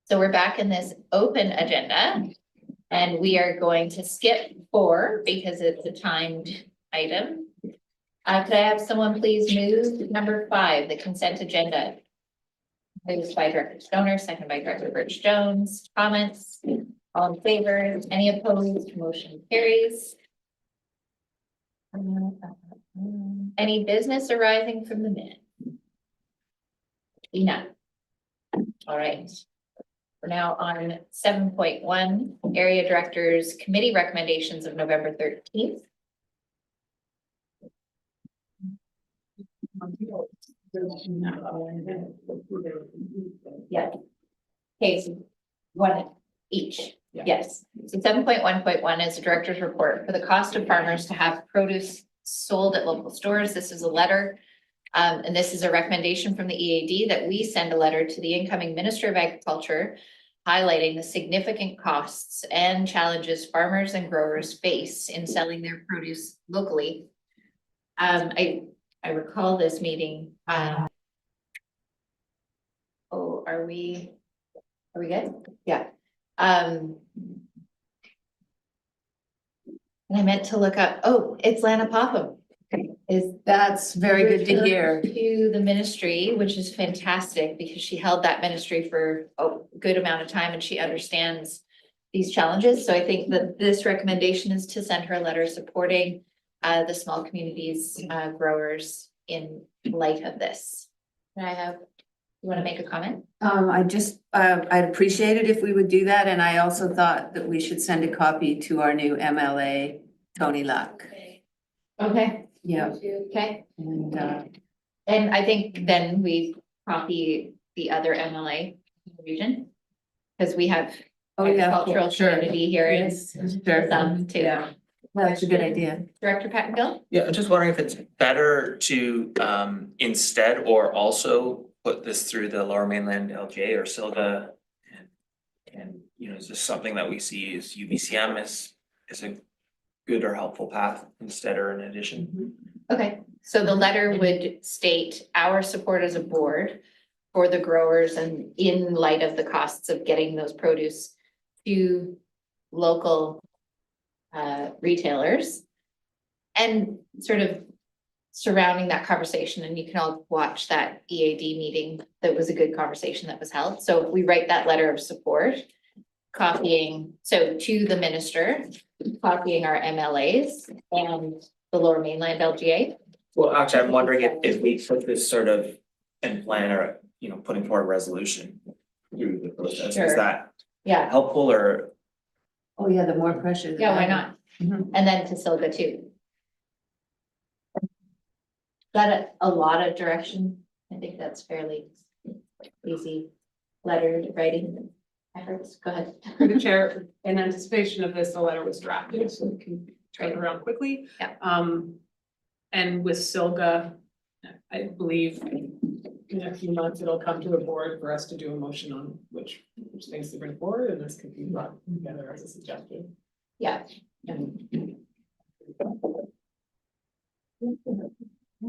So we're back in this open agenda and we are going to skip 4 because it's a timed item. Could I have someone please move number 5, the consent agenda? Moved by Director Stoner, second by Director Birch Jones. Comments? All in favor? Any opposed? Motion carries. Any business arising from the minute? Enough. All right. We're now on 7.1, Area Directors Committee Recommendations of November 13th. Yeah. Okay, so 1 each. Yeah. Yes. So 7.1.1 is the director's report for the cost of farmers to have produce sold at local stores. This is a letter. And this is a recommendation from the EAD that we send a letter to the incoming Minister of Agriculture highlighting the significant costs and challenges farmers and growers face in selling their produce locally. I recall this meeting. Oh, are we good? Yeah. And I meant to look up, oh, it's Lana Popham. That's very good to hear. To the ministry, which is fantastic because she held that ministry for a good amount of time and she understands these challenges. So I think that this recommendation is to send her a letter supporting the small communities, growers in light of this. Can I have, you want to make a comment? I'd appreciate it if we would do that. And I also thought that we should send a copy to our new MLA, Tony Luck. Okay. Yeah. Okay. And I think then we copy the other MLA in the region. Because we have agricultural community here in some too. Yeah. Well, that's a good idea. Director Patton Gill? Yeah, I'm just wondering if it's better to instead or also put this through the Lower Mainland LGA or SLGA. And you know, is this something that we see as UBCM is a good or helpful path instead or in addition? Okay, so the letter would state our support as a board for the growers and in light of the costs of getting those produce to local retailers. And sort of surrounding that conversation, and you can all watch that EAD meeting. That was a good conversation that was held. So if we write that letter of support, copying, so to the minister, copying our MLAs and the Lower Mainland LGA. Well, actually, I'm wondering if we put this sort of in plan or, you know, putting forward a resolution through the process, Sure. is that Yeah, helpful or? Oh, yeah, the more pressure. the yeah, why better. not? Mhm. And then to Silga too. That a lot of direction. I think that's fairly easy letter writing efforts. Go ahead. Through the chair, in anticipation of this, the letter was drafted, so we can turn it around quickly. Yeah. And with Silga, I believe in a few months, it'll come to the board for us to do a motion on which things to bring forward, and this could be brought together as a suggestion. Yeah. And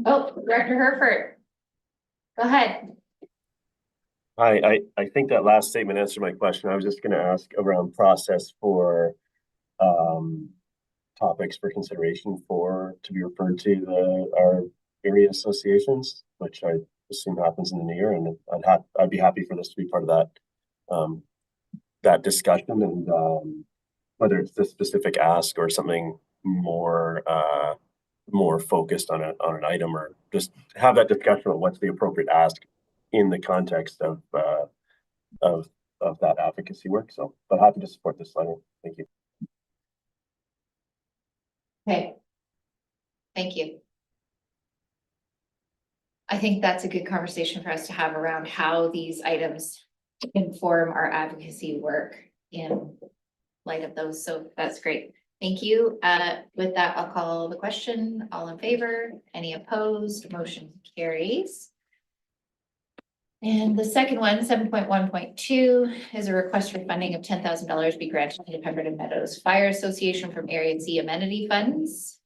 Oh, Director Herford. Go ahead. I think that last statement answered my question. I was just gonna ask around process for topics for consideration to be referred to our area associations, which I assume happens in the new year, and I'd be happy for this to be part of that that discussion, and whether it's this specific ask or something more focused on an item, or just have that discussion on what's the appropriate ask in the context of that advocacy work. So, but happy to support this letter. Thank you. Okay. Thank you. I think that's a good conversation for us to have around how these items inform our advocacy work in light of those. So that's great. Thank you. With that, I'll call the question. All in favor? Any opposed? Motion carries. And the second one, 7.1.2, is a request for funding of $10,000 be granted to the Pemberton Meadows Fire Association from Area C amenity funds.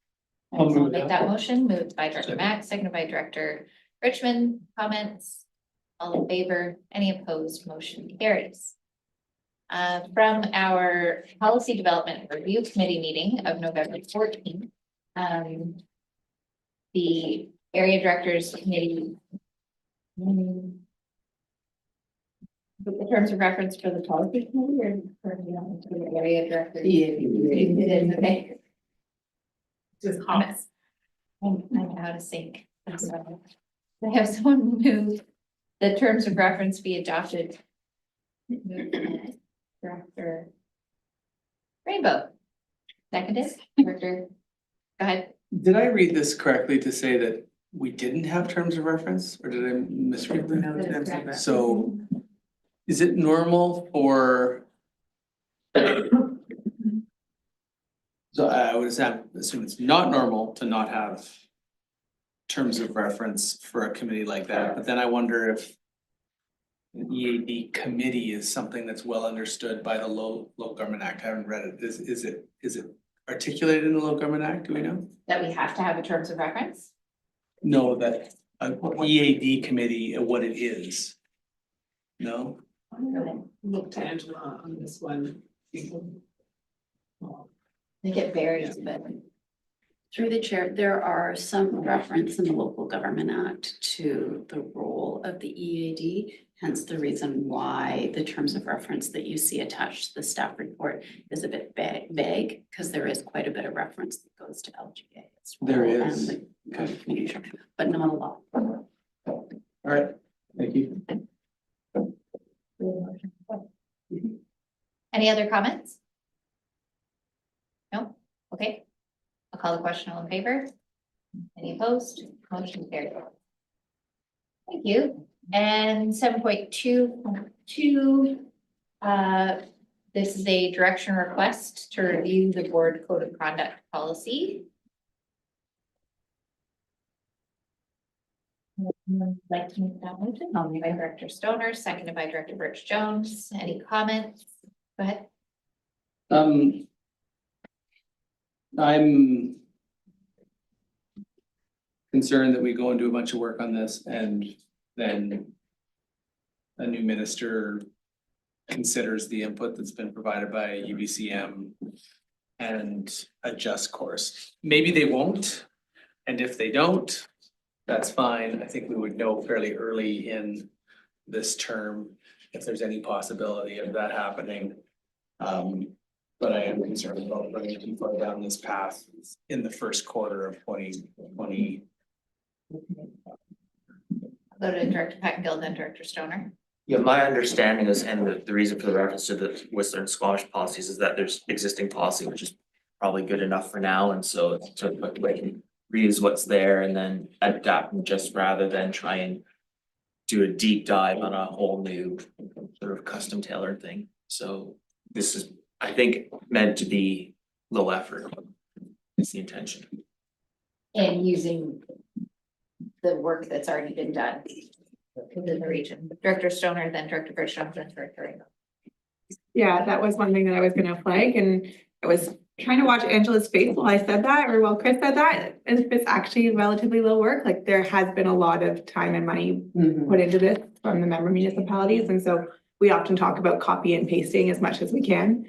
I'll move Make that. that motion. Moved by Director Mack, seconded by Director Richmond. Comments? All in favor? Any opposed? Motion carries. From our policy development review committee meeting of November 14th. The area directors committee. The terms of reference for the policy committee or for the area director? Yeah. Okay. Just hops. I'm out of sync. I'm sorry. I have someone move the terms of reference be adopted. Director Rainbow. Seconded, Director. Go ahead. Did I read this correctly to say that we didn't have terms of reference, or did I misread that? No terms of reference. So is it normal for? So I would assume it's not normal to not have terms of reference for a committee like that, but then I wonder if an EAD committee is something that's well understood by the Local Government Act. I haven't read it. Is it articulated in the Local Government Act? Do we know? That we have to have a terms of reference? No, that an EAD committee, what it is. No? Look to Angela on this one. I think it varies, but Through the chair, there are some reference in the Local Government Act to the role of the EAD. Hence the reason why the terms of reference that you see attached to the staff report is a bit vague, because there is quite a bit of reference that goes to LGA. There is. And the code of community structure, but not a lot. All right, thank you. any other comments? No, okay. I'll call the question, all in favor? Any opposed? Motion carried. Thank you. And 7.2.2, this is a direction request to review the board code of conduct policy. Like to make that motion, I'll move by Director Stoner, seconded by Director Birch Jones. Any comments? Go ahead. I'm concerned that we go and do a bunch of work on this and then a new minister considers the input that's been provided by UBCM and adjust course. Maybe they won't, and if they don't, that's fine. I think we would know fairly early in this term if there's any possibility of that happening. But I am concerned about running too far down this path in the first quarter of 2020. Go to Director Pettengill, then Director Stoner. Yeah, my understanding is, and the reason for the reference to the Whistler and Squamish policies is that there's existing policy, which is probably good enough for now, and so to like reuse what's there and then adapt just rather than try and do a deep dive on a whole new sort of custom tailored thing. So this is, I think, meant to be low effort. Is the intention. And using the work that's already been done within the region. Director Stoner, then Director Birch Jones, then Director Rainbow. Yeah, that was one thing that I was gonna flag, and I was trying to watch Angela's face while I said that, or while Chris said that, and it's actually relatively low work, like there has been a lot of time and money put into this from the member municipalities, and so we often talk about copy and pasting as much as we can.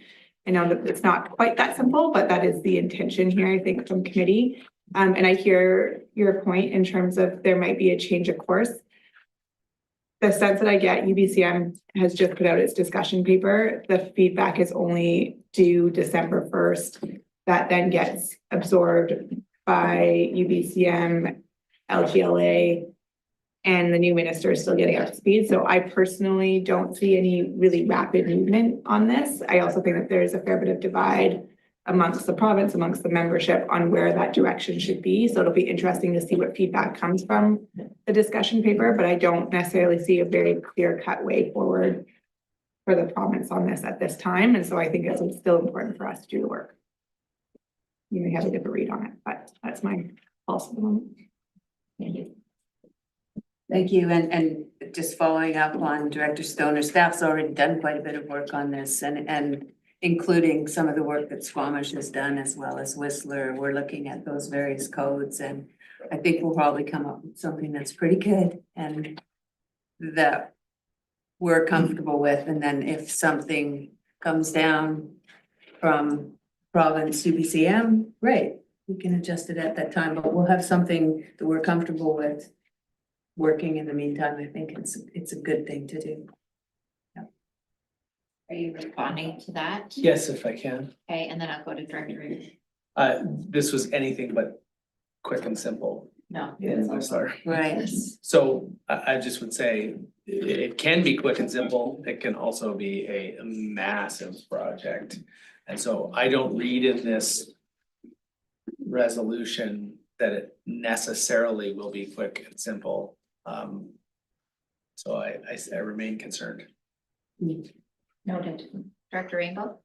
I know that it's not quite that simple, but that is the intention here, I think, from committee. And I hear your point in terms of there might be a change of course. The sense that I get, UBCM has just put out its discussion paper. The feedback is only due December 1st. That then gets absorbed by UBCM, LGLA, and the new minister is still getting up to speed. So I personally don't see any really rapid movement on this. I also think that there's a fair bit of divide amongst the province, amongst the membership on where that direction should be. So it'll be interesting to see what feedback comes from the discussion paper, but I don't necessarily see a very clear-cut way forward for the province on this at this time. And so I think it's still important for us to do the work. You may have a different read on it, but that's my pulse at the moment. Thank you. Thank you, and just following up on Director Stoner, staff's already done quite a bit of work on this and including some of the work that Squamish has done as well as Whistler. We're looking at those various codes, and I think we'll probably come up with something that's pretty good and that we're comfortable with. And then if something comes down from province UBCM, great, we can adjust it at that time, but we'll have something that we're comfortable with working in the meantime. I think it's a good thing to do. Are you responding to that? Yes, if I can. Okay, and then I'll go to Director Reed. This was anything but quick and simple No. in Whistler. Right. So I just would say it can be quick and simple. It can also be a massive project. And so I don't read in this resolution that it necessarily will be quick and simple. So I remain concerned. Noted. Director Rainbow?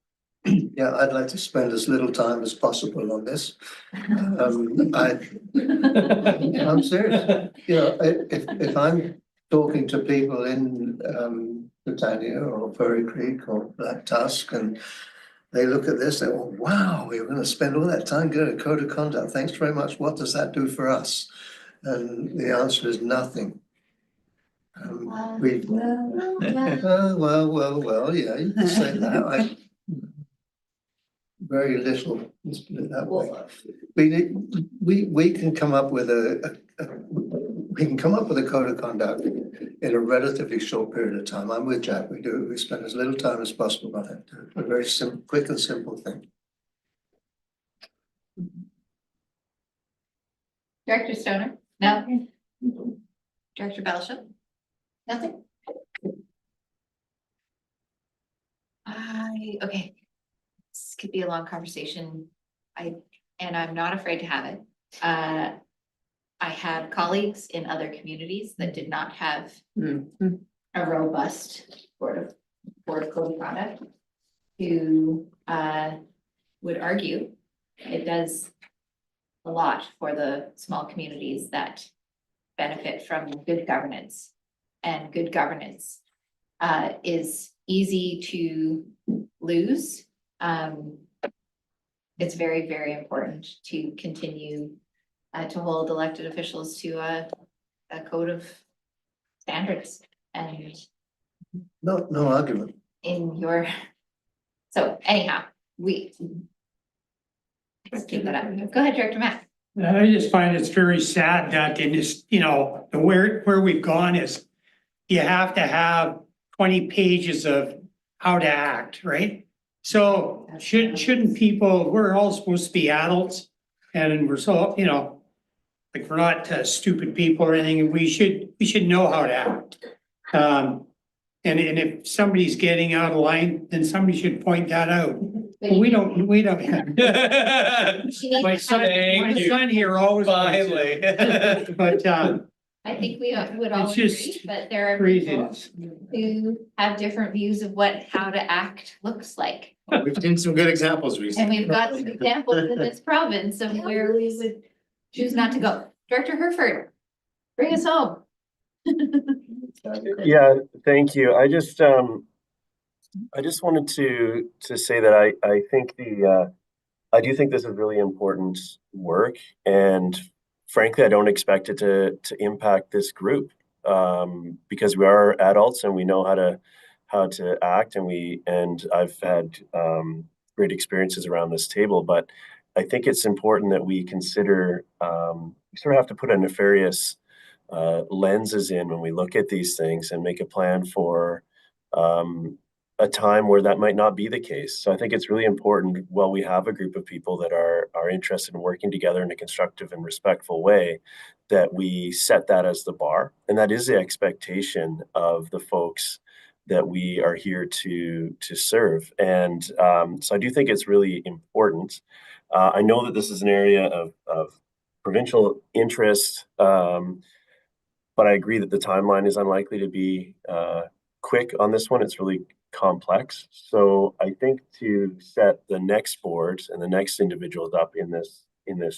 Yeah, I'd like to spend as little time as possible on this. I'm serious. You know, if I'm talking to people in Britannia or Furry Creek or Black Tusk and they look at this, they go, wow, we're going to spend all that time getting a code of conduct. Thanks very much. What does that do for us? And the answer is nothing. We've well, yeah, you can say that. Very little, let's put it that way. We can come up with we can come up with a code of conduct in a relatively short period of time. I'm with Jack. We spend as little time as possible on it. A very simple, quick and simple thing. Director Stoner? No. Director Belisham? Nothing? Okay. This could be a long conversation. And I'm not afraid to have it. I have colleagues in other communities that did not have Mhm. a robust board of code of conduct who would argue it does a lot for the small communities that benefit from good governance. And good governance is easy to lose. It's very, very important to continue to hold elected officials to a code of standards and No argument. in your, so anyhow, let's keep that up. Go ahead, Director Matt. I just find it's very sad that in this, you know, where we've gone is you have to have 20 pages of how to act, right? So shouldn't people, we're all supposed to be adults and we're so, you know, like we're not stupid people or anything. We should know how to act. And if somebody's getting out of line, then somebody should point that out. We don't. My son here always. Finally. But I think we would all It's just agree, but there are people craziness. who have different views of what how to act looks like. We've seen some good examples And recently. we've got some examples in this province of where we would choose not to go. Director Herford, bring us home. Yeah, thank you. I just wanted to say that I think I do think this is really important work, and frankly, I don't expect it to impact this group because we are adults and we know how to act, and I've had great experiences around this table. But I think it's important that we consider we sort of have to put a nefarious lenses in when we look at these things and make a plan for a time where that might not be the case. So I think it's really important while we have a group of people that are interested in working together in a constructive and respectful way, that we set that as the bar. And that is the expectation of the folks that we are here to serve. And so I do think it's really important. I know that this is an area of provincial interest, but I agree that the timeline is unlikely to be quick on this one. It's really complex. So I think to set the next boards and the next individuals up in this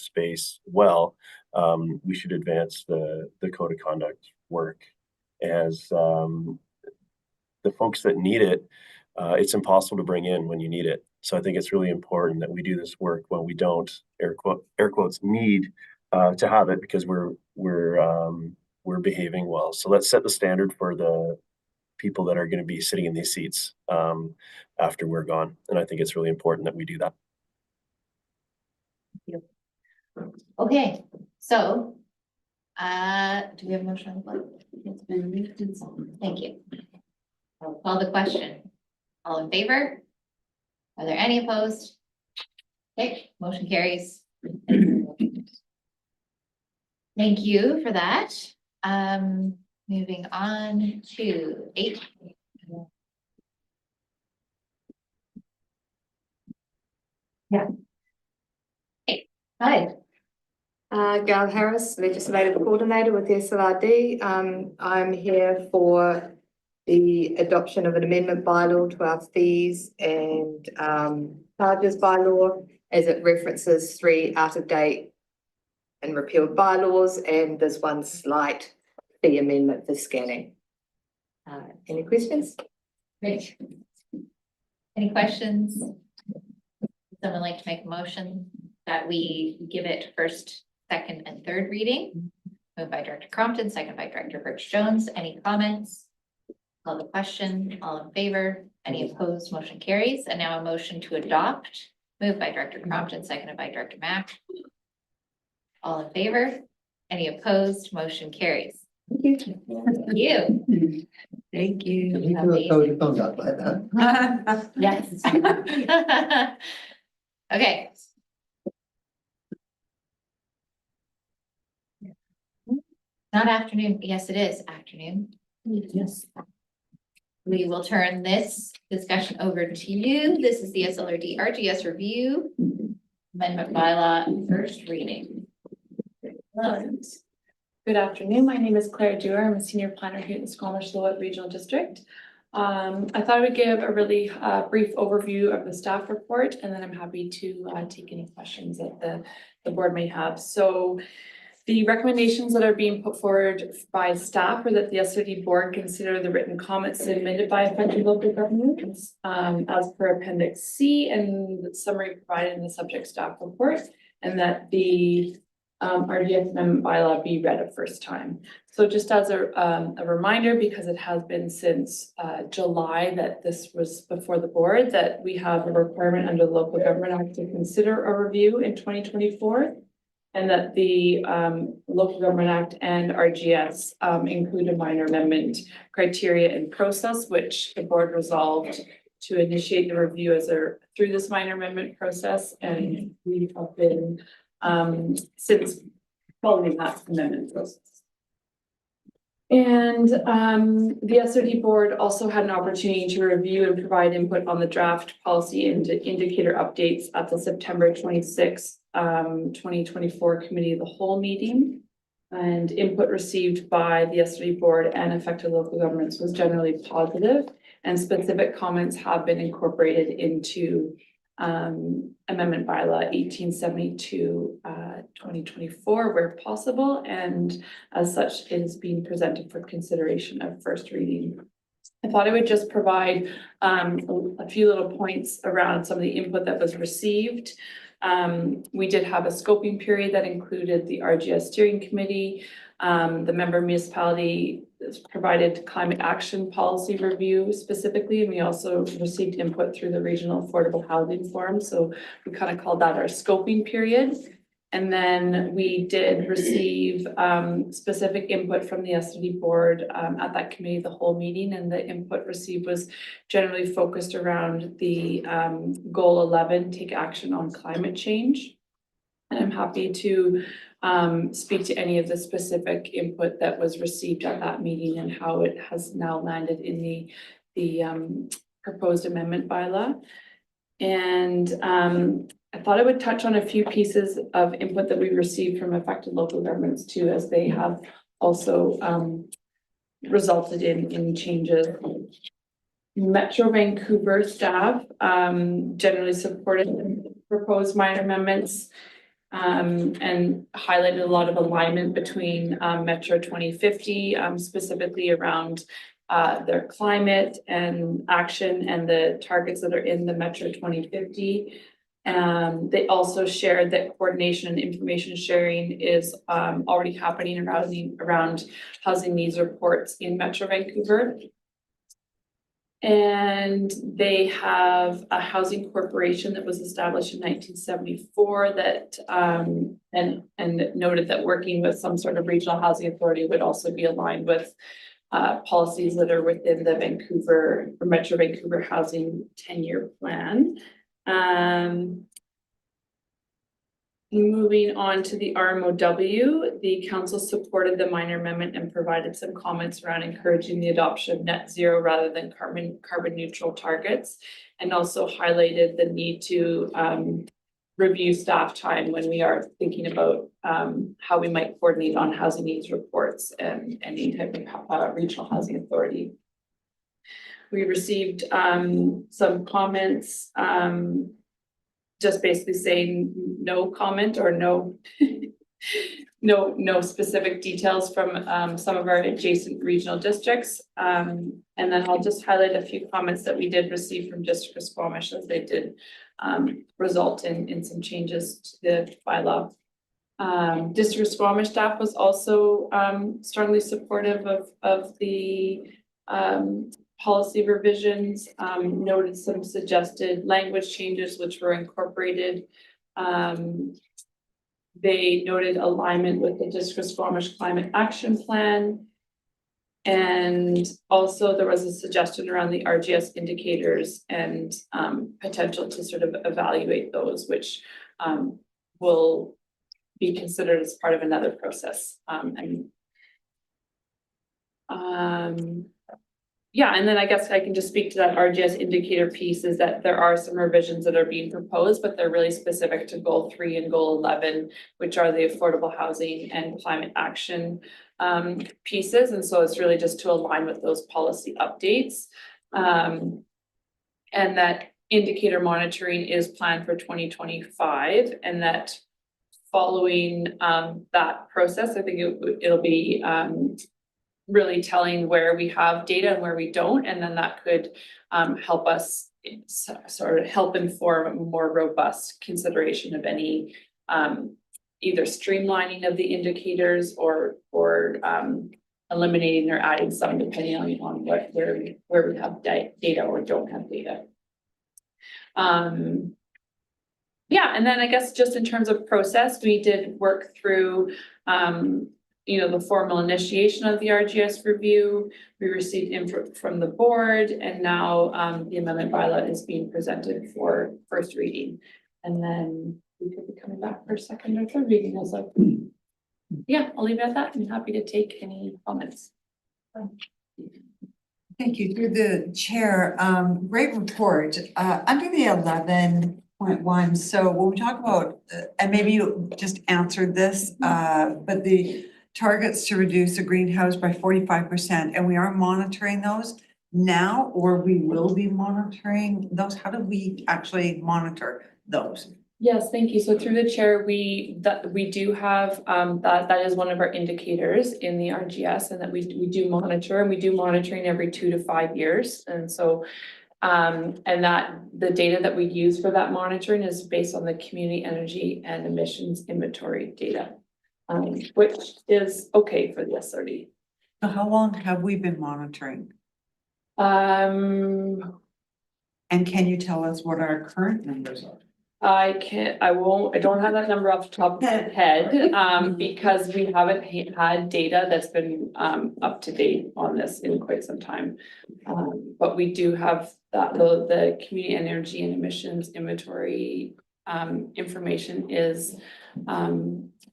space well, we should advance the code of conduct work as the folks that need it. It's impossible to bring in when you need it. So I think it's really important that we do this work when we don't air quotes need to have it because we're behaving well. So let's set the standard for the people that are going to be sitting in these seats after we're gone. And I think it's really important that we do that. Okay, so, do we have a motion on the floor? It's been moved and seconded. Thank you. I'll call the question. All in favor? Are there any opposed? Okay, motion carries. Thank you for that. Moving on to 8. Yeah. Hey, hi. Gail Harris, Legislative Coordinator with SLRD. I'm here for the adoption of an amendment bylaw to our fees and charges bylaw, as it references 3 out-of-date and repealed bylaws, and there's 1 slight fee amendment for scanning. Any questions? Great. Any questions? Would someone like to make a motion that we give it first, second, and third reading? Moved by Director Crompton, second by Director Birch Jones. Any comments? Call the question. All in favor? Any opposed? Motion carries. And now a motion to adopt. Moved by Director Crompton, seconded by Director Mack. All in favor? Any opposed? Motion carries. Thank you. Thank you. Thank you. Can you do a code of conduct like that? Yes. Okay. Not afternoon. Yes, it is afternoon. Yes. We will turn this discussion over to you. This is the SLRD RGS review. Amendment bylaw, first reading. Good afternoon. My name is Claire Dewar. I'm a senior planner here at the Squamish-Lillooet Regional District. I thought I would give a really brief overview of the staff report, and then I'm happy to take any questions that the board may have. So the recommendations that are being put forward by staff are that the SLRD board consider the written comments submitted by affected local governments as per Appendix C and the summary provided in the subject staff report, and that the RGS amendment bylaw be read a first time. So just as a reminder, because it has been since July that this was before the board, that we have a requirement under the Local Government Act to consider a review in 2024. And that the Local Government Act and RGS include a minor amendment criteria and process, which the board resolved to initiate the review through this minor amendment process. And we have been since following that amendment process. And the SLRD board also had an opportunity to review and provide input on the draft policy and indicator updates at the September 26th, 2024 Committee of the Whole meeting. And input received by the SLRD board and affected local governments was generally positive, and specific comments have been incorporated into Amendment Bylaw 1872 2024 where possible, and as such is being presented for consideration of first reading. I thought I would just provide a few little points around some of the input that was received. We did have a scoping period that included the RGS steering committee. The member municipality provided climate action policy review specifically, and we also received input through the regional affordable housing forum. So we kind of called that our scoping period. And then we did receive specific input from the SLRD board at that committee of the whole meeting, and the input received was generally focused around the goal 11, take action on climate change. And I'm happy to speak to any of the specific input that was received at that meeting and how it has now landed in the proposed amendment bylaw. And I thought I would touch on a few pieces of input that we received from affected local governments too, as they have also resulted in changes. Metro Vancouver staff generally supported the proposed minor amendments and highlighted a lot of alignment between Metro 2050, specifically around their climate and action and the targets that are in the Metro 2050. They also shared that coordination and information sharing is already happening around housing needs reports in Metro Vancouver. And they have a housing corporation that was established in 1974 that, and noted that working with some sort of regional housing authority would also be aligned with policies that are within the Vancouver, or Metro Vancouver Housing 10-year plan. Moving on to the RMOW, the council supported the minor amendment and provided some comments around encouraging the adoption of net zero rather than carbon neutral targets. And also highlighted the need to review staff time when we are thinking about how we might coordinate on housing needs reports and any type of regional housing authority. We received some comments, just basically saying no comment or no no specific details from some of our adjacent regional districts. And then I'll just highlight a few comments that we did receive from District of Squamish, as they did result in some changes to the bylaw. District of Squamish staff was also strongly supportive of the policy revisions, noted some suggested language changes which were incorporated. They noted alignment with the District of Squamish Climate Action Plan. And also there was a suggestion around the RGS indicators and potential to sort of evaluate those, which will be considered as part of another process. Yeah, and then I guess I can just speak to that RGS indicator piece, is that there are some revisions that are being proposed, but they're really specific to goal 3 and goal 11, which are the affordable housing and climate action pieces. And so it's really just to align with those policy updates. And that indicator monitoring is planned for 2025, and that following that process, I think it'll be really telling where we have data and where we don't, and then that could help us sort of help inform a more robust consideration of any either streamlining of the indicators or eliminating or adding some depending on where we have data or don't have data. Yeah, and then I guess just in terms of process, we did work through the formal initiation of the RGS review. We received input from the board, and now the amendment bylaw is being presented for first reading. And then we could be coming back for second or third reading. Also, yeah, I'll leave it at that. I'm happy to take any comments. Thank you. Through the chair, great report. Under the 11.1, so when we talk about, and maybe you just answered this, but the targets to reduce the greenhouse by 45%, and we are monitoring those now, or we will be monitoring those. How do we actually monitor those? Yes, thank you. So through the chair, we do have that is one of our indicators in the RGS, and that we do monitor, and we do monitoring every 2 to 5 years. And so and that the data that we use for that monitoring is based on the community energy and emissions inventory data, which is okay for the SLRD. So how long have we been monitoring? And can you tell us what our current numbers are? I don't have that number off the top of my head, because we haven't had data that's been up to date on this in quite some time. But we do have that, the community energy and emissions inventory information is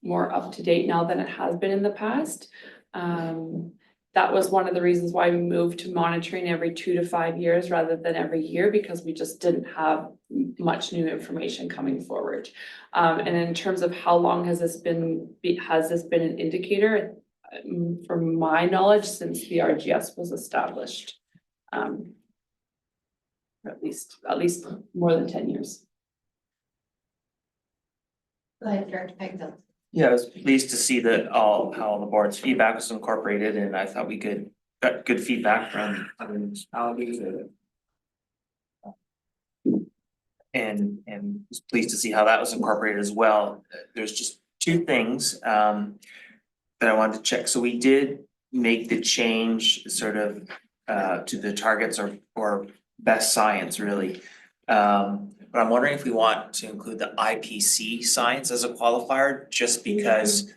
more up to date now than it has been in the past. That was one of the reasons why we moved to monitoring every 2 to 5 years rather than every year, because we just didn't have much new information coming forward. And in terms of how long has this been an indicator, from my knowledge, since the RGS was established, at least more than 10 years. Go ahead, Director Pegdell. Yeah, I was pleased to see that how the board's feedback was incorporated, and I thought we got good feedback from other municipalities. And was pleased to see how that was incorporated as well. There's just 2 things that I wanted to check. So we did make the change sort of to the targets or best science really. But I'm wondering if we want to include the IPC science as a qualifier, just because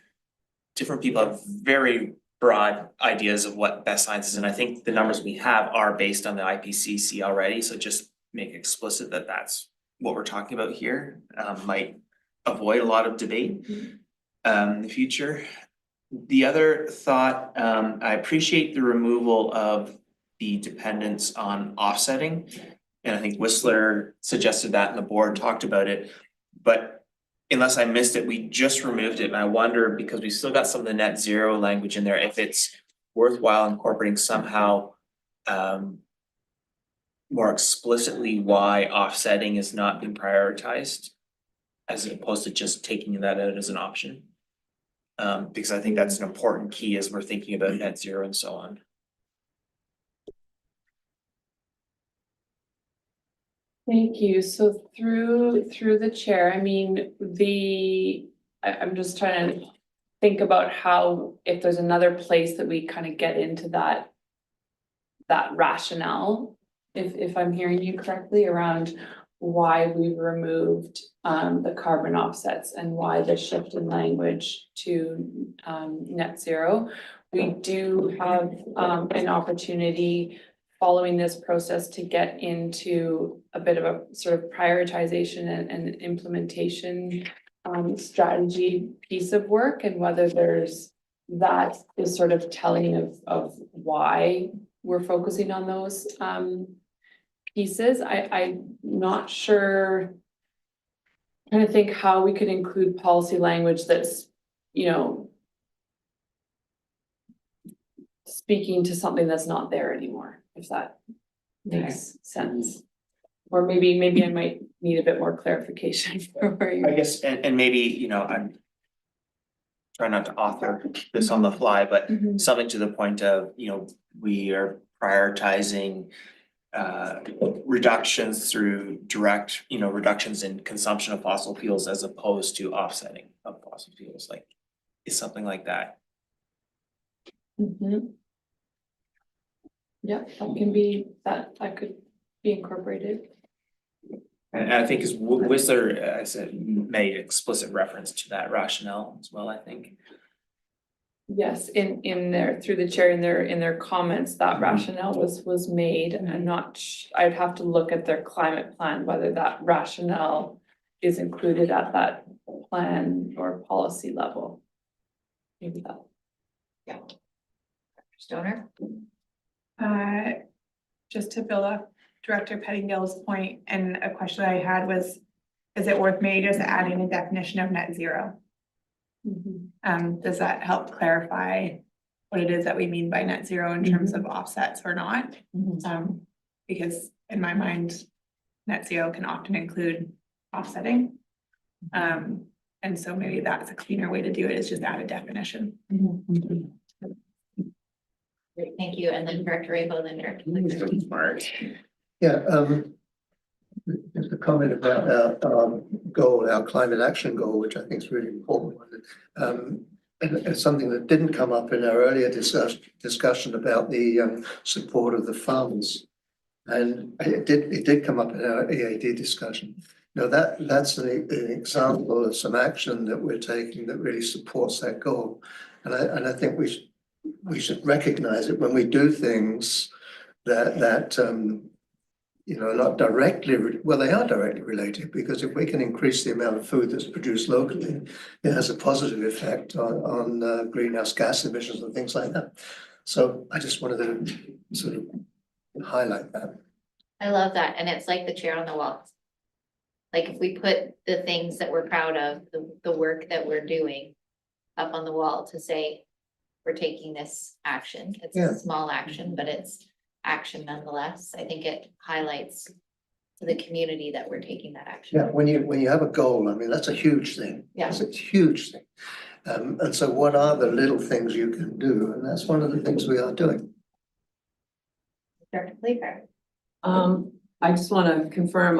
different people have very broad ideas of what best science is, and I think the numbers we have are based on the IPCC already, so just make explicit that that's what we're talking about here, might avoid a lot of debate in the future. The other thought, I appreciate the removal of the dependence on offsetting. And I think Whistler suggested that and the board talked about it, but unless I missed it, we just removed it, and I wonder, because we still got some of the net zero language in there, if it's worthwhile incorporating somehow more explicitly why offsetting is not being prioritized, as opposed to just taking that out as an option. Because I think that's an important key as we're thinking about net zero and so on. Thank you. So through the chair, I mean, I'm just trying to think about how, if there's another place that we kind of get into that rationale, if I'm hearing you correctly, around why we've removed the carbon offsets and why the shift in language to net zero. We do have an opportunity following this process to get into a bit of a sort of prioritization and implementation strategy piece of work, and whether that is sort of telling of why we're focusing on those pieces. I'm not sure. I'm trying to think how we could include policy language that's, speaking to something that's not there anymore, if that makes sense. Or maybe I might need a bit more clarification for where you're. I guess, and maybe, I'm trying not to author this on the fly, but something to the point of, we are prioritizing reductions through direct, reductions in consumption of fossil fuels as opposed to offsetting of fossil fuels, like, is something like that. Yeah, that could be incorporated. And I think as Whistler, I said, made explicit reference to that rationale as well, I think. Yes, in their, through the chair, in their comments, that rationale was made. I'm not, I'd have to look at their climate plan, whether that rationale is included at that plan or policy level. Maybe that. Yeah. Stoner? Just to build up Director Pettingill's point, and a question I had was, is it worth maybe just adding a definition of net zero? Does that help clarify what it is that we mean by net zero in terms of offsets or not? Because in my mind, net zero can often include offsetting. And so maybe that's a cleaner way to do it, is just add a definition. Great, thank you. And then Director Rainbow, then Director Smart. Yeah, just a comment about our goal, our climate action goal, which I think is really important. And something that didn't come up in our earlier discussion about the support of the farmers. And it did come up in our EAD discussion. Now that's an example of some action that we're taking that really supports that goal. And I think we should recognize it when we do things that not directly, well, they are directly related, because if we can increase the amount of food that's produced locally, it has a positive effect on greenhouse gas emissions and things like that. So I just wanted to sort of highlight that. I love that. And it's like the chair on the wall. Like if we put the things that we're proud of, the work that we're doing up on the wall to say, we're taking this action. It's a small action, but it's action nonetheless. I think it highlights to the community that we're taking that action. Yeah, when you have a goal, I mean, that's a huge thing. Yeah. It's a huge thing. And so what are the little things you can do? And that's one of the things we are doing. Director Leaper. I just want to confirm,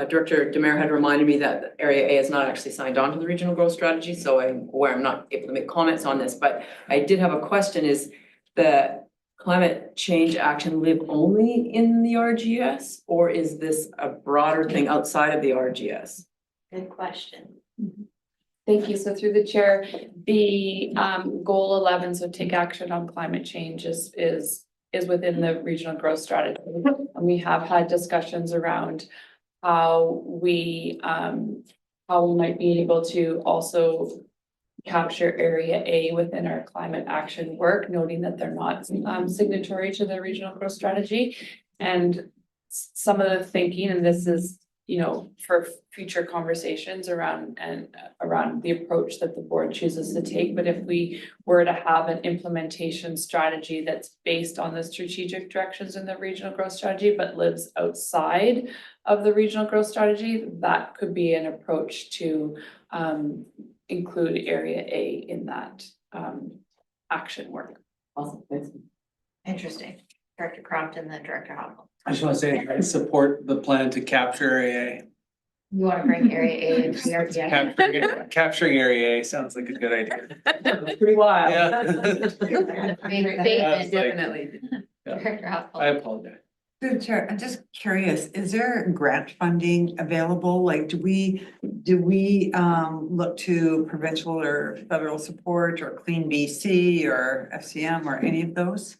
Director Demare had reminded me that Area A is not actually signed on to the regional growth strategy, so I'm aware I'm not able to make comments on this, but I did have a question. Is the climate change action live only in the RGS? Or is this a broader thing outside of the RGS? Good question. Thank you. So through the chair, the goal 11, so take action on climate change is within the regional growth strategy. And we have had discussions around how we might be able to also capture area A within our climate action work, noting that they're not signatory to the regional growth strategy. And some of the thinking, and this is, you know, for future conversations around the approach that the board chooses to take. But if we were to have an implementation strategy that's based on the strategic directions in the regional growth strategy, but lives outside of the regional growth strategy, that could be an approach to include area A in that action work. Awesome, thanks. Interesting. Director Crompton, then Director Hoffel. I just want to say, I support the plan to capture area A. You want to bring area A into the RTI? Capturing area A sounds like a good idea. That's pretty wild. Yeah. Favorite statement. Definitely. Director I Hoffel. apologize. Through the chair, I'm just curious, is there grant funding available? Like, do we look to provincial or federal support or Clean BC or FCM or any of those?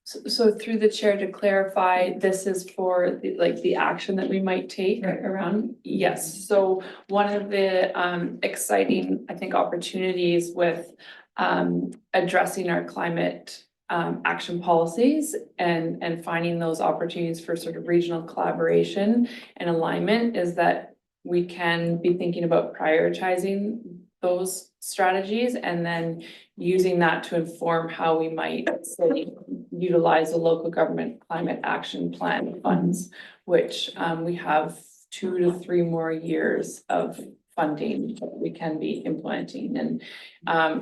So through the chair to clarify, this is for the action that we might take around, yes. So one of the exciting, I think, opportunities with addressing our climate action policies and finding those opportunities for sort of regional collaboration and alignment is that we can be thinking about prioritizing those strategies and then using that to inform how we might say utilize the local government climate action plan funds, which we have 2 to 3 more years of funding that we can be implementing. And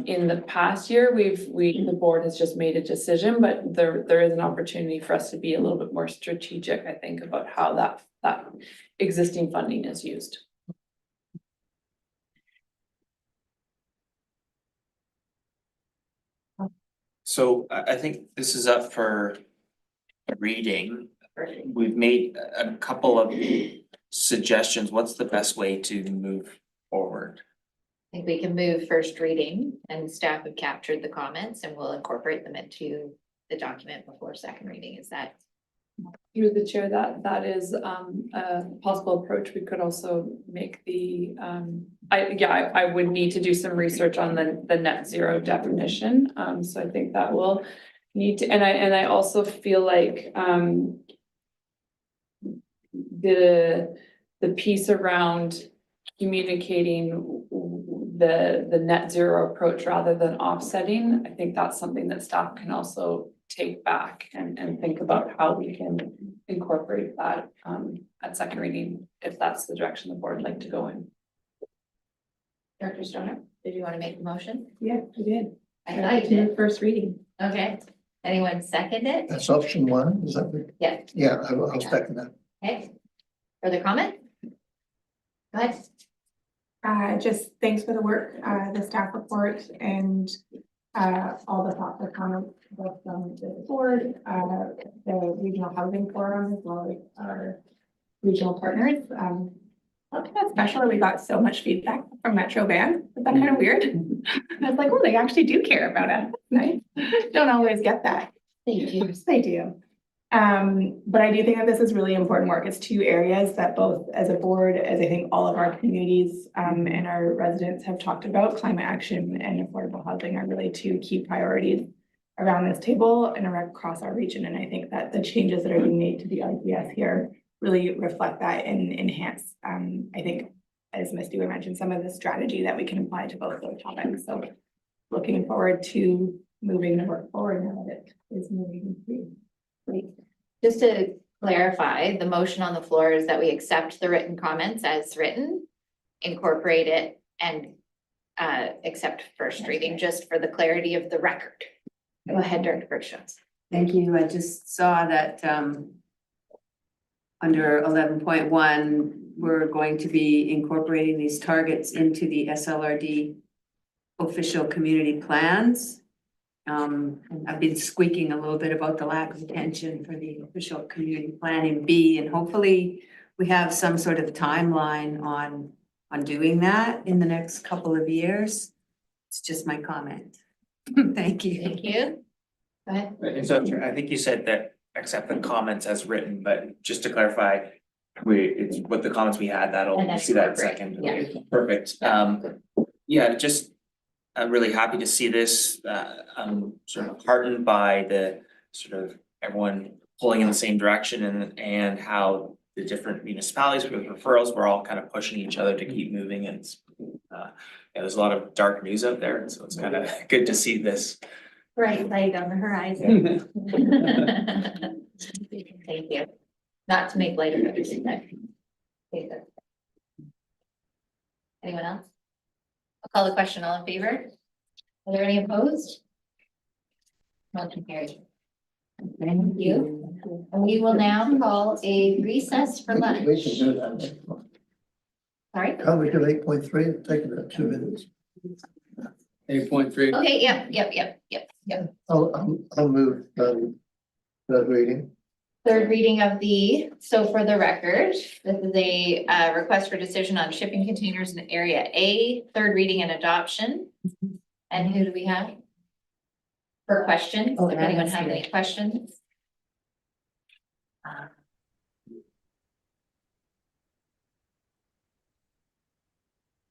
in the past year, the board has just made a decision, but there is an opportunity for us to be a little bit more strategic, I think, about how that existing funding is used. So I think this is up for reading. We've made a couple of suggestions. What's the best way to move forward? I think we can move first reading and staff have captured the comments and we'll incorporate them into the document before second reading. Is that? Through the chair, that is a possible approach. We could also make the I would need to do some research on the net zero definition. So I think that will need to, and I also feel like the piece around communicating the net zero approach rather than offsetting, I think that's something that staff can also take back and think about how we can incorporate that at second reading, if that's the direction the board would like to go in. Director Stoner, did you want to make the motion? Yeah, we did. I thought you did. First reading. Okay. Anyone second it? That's option 1, is that the? Yeah. Yeah, I'll second that. Okay. Further comment? Go ahead. Just thanks for the work, the staff report and all the thoughtful comments both from the board, the regional housing forum, as well as our regional partners. Look at that special, we got so much feedback from Metro Band. Is that kind of weird? I was like, oh, they actually do care about us, right? Don't always get that. They do. They do. But I do think that this is really important work. It's 2 areas that both as a board, as I think all of our communities and our residents have talked about, climate action and affordable housing are really 2 key priorities around this table and across our region. And I think that the changes that are being made to the RGS here really reflect that and enhance, I think, as Ms. Dewar mentioned, some of the strategy that we can apply to both those topics. So looking forward to moving the work forward now that it is moving through. Great. Just to clarify, the motion on the floor is that we accept the written comments as written, incorporate it, and accept first reading, just for the clarity of the record. Go ahead, Director Burgess. Thank you. I just saw that under 11.1, we're going to be incorporating these targets into the SLRD official community plans. I've been squeaking a little bit about the lack of attention for the official community planning B, and hopefully we have some sort of timeline on doing that in the next couple of years. It's just my comment. Thank you. Thank you. Go ahead. And so I think you said that accept the comments as written, but just to clarify, it's what the comments we had, And we'll that's see that in a correct, second. yeah. Perfect. Yeah, just, I'm really happy to see this. I'm sort of heartened by the sort of everyone pulling in the same direction and how the different municipalities with referrals, we're all kind of pushing each other to keep moving, and it's, yeah, there's a lot of dark news out there, and so it's kind of good to see this. Bright light on the horizon. Thank you. Not to make light of everything that. Anyone else? I'll call the question. All in favor? Are there any opposed? Motion carried. Thank you. And we will now call a recess for lunch. We can do that. Sorry? Can't we do 8.3? Take about 2 minutes. 8.3. Okay, yep. I'll move, third reading. Third reading of so for the record, this is a request for decision on shipping containers in area A, third reading and adoption. And who do we have? For questions, Oh, if anyone that's has good. any questions?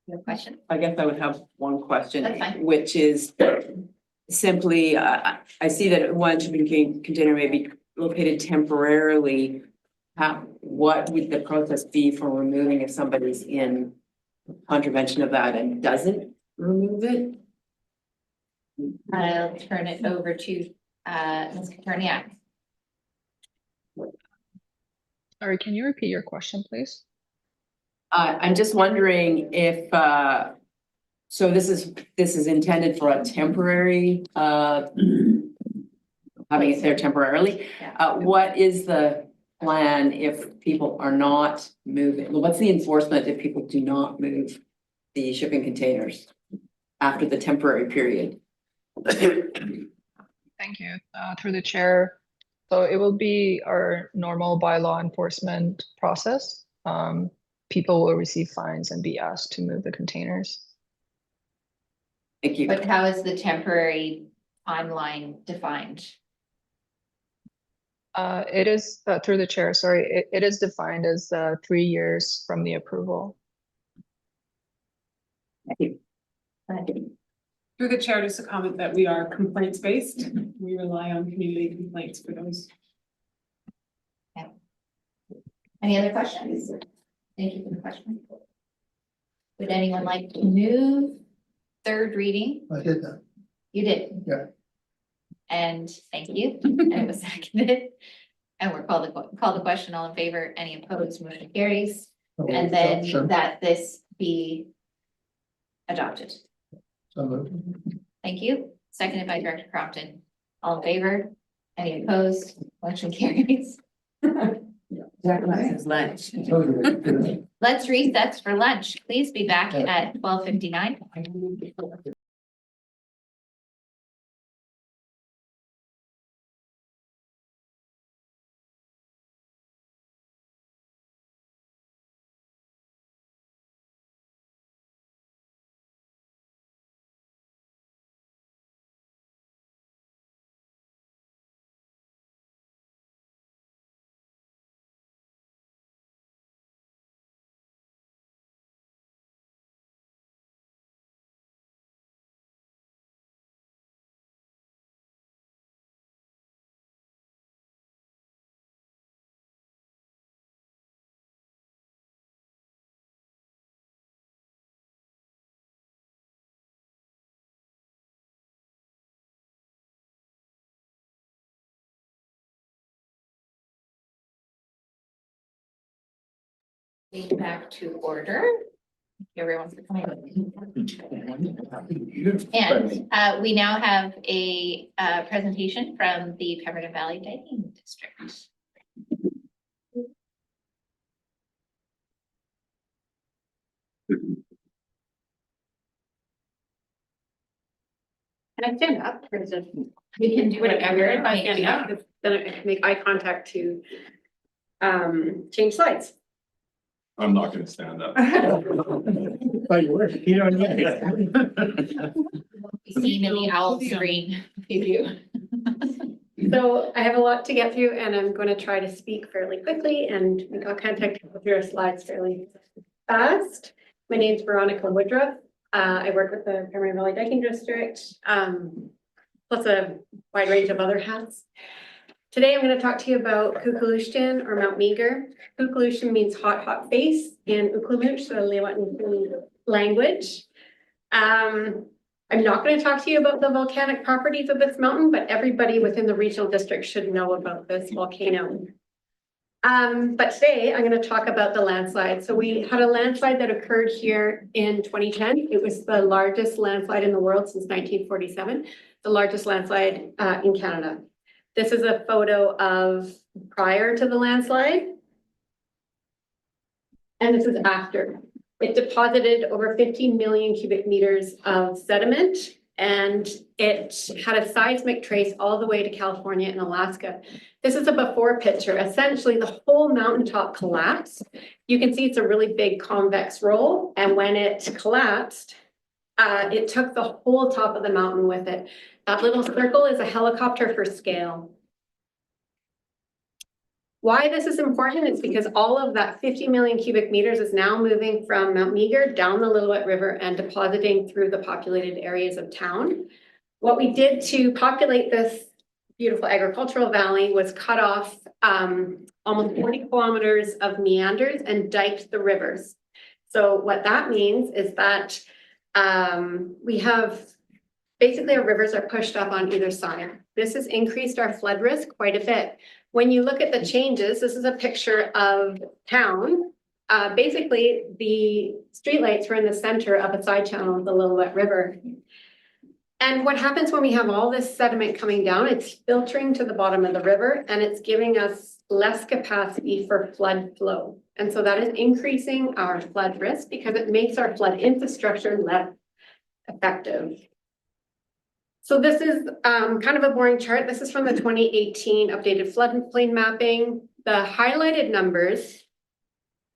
Your question? I guess I would have one question. That's fine. Which is simply, I see that one shipping container may be located temporarily. What would the process be for removing if somebody's in contravention of that and doesn't remove it? I'll turn it over to Ms. Katerniak. Sorry, can you repeat your question, please? I'm just wondering if, so this is intended for a temporary, having it there temporarily. What is the plan if people are not moving? What's the enforcement if people do not move the shipping containers after the temporary period? Thank you. Through the chair. So it will be our normal bylaw enforcement process. People will receive fines and be asked to move the containers. Thank you. But how is the temporary timeline defined? It is through the chair, sorry, it is defined as 3 years from the approval. Thank you. Through the chair, just a comment that we are complaints based. We rely on community complaints for those. Any other questions? Thank you for the question. Would anyone like to move third reading? I did that. You did? Yeah. And thank you. And it was seconded. And we're call the question, all in favor, any opposed, motion carries. And then Adoption. that this be adopted. So moved. Thank you. Seconded by Director Crompton. All in favor, any opposed, motion carries. That was lunch. Totally. Let's recess for lunch. Please be back at 12:59. Back to order. Everyone for coming. And we now have a presentation from the Pemberton Valley Dining District. Can I stand up or is it? We can do whatever. If I stand up, then I can make eye contact to change slides. I'm not gonna stand up. But you were, you don't need it. Seen in the owl screen, if you do. So I have a lot to get through and I'm going to try to speak fairly quickly and make eye contact with your slides fairly fast. My name is Veronica Woodruff. I work with the Pembina Valley Diking District, plus a wide range of other hats. Today, I'm going to talk to you about Kukulishtan or Mount Meager. Kukulishtan means hot, hot face in Uklumuch, the Lillooet language. I'm not going to talk to you about the volcanic properties of this mountain, but everybody within the regional district should know about this volcano. But today I'm going to talk about the landslide. So we had a landslide that occurred here in 2010. It was the largest landslide in the world since 1947, the largest landslide in Canada. This is a photo of prior to the landslide. And this is after. It deposited over 15 million cubic meters of sediment, and it had a seismic trace all the way to California and Alaska. This is a before picture. Essentially, the whole mountaintop collapsed. You can see it's a really big convex roll, and when it collapsed, it took the whole top of the mountain with it. That little circle is a helicopter for scale. Why this is important is because all of that 50 million cubic meters is now moving from Mount Meager down the Lillooet River and depositing through the populated areas of town. What we did to populate this beautiful agricultural valley was cut off almost 40 kilometers of meanders and diked the rivers. So what that means is that we have basically our rivers are pushed up on either side. This has increased our flood risk quite a bit. When you look at the changes, this is a picture of town. Basically, the streetlights were in the center of a side channel of the Lillooet River. And what happens when we have all this sediment coming down, it's filtering to the bottom of the river and it's giving us less capacity for flood flow. And so that is increasing our flood risk because it makes our flood infrastructure less effective. So this is kind of a boring chart. This is from the 2018 updated floodplain mapping. The highlighted numbers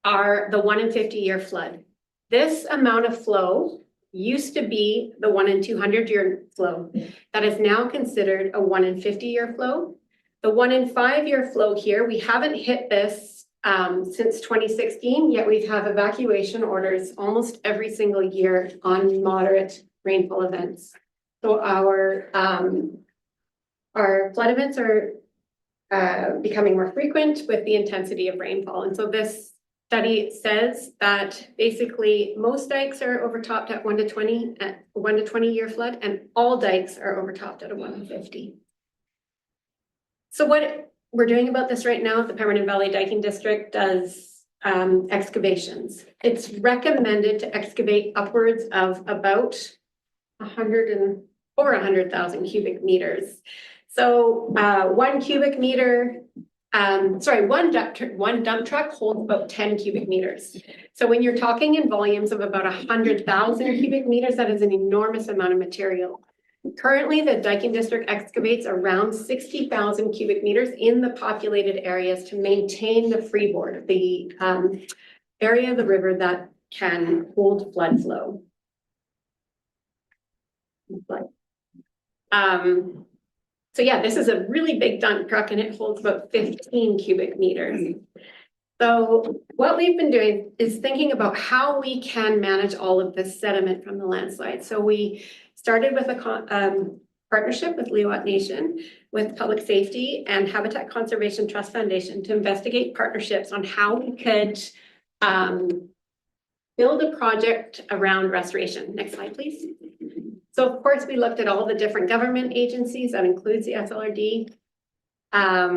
are the 1 in 50 year flood. This amount of flow used to be the 1 in 200 year flow. That is now considered a 1 in 50 year flow. The 1 in 5 year flow here, we haven't hit this since 2016, yet we have evacuation orders almost every single year on moderate rainfall events. So our flood events are becoming more frequent with the intensity of rainfall. And so this study says that basically most dikes are overtopped at 1 to 20 year flood, and all dikes are overtopped at a 1 in 50. So what we're doing about this right now, the Pembina Valley Diking District does excavations. It's recommended to excavate upwards of about over 100,000 cubic meters. So 1 cubic meter, one dump truck holds about 10 cubic meters. So when you're talking in volumes of about 100,000 cubic meters, that is an enormous amount of material. Currently, the Diking District excavates around 60,000 cubic meters in the populated areas to maintain the freeboard, the area of the river that can hold flood flow. So yeah, this is a really big dump truck and it holds about 15 cubic meters. So what we've been doing is thinking about how we can manage all of this sediment from the landslide. So we started with a partnership with Lillooet Nation, with Public Safety and Habitat Conservation Trust Foundation to investigate partnerships on how we could build a project around restoration. Next slide, please. So of course, we looked at all the different government agencies, that includes the SLRD. A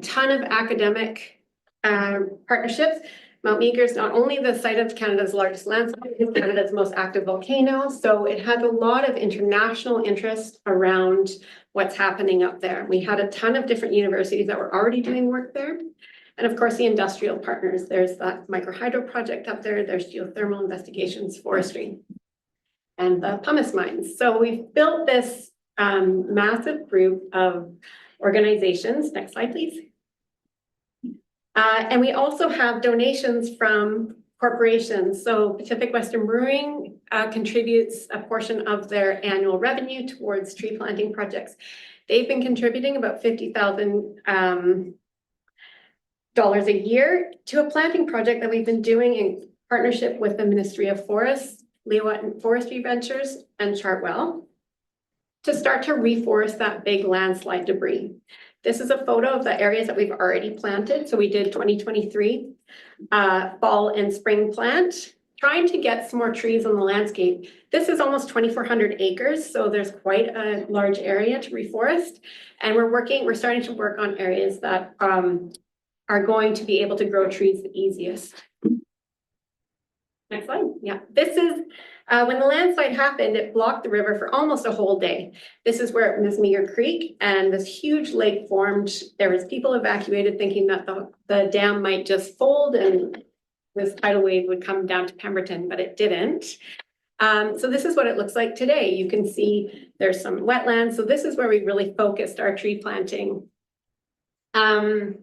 ton of academic partnerships. Mount Meager is not only the site of Canada's largest landslide, it's Canada's most active volcano. So it has a lot of international interest around what's happening up there. We had a ton of different universities that were already doing work there. And of course, the industrial partners. There's that microhydro project up there. There's geothermal investigations, forestry. and the pumice mines. So we've built this massive group of organizations. Next slide, please. And we also have donations from corporations. So Pacific Western Brewing contributes a portion of their annual revenue towards tree planting projects. They've been contributing about $50,000 a year to a planting project that we've been doing in partnership with the Ministry of Forests, Lillooet and Forestry Ventures, and Chartwell to start to reforest that big landslide debris. This is a photo of the areas that we've already planted. So we did 2023 fall and spring plant, trying to get some more trees on the landscape. This is almost 2,400 acres, so there's quite a large area to reforest. And we're starting to work on areas that are going to be able to grow trees the easiest. Next slide. Yeah, this is when the landslide happened, it blocked the river for almost a whole day. This is where Miss Meager Creek and this huge lake formed. There was people evacuated thinking that the dam might just fold and this tidal wave would come down to Pemberton, but it didn't. So this is what it looks like today. You can see there's some wetlands. So this is where we really focused our tree planting. And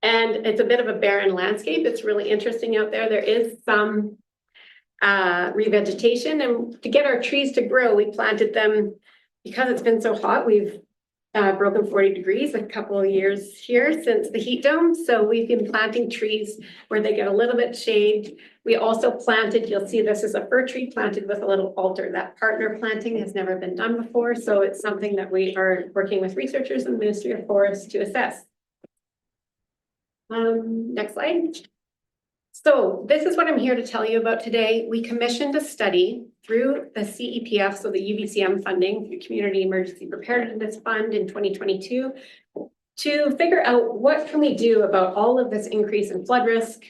it's a bit of a barren landscape. It's really interesting out there. There is some revegetation, and to get our trees to grow, we planted them because it's been so hot. We've broken 40 degrees a couple of years here since the heat dome. So we've been planting trees where they get a little bit shade. We also planted, you'll see this is a fir tree planted with a little altar. That partner planting has never been done before. So it's something that we are working with researchers in the Ministry of Forests to assess. Next slide. So this is what I'm here to tell you about today. We commissioned a study through the CEPF, so the UBCM funding, the Community Emergency Preparedness Fund in 2022, to figure out what can we do about all of this increase in flood risk.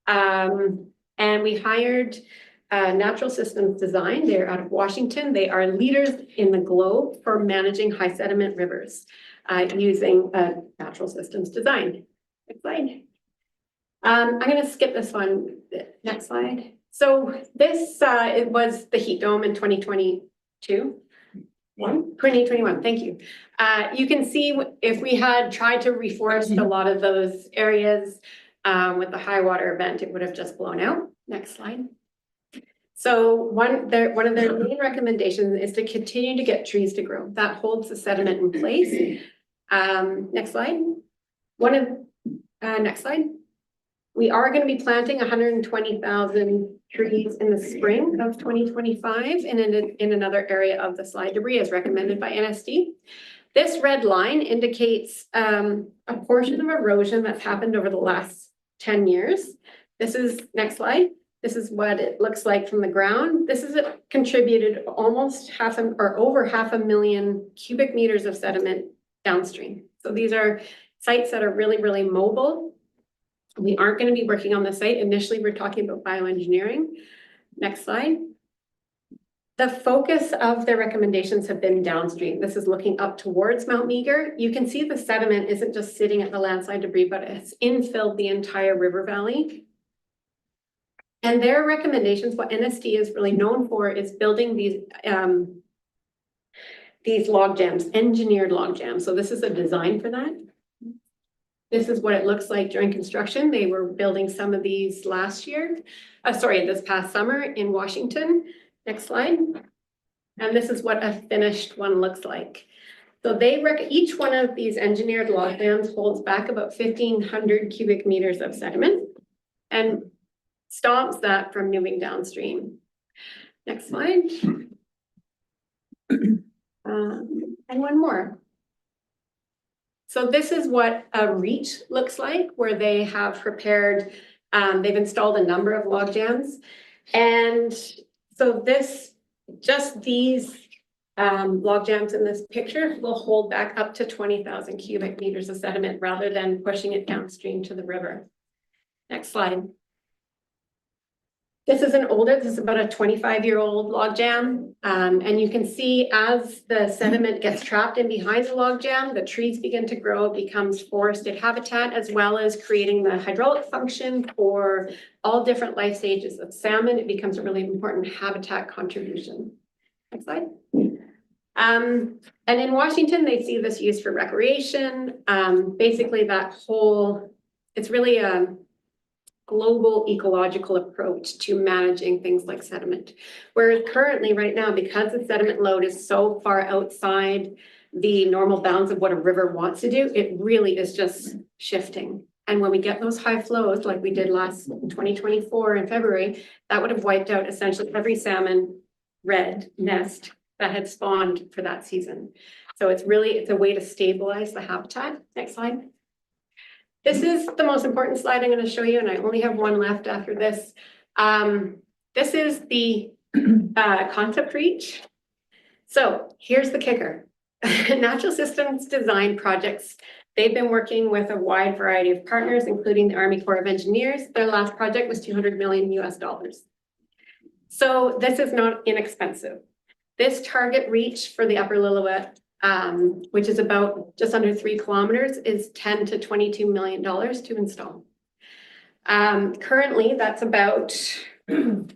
And we hired Natural Systems Design. They're out of Washington. They are leaders in the globe for managing high sediment rivers using natural systems design. Next slide. I'm going to skip this one. Next slide. So this it was the heat dome in 2021. Thank you. You can see if we had tried to reforest a lot of those areas with the high water event, it would have just blown out. Next slide. So one of their main recommendations is to continue to get trees to grow. That holds the sediment in place. Next slide. Next slide. We are going to be planting 120,000 trees in the spring of 2025 in another area of the slide debris as recommended by NSD. This red line indicates a portion of erosion that's happened over the last 10 years. This is, next slide. This is what it looks like from the ground. This is contributed almost over 500,000 cubic meters of sediment downstream. So these are sites that are really, really mobile. We aren't going to be working on the site. Initially, we're talking about bioengineering. Next slide. The focus of their recommendations have been downstream. This is looking up towards Mount Meager. You can see the sediment isn't just sitting at the landslide debris, but it's infilled the entire river valley. And their recommendations, what NSD is really known for, is building these log jams, engineered log jams. So this is a design for that. This is what it looks like during construction. They were building some of these this past summer in Washington. Next slide. And this is what a finished one looks like. So each one of these engineered log jams holds back about 1,500 cubic meters of sediment and stops that from moving downstream. Next slide. And one more. So this is what a REACH looks like, where they have prepared, they've installed a number of log jams. And so these log jams in this picture will hold back up to 20,000 cubic meters of sediment rather than pushing it downstream to the river. Next slide. This is about a 25-year-old log jam. And you can see as the sediment gets trapped in behind the log jam, the trees begin to grow, it becomes forested habitat, as well as creating the hydraulic function for all different life stages of salmon. It becomes a really important habitat contribution. Next slide. And in Washington, they see this used for recreation. Basically that whole, it's really a global ecological approach to managing things like sediment. Whereas currently, right now, because the sediment load is so far outside the normal bounds of what a river wants to do, it really is just shifting. And when we get those high flows, like we did last 2024 in February, that would have wiped out essentially every salmon red nest that had spawned for that season. So it's a way to stabilize the habitat. Next slide. This is the most important slide I'm going to show you, and I only have one left after this. This is the concept reach. So here's the kicker. Natural Systems Design projects. They've been working with a wide variety of partners, including the Army Corps of Engineers. Their last project was $200 million US. So this is not inexpensive. This target reach for the Upper Lillooet, which is about just under 3 kilometers, is $10 to $22 million to install. Currently, that's about $35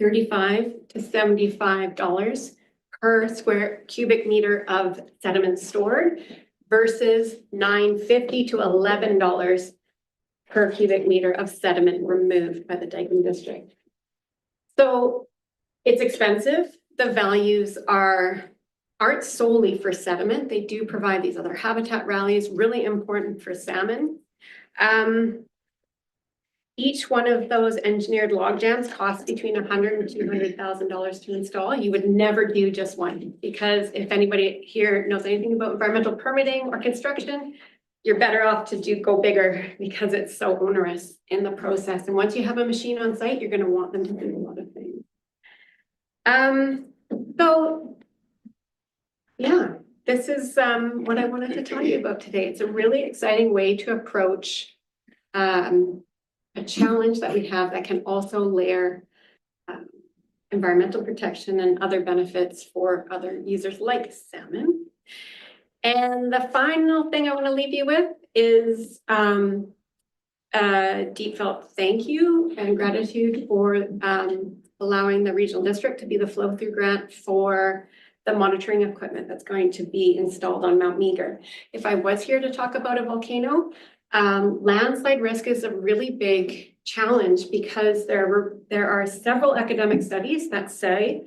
to $75 per square cubic meter of sediment stored versus $9.50 to $11 per cubic meter of sediment removed by the Dikeman district. So it's expensive. The values aren't solely for sediment. They do provide these other habitat values, really important for salmon. Each one of those engineered log jams costs between $100,000 and $200,000 to install. You would never do just one, because if anybody here knows anything about environmental permitting or construction, you're better off to go bigger because it's so onerous in the process. And once you have a machine on site, you're going to want them to do a lot of things. So yeah, this is what I wanted to tell you about today. It's a really exciting way to approach a challenge that we have that can also layer environmental protection and other benefits for other users like salmon. And the final thing I want to leave you with is a deep felt thank you and gratitude for allowing the regional district to be the flow through grant for the monitoring equipment that's going to be installed on Mount Meager. If I was here to talk about a volcano, landslide risk is a really big challenge because there are several academic studies that say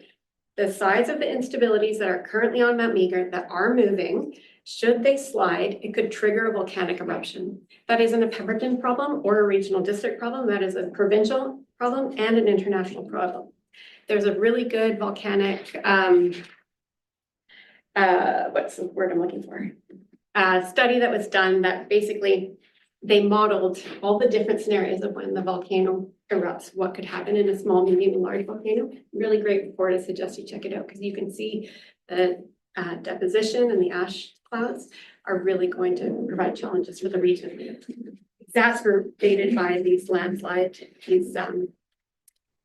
the size of the instabilities that are currently on Mount Meager that are moving, should they slide, it could trigger a volcanic eruption. That isn't a Pemberton problem or a regional district problem. That is a provincial problem and an international problem. There's a really good volcanic, what's the word I'm looking for? Study that was done that basically they modeled all the different scenarios of when the volcano erupts, what could happen in a small, medium, and large volcano. Really great report. I suggest you check it out because you can see the deposition and the ash clouds are really going to provide challenges for the region. Exacerbated by these landslides, these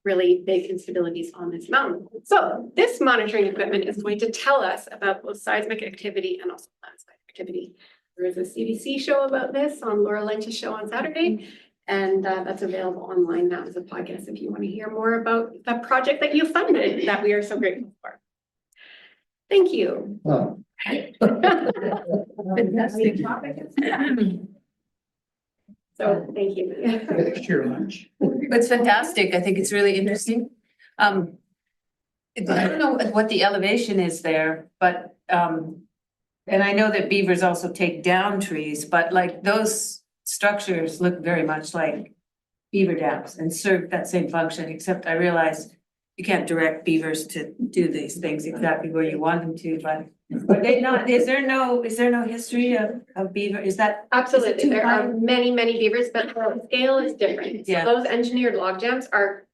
really big instabilities on this mountain. So this monitoring equipment is going to tell us about both seismic activity and also landslide activity. There is a CBC show about this on Laura Lynch's show on Saturday, and that's available online now as a podcast if you want to hear more about the project that you funded that we are so grateful for. Thank you. Wow. Fantastic topic. So thank you. Extra lunch. It's fantastic. I think it's really interesting. I don't know what the elevation is there, but and I know that beavers also take down trees, but like those structures look very much like beaver dams and serve that same function, except I realize you can't direct beavers to do these things exactly where you want them to, but they not, is there no history of beaver? Is that? Absolutely, there are many, many beavers, but the scale is different. So Yeah. those engineered log jams are,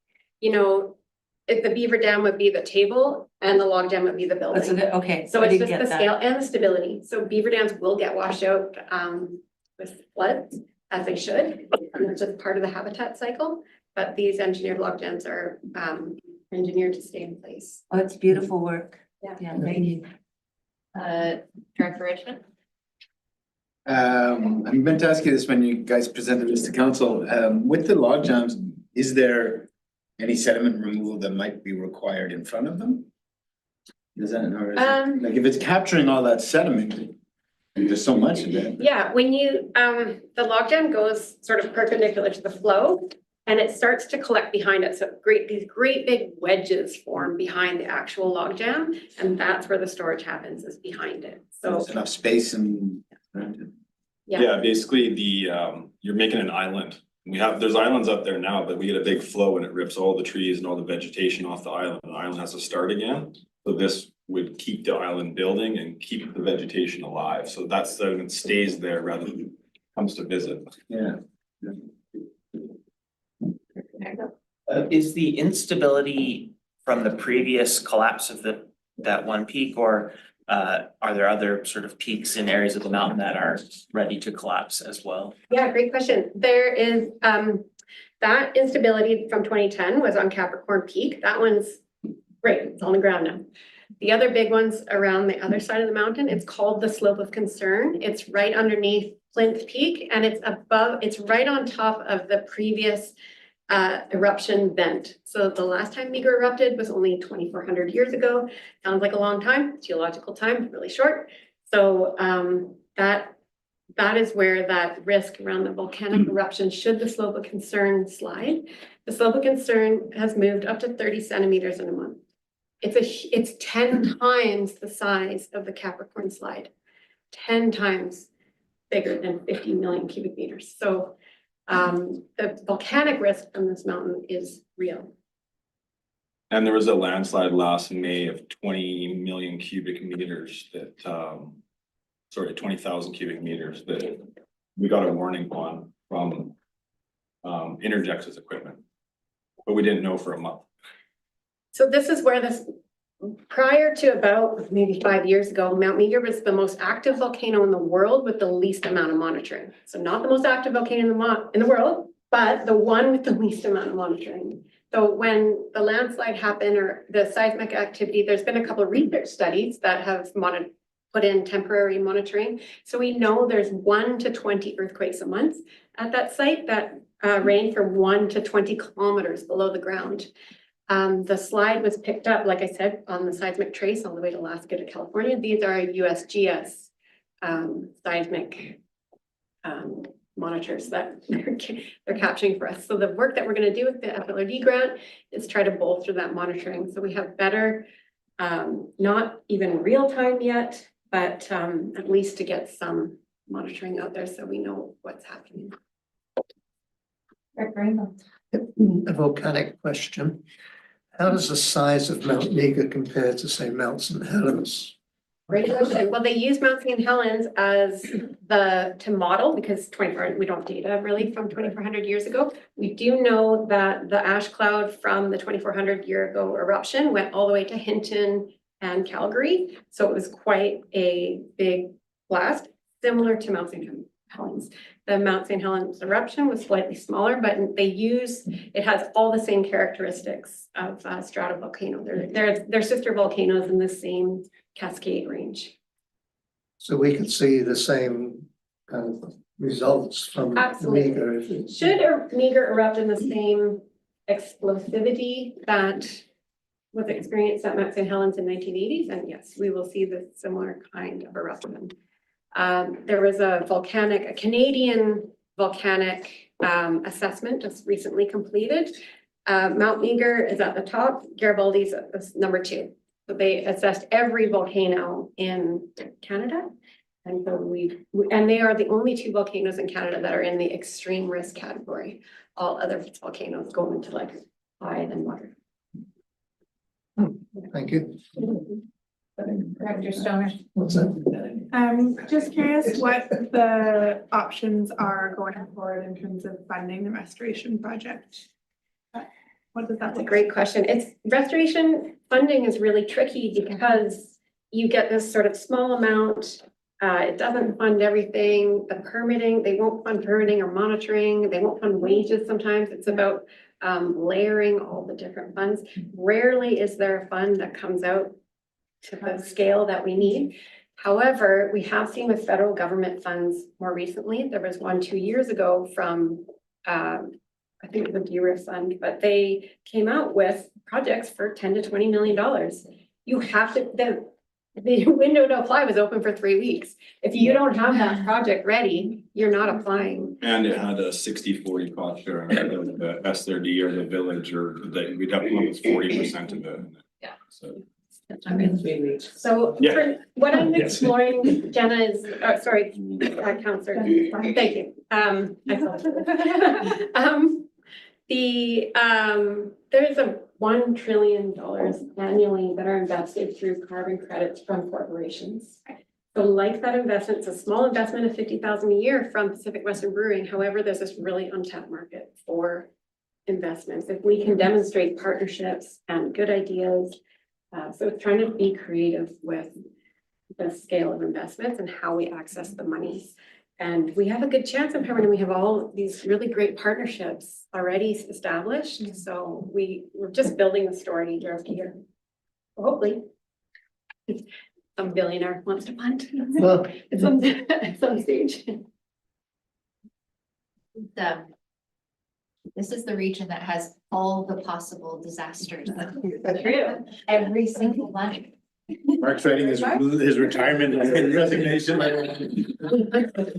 if the beaver dam would be the table and the log jam would be the building. Okay. So I it's didn't just get the that. scale and the stability. So beaver dams will get washed out with floods, as they should. And it's just part of the habitat cycle. But these engineered log jams are engineered to stay in place. Oh, it's beautiful work. Yeah. Yeah, thank you. Director Richmond? I'm meant to ask you this when you guys presented this to council. With the log jams, is there any sediment removal that might be required in front of them? Is that, or is Um, it, like, if it's capturing all that sediment, there's so much of it. Yeah, when you, the logjam goes sort of perpendicular to the flow and it starts to collect behind it. So these great big wedges form behind the actual logjam. And that's where the storage happens, is behind it. So, There's enough space and. yeah. Yeah, basically you're making an island. There's islands up there now, but we get a big flow and it rips all the trees and all the vegetation off the island. The island has to start again. So this would keep the island building and keep the vegetation alive. So that sediment stays there rather than comes to visit. Yeah. Is the instability from the previous collapse of that one peak, or are there other sort of peaks in areas of the mountain that are ready to collapse as well? Yeah, great question. There is, that instability from 2010 was on Capricorn Peak. That one's great, it's on the ground now. The other big ones around the other side of the mountain, it's called the Slope of Concern. It's right underneath Plinth Peak and it's right on top of the previous eruption vent. So the last time Meager erupted was only 2,400 years ago. Sounds like a long time, geological time, really short. So that is where that risk around the volcanic eruption, should the slope of concern slide. The slope of concern has moved up to 30 centimeters in a month. It's 10 times the size of the Capricorn slide, 10 times bigger than 50 million cubic meters. So the volcanic risk from this mountain is real. And there was a landslide last May of 20 million cubic meters that, 20,000 cubic meters that we got a warning on from Interjex's equipment. But we didn't know for a month. So this is where prior to about maybe 5 years ago, Mount Meager was the most active volcano in the world with the least amount of monitoring. So not the most active volcano in the world, but the one with the least amount of monitoring. So when the landslide happened or the seismic activity, there's been a couple of research studies that have put in temporary monitoring. So we know there's 1 to 20 earthquakes a month at that site that range from 1 to 20 kilometers below the ground. The slide was picked up, like I said, on the seismic trace all the way to Alaska to California. These are USGS seismic monitors that they're capturing for us. So the work that we're going to do with the SLRD grant is try to bolster that monitoring. So we have better, not even real time yet, but at least to get some monitoring out there so we know what's happening. A volcanic question. How does the size of Mount Meager compare to, say, Mount St. Helens? Great question. Well, they use Mount St. Helens as to model because we don't have data really from 2,400 years ago. We do know that the ash cloud from the 2,400 year ago eruption went all the way to Hinton and Calgary. So it was quite a big blast, similar to Mount St. Helens. The Mount St. Helens eruption was slightly smaller, but it has all the same characteristics of stratovolcano. They're sister volcanoes in the same cascade range. So we could see the same kind of results from Absolutely. Meager. Should Meager erupt in the same explosivity that was experienced at Mount St. Helens in 1980s, and yes, we will see the similar kind of eruption. There was a Canadian volcanic assessment just recently completed. Mount Meager is at the top, Garibaldi's number 2. So they assessed every volcano in Canada. And so and they are the only 2 volcanoes in Canada that are in the extreme risk category. All other volcanoes go into like high and moderate. Thank you. Director Stoner. What's that? Just curious what the options are going forward in terms of funding the restoration project. What does that That's a look great question. Restoration funding is really tricky because you get this sort of small amount. It doesn't fund everything. The permitting, they won't fund permitting or monitoring. They won't fund wages sometimes. It's about layering all the different funds. Rarely is there a fund that comes out to the scale that we need. However, we have seen with federal government funds more recently. There was one 2 years ago from I think it was the DRIF fund, but they came out with projects for $10 to $20 million. you have to, the window to apply was open for 3 weeks. If you don't have that project ready, you're not applying. And it had a 60-40 cost share, the SLRD or the village, or that we'd have to come with 40% of it. Yeah. So. I'm in 3 weeks. So Yeah. for what I'm Yes. exploring, Jenna is, sorry, Counselor, thank you. I apologize. There's a $1 trillion annually that are invested through carbon credits from corporations. So like that investment, it's a small investment of 50,000 a year from Pacific Western Brewing. However, there's this really untapped market for investments. If we can demonstrate partnerships and good ideas. So it's trying to be creative with the scale of investments and how we access the monies. And we have a good chance of having, we have all these really great partnerships already established. So we're just building the story year after year. Hopefully. Some billionaire wants to fund. Well, At some stage. This is the region that has all the possible disasters. That's true. Every single one. Mark's writing his retirement resignation letter.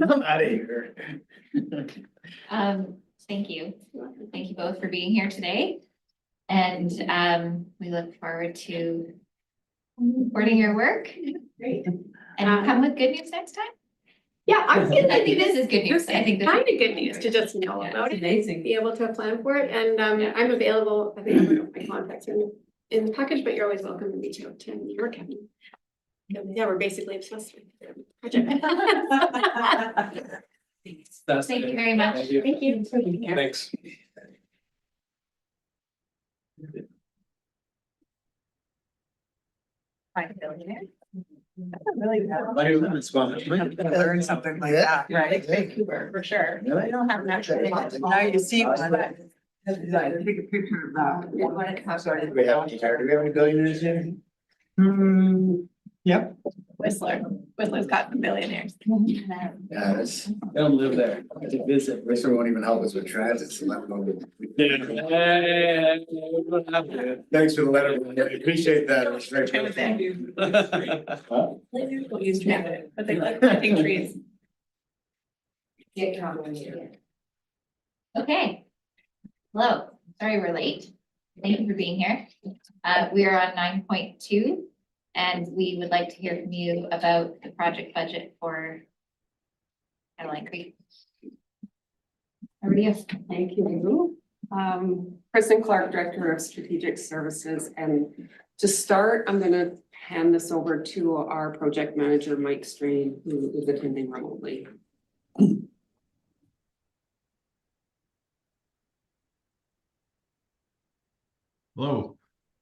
I'm out of here. Thank you. Thank you both for being here today. And we look forward to supporting your work. Great. And come with good news next time. Yeah, I think this is good news. I think this kind of good news to just know about it, amazing. be able to plan for it, and I'm available. I think I have my contacts in the package, but you're always welcome to reach out to me or Kevin. Yeah, we're basically obsessed with the project. Thank you very much. Thank you. Thank you. Thanks. Learn something like that, right? Vancouver, for sure. Really? I don't have an actual. Now you see one. Take a picture of that. Do we have any billionaires here? Yep. Whistler's got the billionaires. Yeah, that's, they don't live there. I did visit. Whistler won't even help us with transit, so let alone with. Thanks for the letter. I appreciate that. It was very good. Thank you. Huh? People use transit, but they like planting trees. Okay. Hello, sorry we're late. Thank you for being here. We are on 9.2 and we would like to hear from you about the project budget for Caroline Creek. Everybody else, thank you. Kristen Clark, Director of Strategic Services, and to start, I'm gonna hand this over to our project manager, Mike Strain, who is attending remotely. Hello,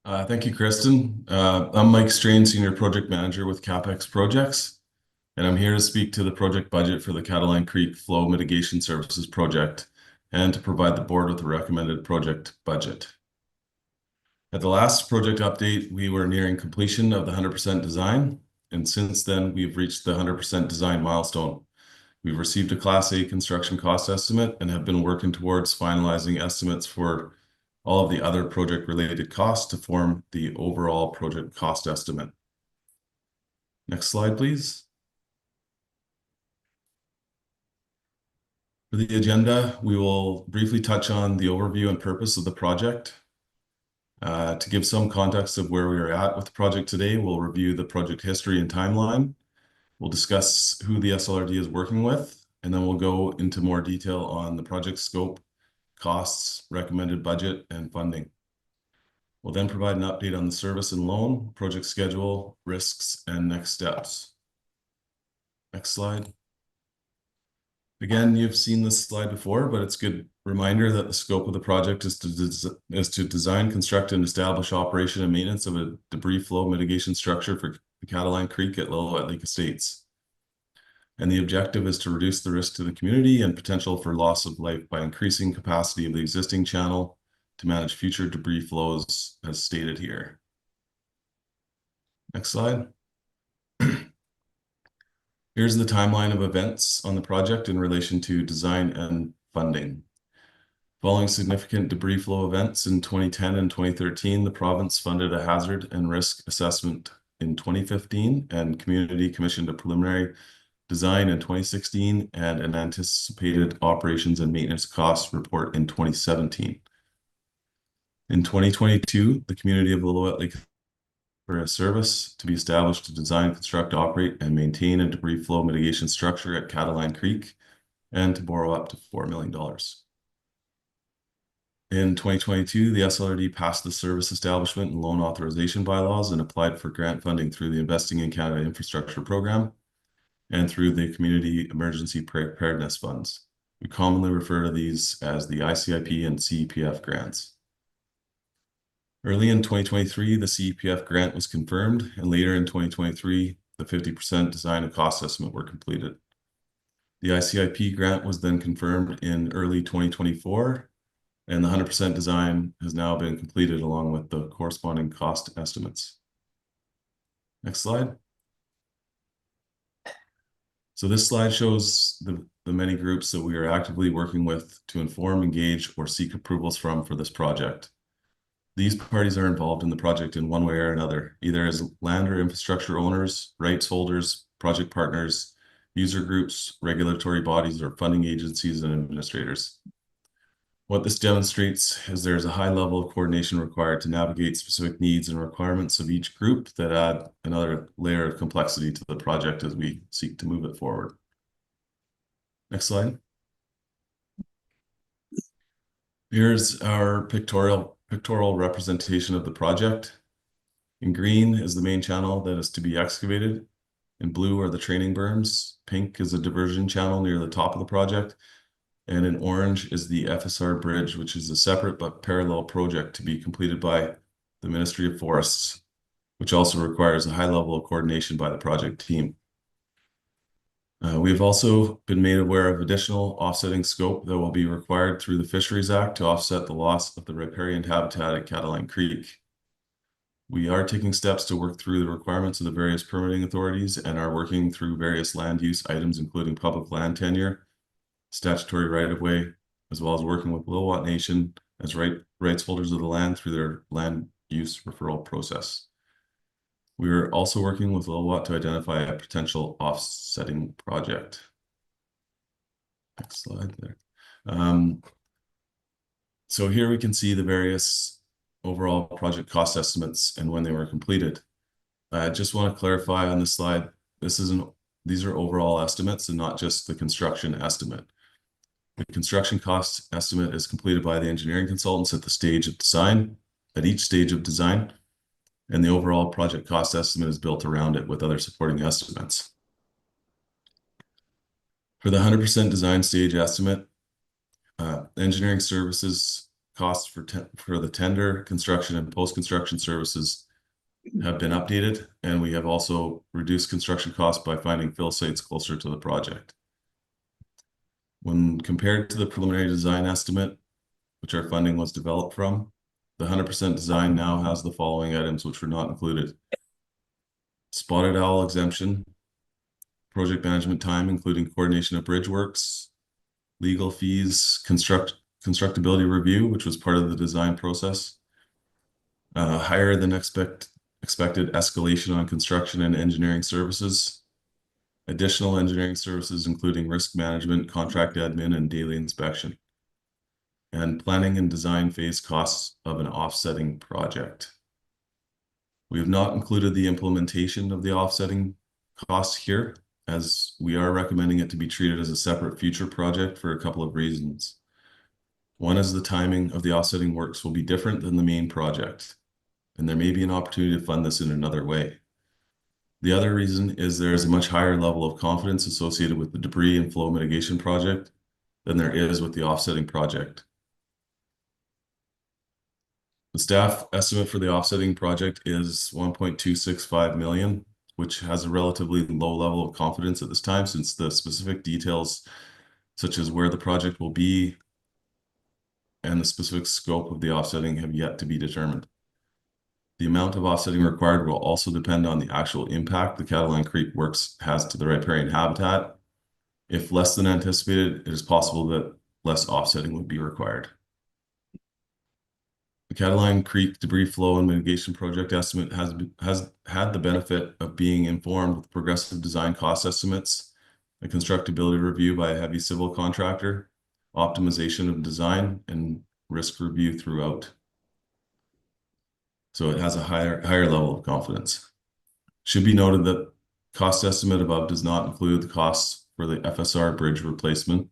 thank you, Kristen. I'm Mike Strain, Senior Project Manager with CapEx Projects, and I'm here to speak to the project budget for the Caroline Creek Flow Mitigation Services project and to provide the board with a recommended project budget. At the last project update, we were nearing completion of the 100% design, and since then, we've reached the 100% design milestone. We've received a Class A construction cost estimate and have been working towards finalizing estimates for all of the other project-related costs to form the overall project cost estimate. Next slide, please. For the agenda, we will briefly touch on the overview and purpose of the project. To give some context of where we are at with the project today, we'll review the project history and timeline. We'll discuss who the SLRD is working with, and then we'll go into more detail on the project scope, costs, recommended budget, and funding. We'll then provide an update on the service and loan, project schedule, risks, and next steps. Next slide. Again, you've seen this slide before, but it's a good reminder that the scope of the project is to design, construct, and establish operation and maintenance of a debris flow mitigation structure for the Caroline Creek at Lillooet Lake Estates. And the objective is to reduce the risk to the community and potential for loss of life by increasing capacity of the existing channel to manage future debris flows as stated here. Next slide. Here's the timeline of events on the project in relation to design and funding. Following significant debris flow events in 2010 and 2013, the province funded a hazard and risk assessment in 2015 and community commissioned a preliminary design in 2016 and an anticipated operations and maintenance cost report in 2017. In 2022, the community of Lillooet Lake for a service to be established to design, construct, operate, and maintain a debris flow mitigation structure at Cataline Creek and to borrow up to $4 million. In 2022, the SLRD passed the service establishment and loan authorization bylaws and applied for grant funding through the Investing in Canada Infrastructure Program and through the Community Emergency Preparedness Funds. We commonly refer to these as the ICIP and CEPF grants. Early in 2023, the CEPF grant was confirmed, and later in 2023, the 50% design and cost estimate were completed. The ICIP grant was then confirmed in early 2024, and the 100% design has now been completed along with the corresponding cost estimates. Next slide. So this slide shows the many groups that we are actively working with to inform, engage, or seek approvals from for this project. These parties are involved in the project in one way or another, either as land or infrastructure owners, rights holders, project partners, user groups, regulatory bodies, or funding agencies and administrators. What this demonstrates is there's a high level of coordination required to navigate specific needs and requirements of each group that add another layer of complexity to the project as we seek to move it forward. Next slide. Here's our pictorial representation of the project. In green is the main channel that is to be excavated. In blue are the training berms. Pink is a diversion channel near the top of the project. And in orange is the FSR bridge, which is a separate but parallel project to be completed by the Ministry of Forests, which also requires a high level of coordination by the project team. We have also been made aware of additional offsetting scope that will be required through the Fisheries Act to offset the loss of the riparian habitat at Cataline Creek. We are taking steps to work through the requirements of the various permitting authorities and are working through various land use items, including public land tenure, statutory right-of-way, as well as working with Lillooet Nation as rights holders of the land through their land use referral process. We are also working with Lillooet to identify a potential offsetting project. Next slide there. So here we can see the various overall project cost estimates and when they were completed. I just want to clarify on this slide, these are overall estimates and not just the construction estimate. The construction cost estimate is completed by the engineering consultants at the stage of design, at each stage of design, and the overall project cost estimate is built around it with other supporting estimates. For the 100% design stage estimate, engineering services costs for the tender, construction, and post-construction services have been updated, and we have also reduced construction costs by finding fill sites closer to the project. When compared to the preliminary design estimate, which our funding was developed from, the 100% design now has the following items which were not included. Spotted owl exemption, project management time, including coordination of bridge works, legal fees, constructability review, which was part of the design process, higher than expected escalation on construction and engineering services, additional engineering services, including risk management, contract admin, and daily inspection, and planning and design phase costs of an offsetting project. We have not included the implementation of the offsetting costs here, as we are recommending it to be treated as a separate future project for a couple of reasons. One is the timing of the offsetting works will be different than the main project, and there may be an opportunity to fund this in another way. The other reason is there is a much higher level of confidence associated with the debris and flow mitigation project than there is with the offsetting project. The staff estimate for the offsetting project is 1.265 million, which has a relatively low level of confidence at this time, since the specific details, such as where the project will be and the specific scope of the offsetting, have yet to be determined. The amount of offsetting required will also depend on the actual impact the Cataline Creek works has to the riparian habitat. If less than anticipated, it is possible that less offsetting would be required. The Catalina Creek debris flow and mitigation project estimate has had the benefit of being informed with progressive design cost estimates, a constructability review by a heavy civil contractor, optimization of design, and risk review throughout. So it has a higher level of confidence. Should be noted that cost estimate above does not include the costs for the FSR bridge replacement.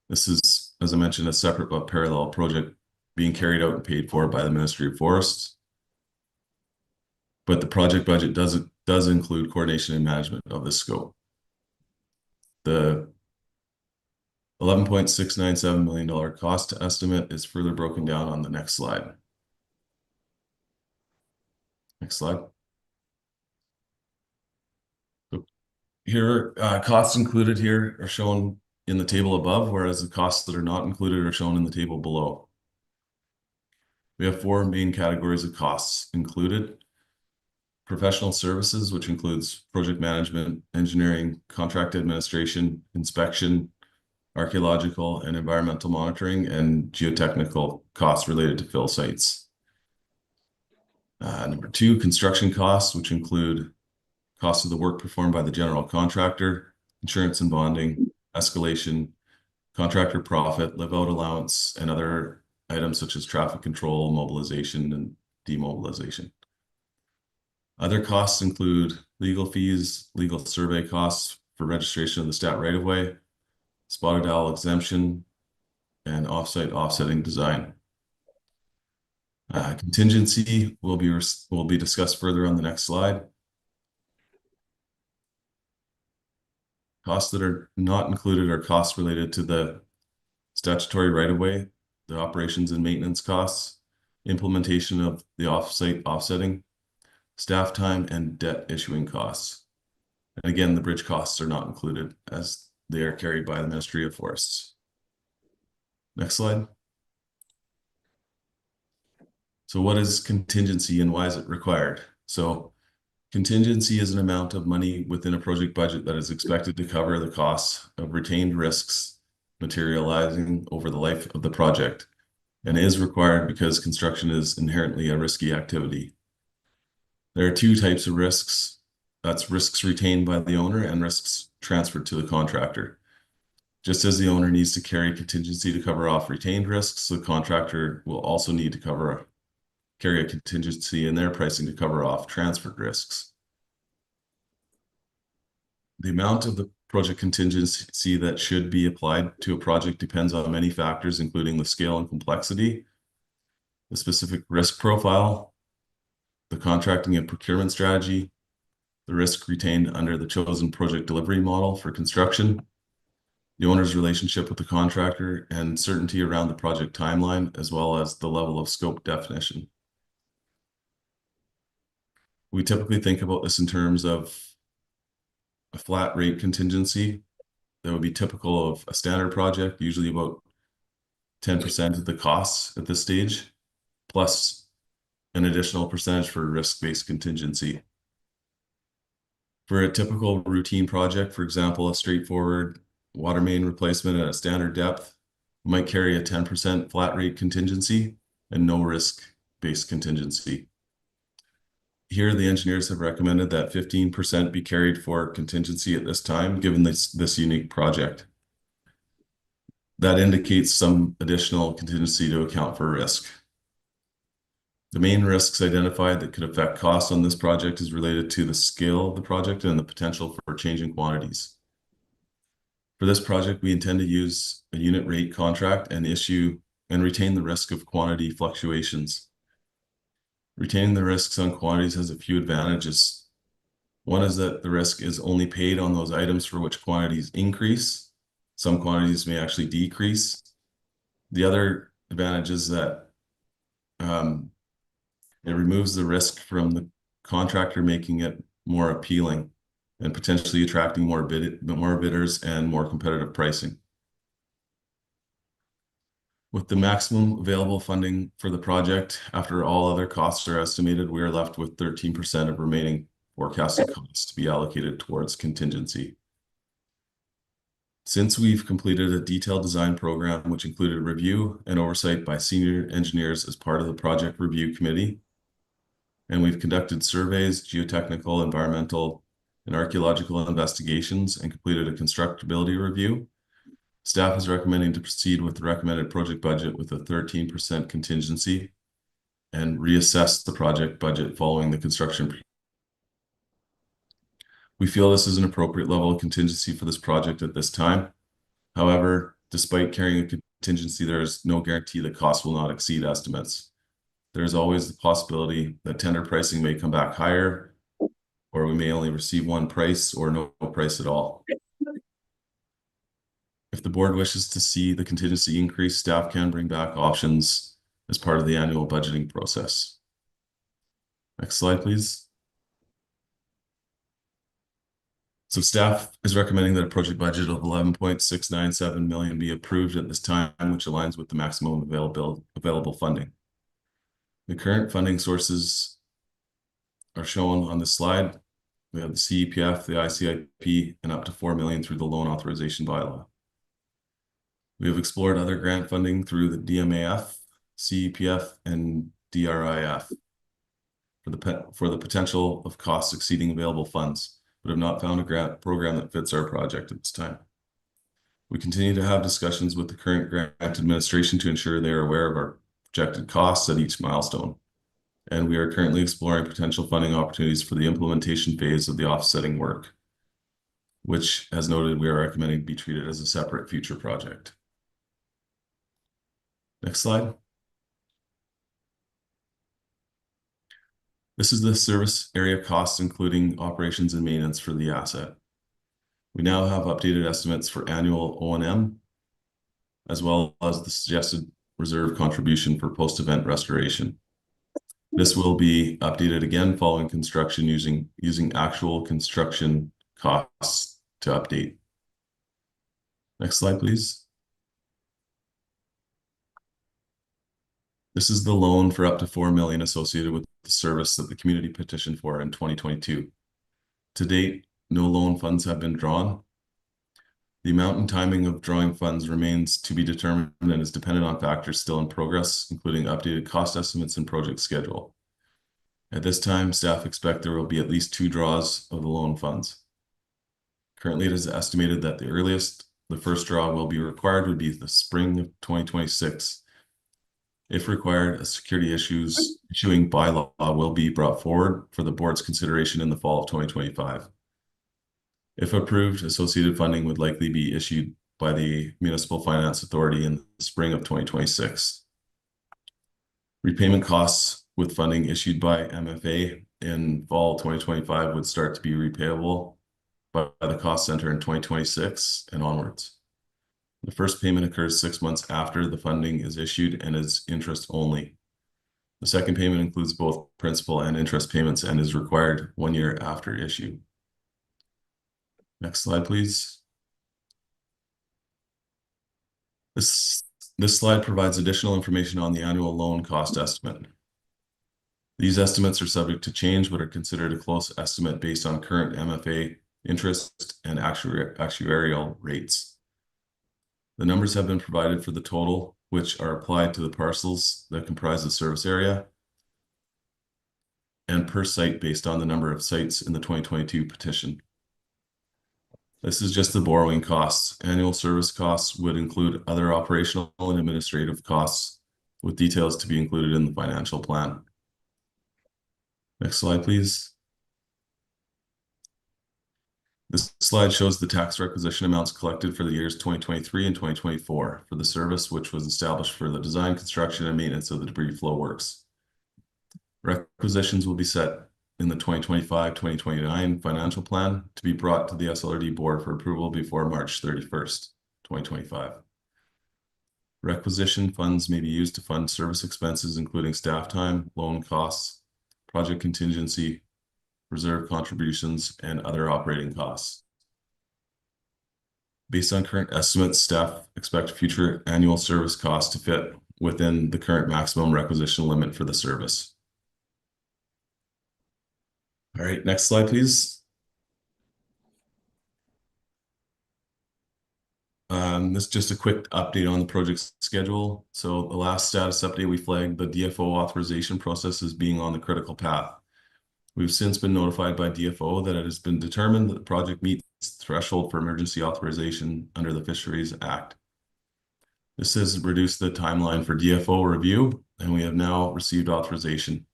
This is, as I mentioned, a separate but parallel project being carried out and paid for by the Ministry of Forests. But the project budget does include coordination and management of this scope. The $11.697 million cost estimate is further broken down on the next slide. Next slide. So here, costs included here are shown in the table above, whereas the costs that are not included are shown in the table below. We have 4 main categories of costs included. Professional services, which includes project management, engineering, contract administration, inspection, archaeological and environmental monitoring, and geotechnical costs related to fill sites. Number 2, construction costs, which include costs of the work performed by the general contractor, insurance and bonding, escalation, contractor profit, live-out allowance, and other items such as traffic control, mobilization, and demobilization. Other costs include legal fees, legal survey costs for registration of the stat right-of-way, spotted owl exemption, and offsite offsetting design. Contingency will be discussed further on the next slide. Costs that are not included are costs related to the statutory right-of-way, the operations and maintenance costs, implementation of the offsite offsetting, staff time, and debt issuing costs. And again, the bridge costs are not included as they are carried by the Ministry of Forests. Next slide. So what is contingency and why is it required? So contingency is an amount of money within a project budget that is expected to cover the costs of retained risks materializing over the life of the project, and is required because construction is inherently a risky activity. There are 2 types of risks. That's risks retained by the owner and risks transferred to the contractor. Just as the owner needs to carry contingency to cover off retained risks, the contractor will also need to carry a contingency in their pricing to cover off transferred risks. The amount of the project contingency that should be applied to a project depends on many factors, including the scale and complexity, the specific risk profile, the contracting and procurement strategy, the risk retained under the chosen project delivery model for construction, the owner's relationship with the contractor, and certainty around the project timeline, as well as the level of scope definition. We typically think about this in terms of a flat rate contingency that would be typical of a standard project, usually about 10% of the costs at this stage, plus an additional percentage for risk-based contingency. For a typical routine project, for example, a straightforward water main replacement at a standard depth might carry a 10% flat rate contingency and no risk-based contingency. Here, the engineers have recommended that 15% be carried for contingency at this time, given this unique project. That indicates some additional contingency to account for risk. The main risks identified that could affect costs on this project is related to the scale of the project and the potential for changing quantities. For this project, we intend to use a unit rate contract and retain the risk of quantity fluctuations. Retaining the risks on quantities has a few advantages. One is that the risk is only paid on those items for which quantities increase. Some quantities may actually decrease. The other advantage is that it removes the risk from the contractor, making it more appealing and potentially attracting more bidders and more competitive pricing. With the maximum available funding for the project, after all other costs are estimated, we are left with 13% of remaining forecasted costs to be allocated towards contingency. Since we've completed a detailed design program, which included review and oversight by senior engineers as part of the project review committee, and we've conducted surveys, geotechnical, environmental, and archaeological investigations and completed a constructability review, staff is recommending to proceed with the recommended project budget with a 13% contingency and reassess the project budget following the construction. We feel this is an appropriate level of contingency for this project at this time. However, despite carrying a contingency, there is no guarantee that costs will not exceed estimates. There is always the possibility that tender pricing may come back higher, or we may only receive one price or no price at all. If the board wishes to see the contingency increase, staff can bring back options as part of the annual budgeting process. Next slide, please. So staff is recommending that a project budget of 11.697 million be approved at this time, which aligns with the maximum available funding. The current funding sources are shown on this slide. We have the CEPF, the ICIP, and up to 4 million through the loan authorization bylaw. We have explored other grant funding through the DMAF, CEPF, and DRIF for the potential of costs exceeding available funds, but have not found a grant program that fits our project at this time. We continue to have discussions with the current grant administration to ensure they are aware of our projected costs at each milestone. And we are currently exploring potential funding opportunities for the implementation phase of the offsetting work, which, as noted, we are recommending be treated as a separate future project. Next slide. This is the service area costs, including operations and maintenance for the asset. We now have updated estimates for annual O&M, as well as the suggested reserve contribution for post-event restoration. This will be updated again following construction using actual construction costs to update. Next slide, please. This is the loan for up to 4 million associated with the service that the community petitioned for in 2022. To date, no loan funds have been drawn. The amount and timing of drawing funds remains to be determined and is dependent on factors still in progress, including updated cost estimates and project schedule. At this time, staff expect there will be at least 2 draws of the loan funds. Currently, it is estimated that the earliest the first draw will be required would be the spring of 2026. If required, a security issuing bylaw will be brought forward for the board's consideration in the fall of 2025. If approved, associated funding would likely be issued by the Municipal Finance Authority in the spring of 2026. Repayment costs with funding issued by MFA in fall 2025 would start to be repayable by the cost center in 2026 and onwards. The first payment occurs 6 months after the funding is issued and is interest only. The second payment includes both principal and interest payments and is required 1 year after issue. Next slide, please. This slide provides additional information on the annual loan cost estimate. These estimates are subject to change, but are considered a close estimate based on current MFA interest and actuarial rates. The numbers have been provided for the total, which are applied to the parcels that comprise the service area, and per site based on the number of sites in the 2022 petition. This is just the borrowing costs. Annual service costs would include other operational and administrative costs, with details to be included in the financial plan. Next slide, please. This slide shows the tax requisition amounts collected for the years 2023 and 2024 for the service, which was established for the design, construction, and maintenance of the debris flow works. Requisitions will be set in the 2025-2029 financial plan to be brought to the SLRD board for approval before March 31st, 2025. Requisition funds may be used to fund service expenses, including staff time, loan costs, project contingency, reserve contributions, and other operating costs. Based on current estimates, staff expect future annual service costs to fit within the current maximum requisition limit for the service. All right, next slide, please. This is just a quick update on the project schedule. So the last status update, we flagged the DFO authorization process as being on the critical path. We've since been notified by DFO that it has been determined that the project meets the threshold for emergency authorization under the Fisheries Act. This has reduced the timeline for DFO review, and we have now received authorization.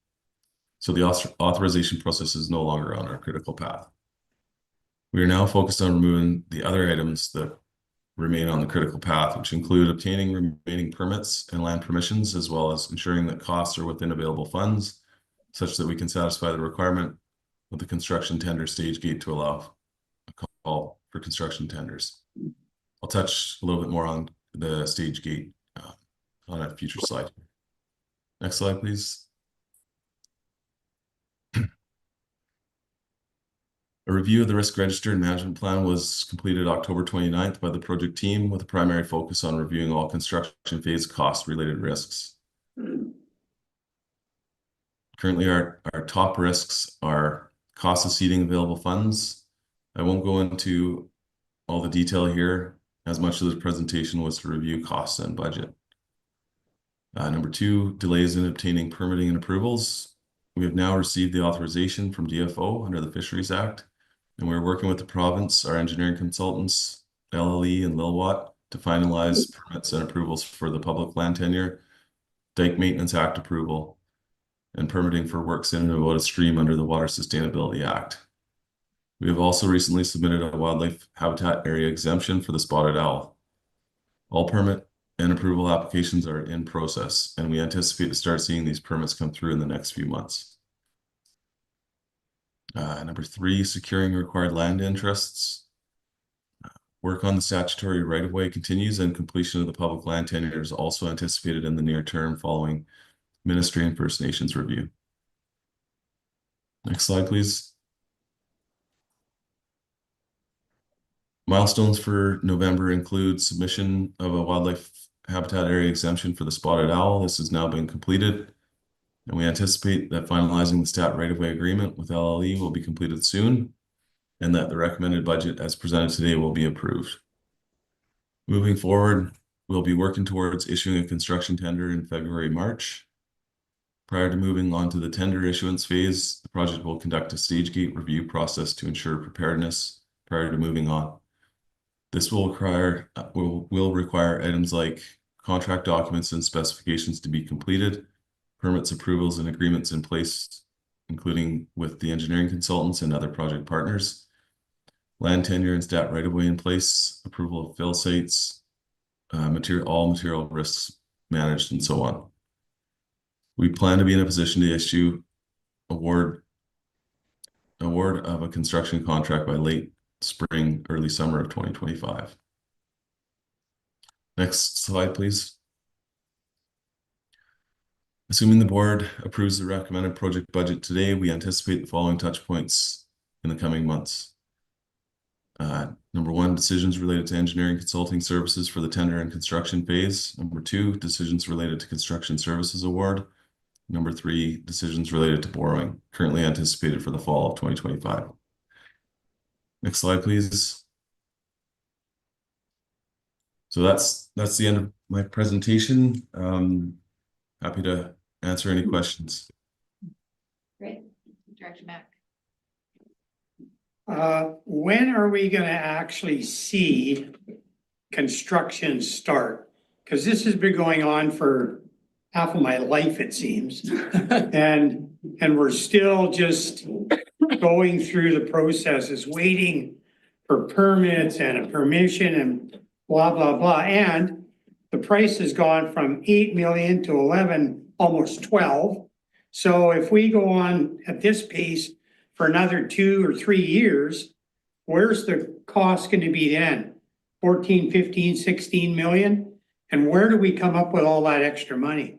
So the authorization process is no longer on our critical path. We are now focused on removing the other items that remain on the critical path, which include obtaining remaining permits and land permissions, as well as ensuring that costs are within available funds, such that we can satisfy the requirement of the construction tender stage gate to allow a call for construction tenders. I'll touch a little bit more on the stage gate on a future slide. Next slide, please. A review of the risk register and management plan was completed October 29th by the project team with a primary focus on reviewing all construction phase cost-related risks. Currently, our top risks are cost of seeding available funds. I won't go into all the detail here, as much of the presentation was to review costs and budget. Number two, delays in obtaining permitting and approvals. We have now received the authorization from DFO under the Fisheries Act, and we're working with the province, our engineering consultants, SLRD and Lillooet, to finalize permits and approvals for the public land tenure, Dike Maintenance Act approval, and permitting for works in and about a stream under the Water Sustainability Act. We have also recently submitted a wildlife habitat area exemption for the spotted owl. All permit and approval applications are in process, and we anticipate to start seeing these permits come through in the next few months. Number three, securing required land interests. Work on the statutory right-of-way continues, and completion of the public land tenure is also anticipated in the near term following Ministry and First Nations review. Next slide, please. Milestones for November include submission of a wildlife habitat area exemption for the spotted owl. This has now been completed, and we anticipate that finalizing the stat right-of-way agreement with SLRD will be completed soon, and that the recommended budget as presented today will be approved. Moving forward, we'll be working towards issuing a construction tender in February, March. Prior to moving on to the tender issuance phase, the project will conduct a stage gate review process to ensure preparedness prior to moving on. This will require items like contract documents and specifications to be completed, permits, approvals, and agreements in place, including with the engineering consultants and other project partners, land tenure and stat right-of-way in place, approval of fill sites, all material risks managed, and so on. We plan to be in a position to issue award of a construction contract by late spring, early summer of 2025. Next slide, please. Assuming the board approves the recommended project budget today, we anticipate the following touch points in the coming months. Number one, decisions related to engineering consulting services for the tender and construction phase. Number two, decisions related to construction services award. Number three, decisions related to borrowing, currently anticipated for the fall of 2025. Next slide, please. So that's the end of my presentation. Happy to answer any questions. Great. Director Mack. When are we gonna actually see construction start? Because this has been going on for half of my life, it seems. And we're still just going through the processes, waiting for permits and a permission and blah, blah, blah. And the price has gone from 8 million to 11, almost 12. So if we go on at this pace for another 2 or 3 years, where's the cost going to be then? 14, 15, 16 million? And where do we come up with all that extra money?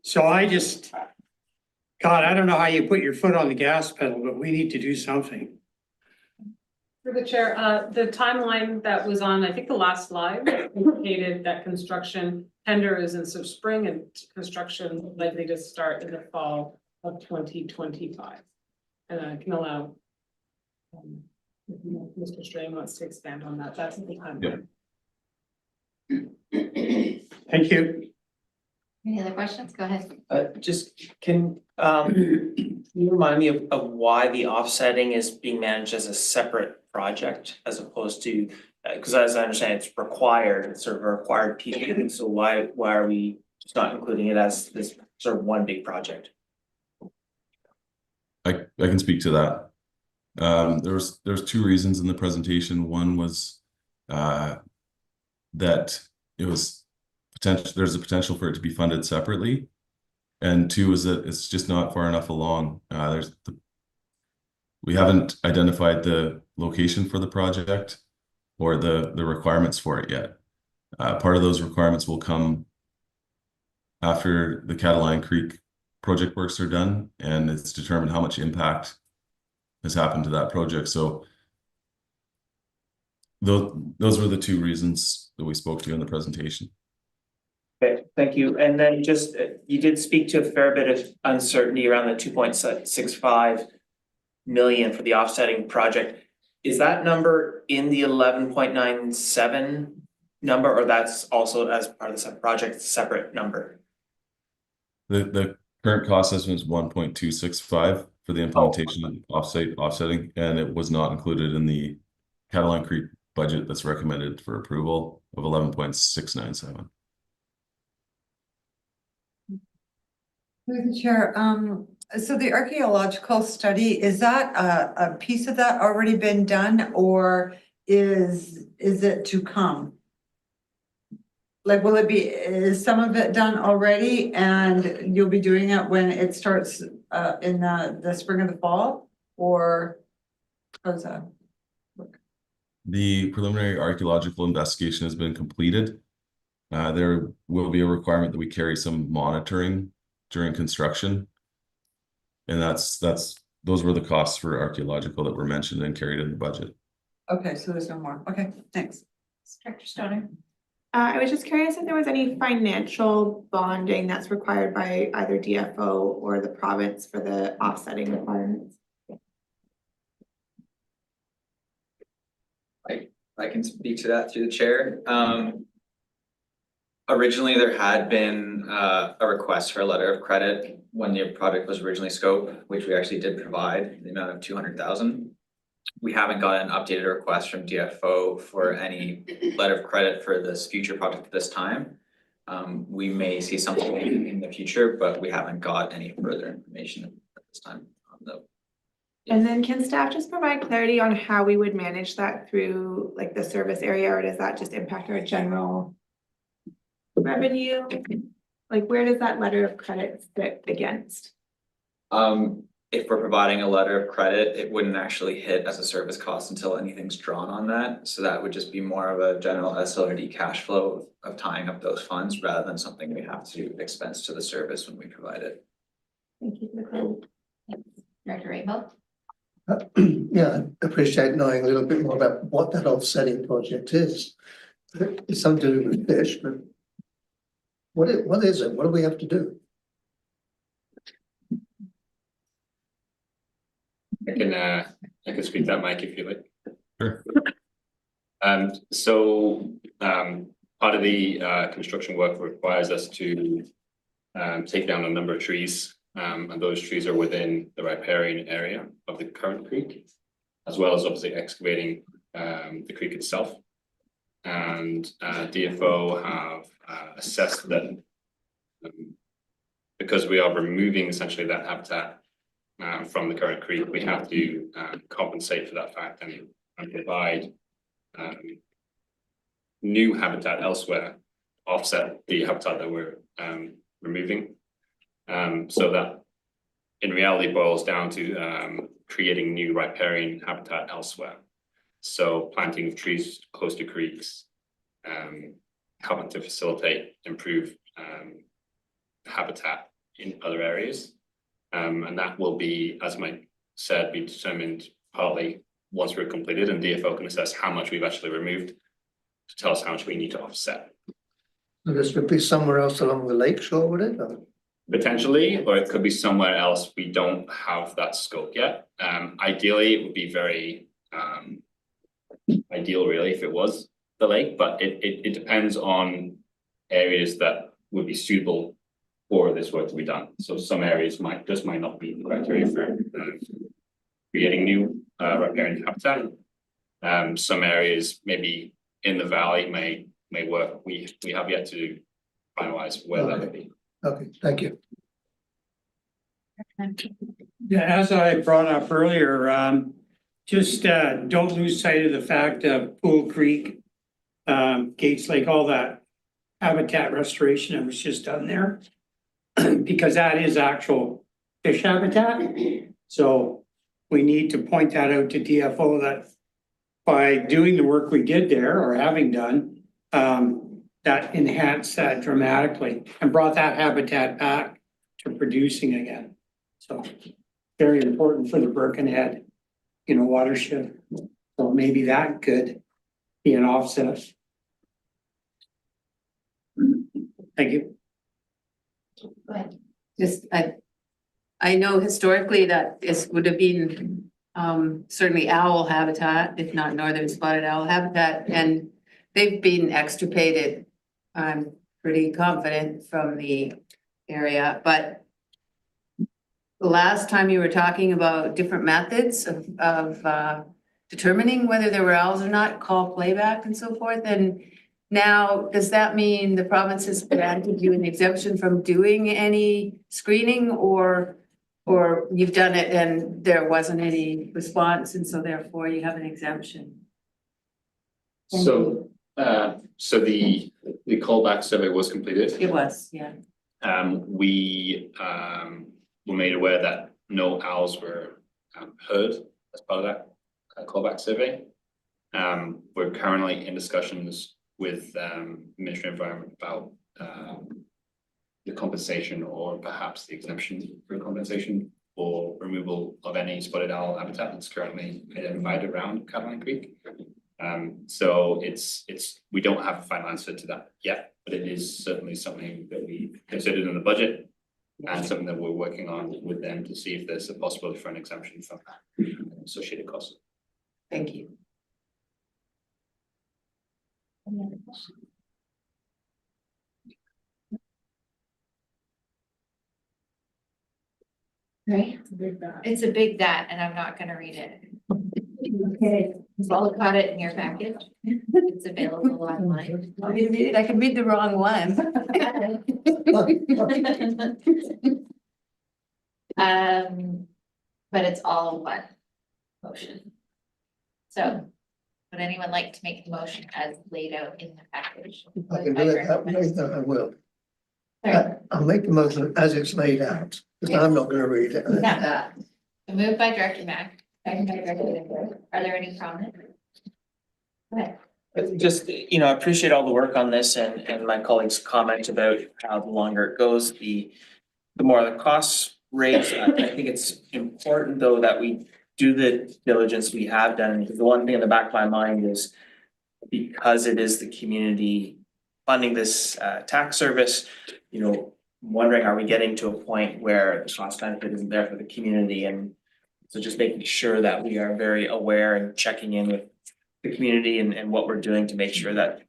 So I don't know how you put your foot on the gas pedal, but we need to do something. For the chair, the timeline that was on, I think the last slide indicated that construction tender is in spring and construction likely to start in the fall of 2025. And I can allow if Mr. Strain wants to expand on that. That's the timeline. Thank you. Any other questions? Go ahead. Just can you remind me of why the offsetting is being managed as a separate project as opposed to, because as I understand, it's required, it's sort of a required piece, so why are we just not including it as this sort of one big project? I can speak to that. There's two reasons in the presentation. One was that it was there's a potential for it to be funded separately. And two is that it's just not far enough along. We haven't identified the location for the project or the requirements for it yet. Part of those requirements will come after the Catalina Creek project works are done, and it's determined how much impact has happened to that project. So those were the two reasons that we spoke to in the presentation. Okay, thank you. And then just, you did speak to a fair bit of uncertainty around the 2.65 million for the offsetting project. Is that number in the 11.97 number, or that's also as part of the project separate number? The current cost estimate is 1.265 for the implementation of offsetting, and it was not included in the Catalina Creek budget that's recommended for approval of 11.697. Through the chair, so the archaeological study, is that a piece of that already been done, or is it to come? Like, will it be, is some of it done already and you'll be doing it when it starts in the spring or the fall, or how's that? The preliminary archaeological investigation has been completed. There will be a requirement that we carry some monitoring during construction. And those were the costs for archaeological that were mentioned and carried in the budget. Okay, so there's no more. Okay, thanks. Director Stoner. I was just curious if there was any financial bonding that's required by either DFO or the province for the offsetting requirements. I can speak to that through the chair. Originally, there had been a request for a letter of credit when the project was originally scoped, which we actually did provide in the amount of 200,000. We haven't got an updated request from DFO for any letter of credit for this future project at this time. We may see something in the future, but we haven't got any further information at this time on the. And then can staff just provide clarity on how we would manage that through like the service area, or does that just impact our general revenue? Like, where does that letter of credit sit against? If we're providing a letter of credit, it wouldn't actually hit as a service cost until anything's drawn on that. So that would just be more of a general SLRD cash flow of tying up those funds rather than something we have to expense to the service when we provide it. Thank you for the clarity. Director Rainbow. Yeah, I appreciate knowing a little bit more about what that offsetting project is. It's something to do with fish, but what is it? What do we have to do? I can speak to that, Mike, if you like. Sure. Part of the construction work requires us to take down a number of trees, and those trees are within the riparian area of the current creek, as well as obviously excavating the creek itself. And DFO have assessed that because we are removing essentially that habitat from the current creek, we have to compensate for that fact and provide new habitat elsewhere, offset the habitat that we're removing. So that in reality boils down to creating new riparian habitat elsewhere. So planting of trees close to creeks, helping to facilitate improved habitat in other areas. And that will be, as Mike said, be determined partly once we're completed, and DFO can assess how much we've actually removed to tell us how much we need to offset. So this would be somewhere else along the lake shore, would it? Or? Potentially, or it could be somewhere else. We don't have that scope yet. Ideally, it would be very ideal, really, if it was. the lake, but it depends on areas that would be suitable for this work to be done. So some areas might not be the criteria for creating new riparian habitat. Some areas maybe in the valley may work. We have yet to finalize where that would be. Okay, thank you. Yeah, as I brought up earlier, just don't lose sight of the fact of Pool Creek, Gates Lake, all that habitat restoration that was just done there. Because that is actual fish habitat. So we need to point that out to DFO that by doing the work we did there or having done, that enhanced that dramatically and brought that habitat back to producing again. So very important for the Birkenhead, watershed. So maybe that could be an offset. Thank you. Go ahead. Just, I know historically that this would have been certainly owl habitat, if not northern spotted owl habitat, and they've been extirpated. I'm pretty confident from the area, but the last time you were talking about different methods of determining whether there were owls or not, call playback and so forth, and now, does that mean the province has granted you an exemption from doing any screening or you've done it and there wasn't any response and so therefore you have an exemption? So the callback survey was completed. It was, yeah. We were made aware that no owls were heard as part of that callback survey. We're currently in discussions with Ministry of Environment about the compensation or perhaps the exemption for compensation or removal of any spotted owl habitat that's currently identified around Catalina Creek. So we don't have a final answer to that yet, but it is certainly something that we considered in the budget and something that we're working on with them to see if there's a possibility for an exemption from that associated costs. Thank you. Right? It's a big that, and I'm not gonna read it. Okay. You've all got it in your package. It's available online. Want me to read it? I can read the wrong one. But it's all one motion. So would anyone like to make the motion as laid out in the package? If I can do it that way, then I will. Sorry. I'll make the motion as it's laid out, because I'm not gonna read it. Yeah. Moved by Director Mack, second by Director Linder. Are there any comments? Go ahead. Just, I appreciate all the work on this and my colleagues' comment about how the longer it goes, the more the costs raise. I think it's important though that we do the diligence we have done, because the one thing in the back of my mind is because it is the community funding this tax service, wondering, are we getting to a point where the cost benefit isn't there for the community? And so just making sure that we are very aware and checking in with the community and what we're doing to make sure that,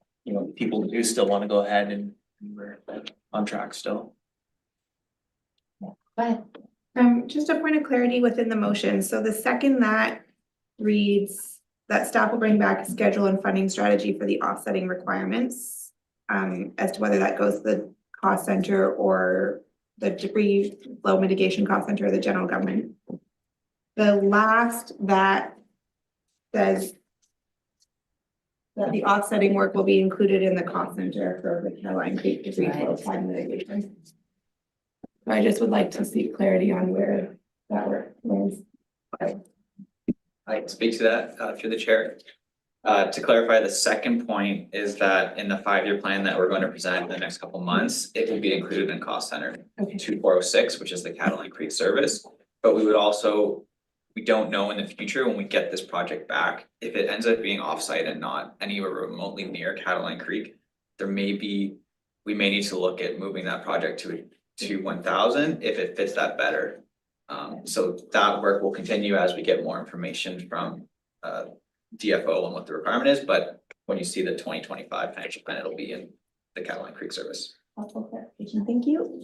people do still want to go ahead and we're on track still. But Just a point of clarity within the motion. So the second that reads that staff will bring back a schedule and funding strategy for the offsetting requirements. As to whether that goes to the cost center or the debris flow mitigation cost center or the general government. The last that says that the offsetting work will be included in the cost center for the Caroline Creek debris flow plan mitigation. I just would like to see clarity on where that work is. I can speak to that through the chair. To clarify, the second point is that in the 5-year plan that we're going to present in the next couple of months, it will be included in cost center 2406, which is the Catalina Creek service. But we don't know in the future when we get this project back, if it ends up being offsite and not anywhere remotely near Catalina Creek, we may need to look at moving that project to 1000 if it fits that better. So that work will continue as we get more information from DFO on what the requirement is, but when you see the 2025 financial plan, it'll be in the Catalina Creek service. Helpful clarification, thank you.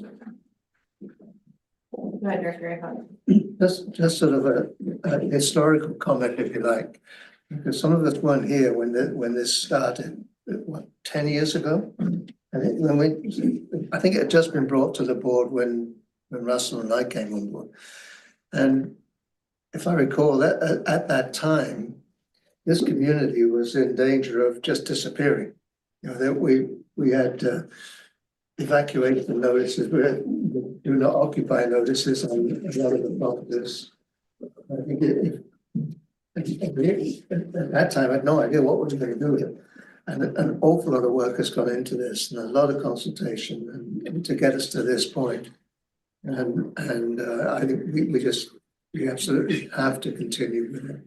Go ahead, Director Rainbow. Just sort of a historical comment, if you like, because some of us weren't here when this started, what, 10 years ago? I think it had just been brought to the board when Russell and I came on board. And if I recall, at that time, this community was in danger of just disappearing. You know, that we had evacuation notices, we had do not occupy notices on a lot of the properties. I think at that time, I had no idea what we were going to do with it. And an awful lot of work has gone into this, and a lot of consultation and to get us to this point. And I think we absolutely have to continue with it.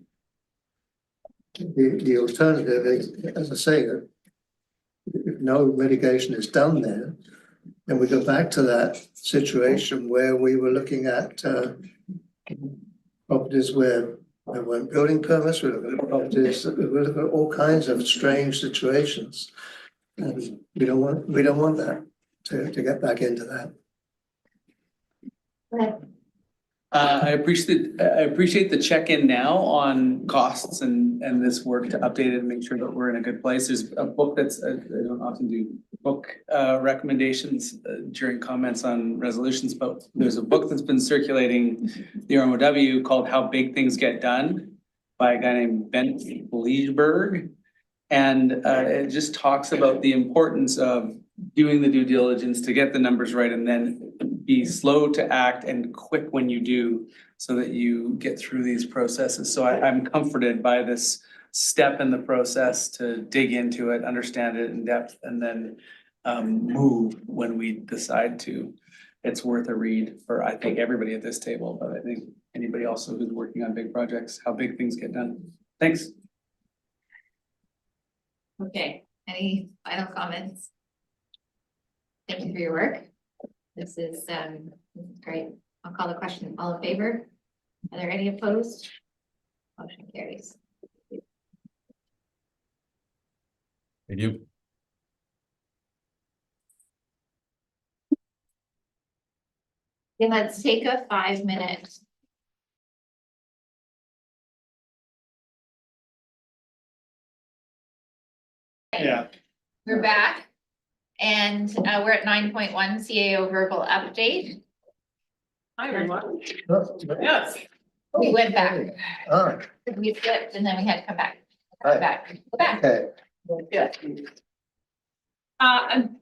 The alternative is, as I say, if no mitigation is done there, then we go back to that situation where we were looking at properties where there weren't building permits, we look at properties, we look at all kinds of strange situations. And we don't want that to get back into that. Go ahead. I appreciate the check-in now on costs and this work to update it and make sure that we're in a good place. There's a book that's, I don't often do book recommendations during comments on resolutions, but there's a book that's been circulating the RMOW called How Big Things Get Done by a guy named Ben Leesberg. And it just talks about the importance of doing the due diligence to get the numbers right and then be slow to act and quick when you do so that you get through these processes. So I'm comforted by this step in the process to dig into it, understand it in depth, and then move when we decide to. It's worth a read for, I think, everybody at this table, but I think anybody also who's working on big projects, How Big Things Get Done. Thanks. Okay, any final comments? Thank you for your work. This is great. I'll call the question. All in favor? Are there any opposed? Motion carries. Thank you. Okay, let's take a 5-minute. Yeah. We're back. And we're at 9.1 CAO verbal update. Hi, everyone. Oh, Yes. We went back. Ah, We flipped and then we had to come back. Right. Go back. okay. Yeah. And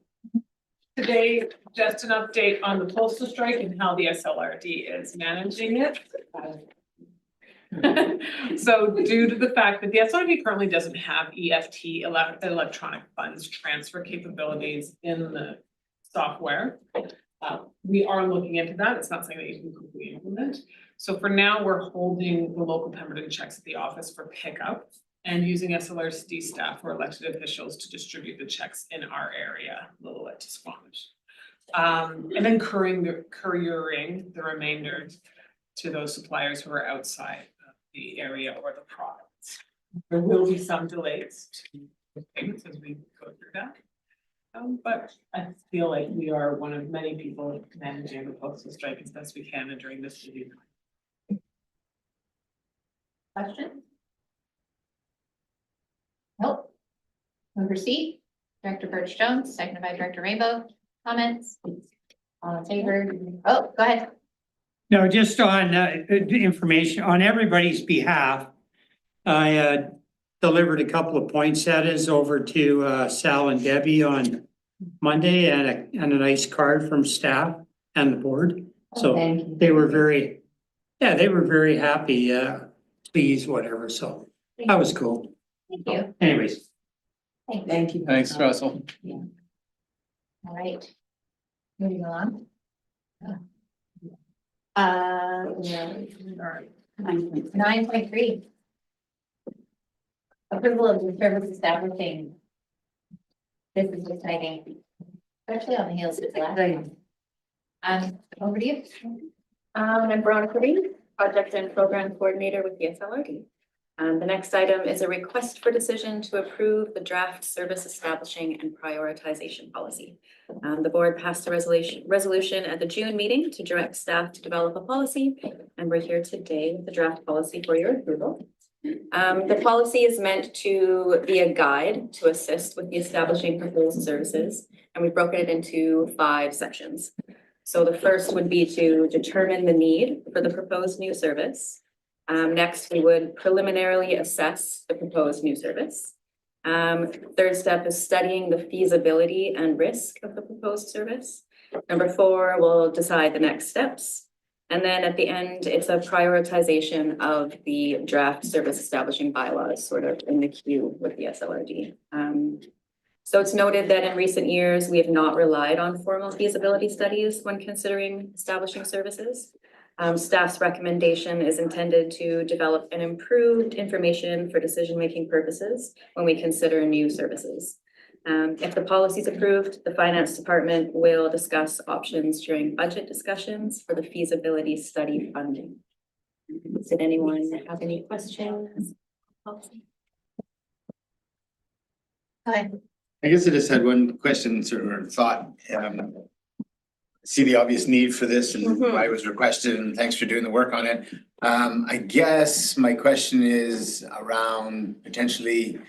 today, just an update on the postal strike and how the SLRD is managing it. So due to the fact that the SLRD currently doesn't have EFT, electronic funds transfer capabilities in the software, we are looking into that. It's not something that you can completely implement. So for now, we're holding the local Pemberton checks at the office for pickup and using SLRD staff or elected officials to distribute the checks in our area, Lillooet to Squamish. And then couriering the remainder to those suppliers who are outside of the area or the province. There will be some delays to payments as we go through that. But I feel like we are one of many people managing the postal strike as best we can and during this review. Question? Nope. Member C, Director Birch Jones, seconded by Director Rainbow. Comments? All in favor? Oh, go ahead. No, just on information on everybody's behalf. I delivered a couple of poinsettias over to Sal and Debbie on Monday and a nice card from staff and the board. So they were very, they were very happy, pleased, whatever. So that was cool. Thank you. Anyways. Thank you. Thanks, Russell. All right. Moving on. 9.3. Approval of the service establishing. This is exciting, especially on the heels of the last one. Over to you. I'm Veronica Reed, Project and Program Coordinator with the SLRD. The next item is a request for decision to approve the draft service establishing and prioritization policy. The board passed a resolution at the June meeting to direct staff to develop a policy, and we're here today with the draft policy for your approval. The policy is meant to be a guide to assist with the establishing proposed services, and we've broken it into 5 sections. So the first would be to determine the need for the proposed new service. Next, we would preliminarily assess the proposed new service. Third step is studying the feasibility and risk of the proposed service. Number 4, we'll decide the next steps. And then at the end, it's a prioritization of the draft service establishing bylaws, sort of in the queue with the SLRD. So it's noted that in recent years, we have not relied on formal feasibility studies when considering establishing services. Staff's recommendation is intended to develop an improved information for decision-making purposes when we consider new services. If the policy is approved, the finance department will discuss options during budget discussions for the feasibility study funding. Did anyone have any questions? Hi. I guess I just had one question or thought. See the obvious need for this and why it was requested, and thanks for doing the work on it. I guess my question is around potentially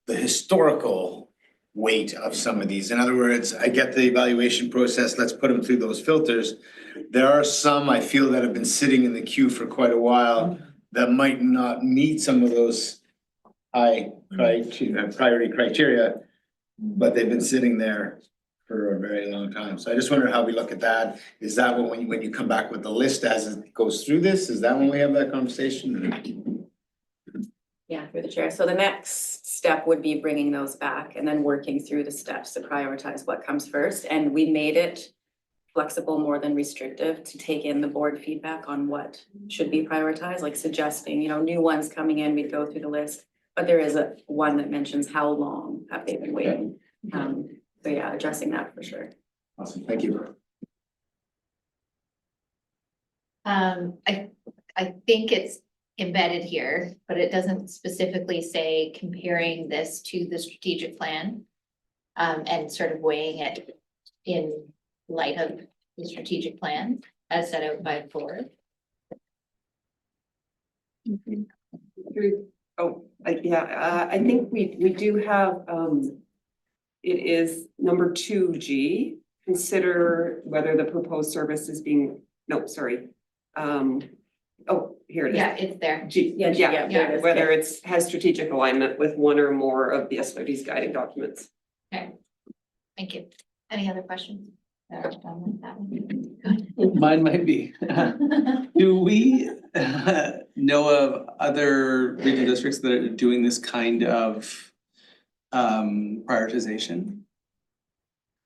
the historical weight of some of these. In other words, I get the evaluation process, let's put them through those filters. There are some I feel that have been sitting in the queue for quite a while that might not meet some of those high priority criteria, but they've been sitting there for a very long time. So I just wonder how we look at that. Is that when you come back with the list as it goes through this, is that when we have that conversation? Yeah, through the chair. So the next step would be bringing those back and then working through the steps to prioritize what comes first. And we made it flexible more than restrictive to take in the board feedback on what should be prioritized, like suggesting, new ones coming in, we'd go through the list. But there is one that mentions how long have they been waiting. So yeah, addressing that for sure. Awesome, thank you. I think it's embedded here, but it doesn't specifically say comparing this to the strategic plan. And sort of weighing it in light of the strategic plan as set out by the board. I think we do have, it is number 2G, consider whether the proposed service is being, here it is. Yeah, it's there. G, yeah, whether it's has strategic alignment with one or more of the SLRD's guiding documents. Okay, thank you. Any other questions? Mine might be. Do we know of other regional districts that are doing this kind of prioritization?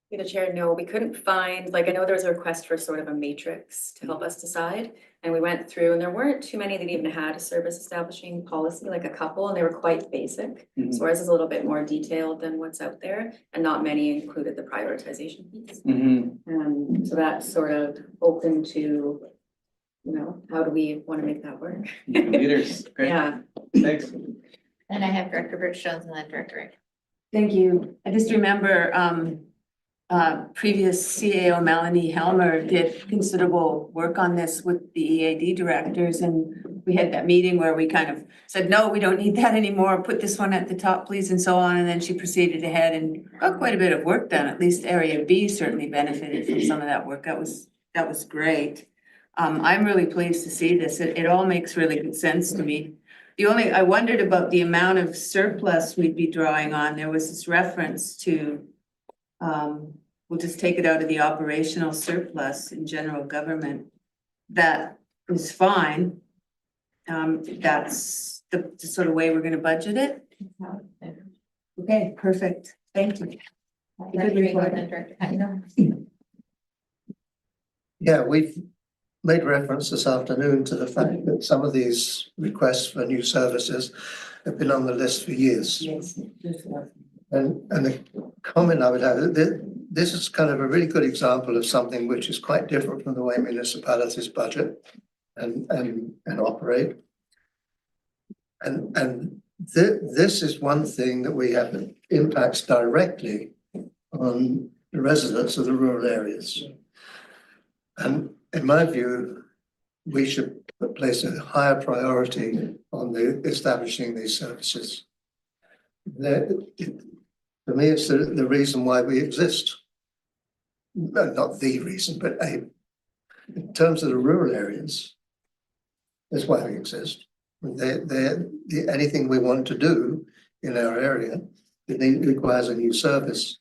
Through the chair, no, we couldn't find, I know there was a request for sort of a matrix to help us decide. And we went through and there weren't too many that even had a service establishing policy, like a couple, and they were quite basic. So ours is a little bit more detailed than what's out there, and not many included the prioritization piece. So that's sort of open to, how do we want to make that work? Leaders, great. Yeah. Thanks. And I have Director Birch Jones and then Director Rick. Thank you. I just remember previous CAO Melanie Helmer did considerable work on this with the EAD directors, and we had that meeting where we kind of said, no, we don't need that anymore, put this one at the top, please, and so on, and then she proceeded ahead and got quite a bit of work done. At least Area B certainly benefited from some of that work. That was great. I'm really pleased to see this. It all makes really good sense to me. I wondered about the amount of surplus we'd be drawing on. There was this reference to we'll just take it out of the operational surplus in general government. That is fine. That's the sort of way we're gonna budget it. Okay, perfect. Thank you. Good report. Yeah, we've made reference this afternoon to the fact that some of these requests for new services have been on the list for years. Yes. And the comment I would have, this is kind of a really good example of something which is quite different from the way municipalities budget and operate. And this is one thing that we have that impacts directly on the residents of the rural areas. And in my view, we should place a higher priority on establishing these services. For me, it's the reason why we exist. No, not the reason, but in terms of the rural areas, that's why we exist. Anything we want to do in our area, it requires a new service.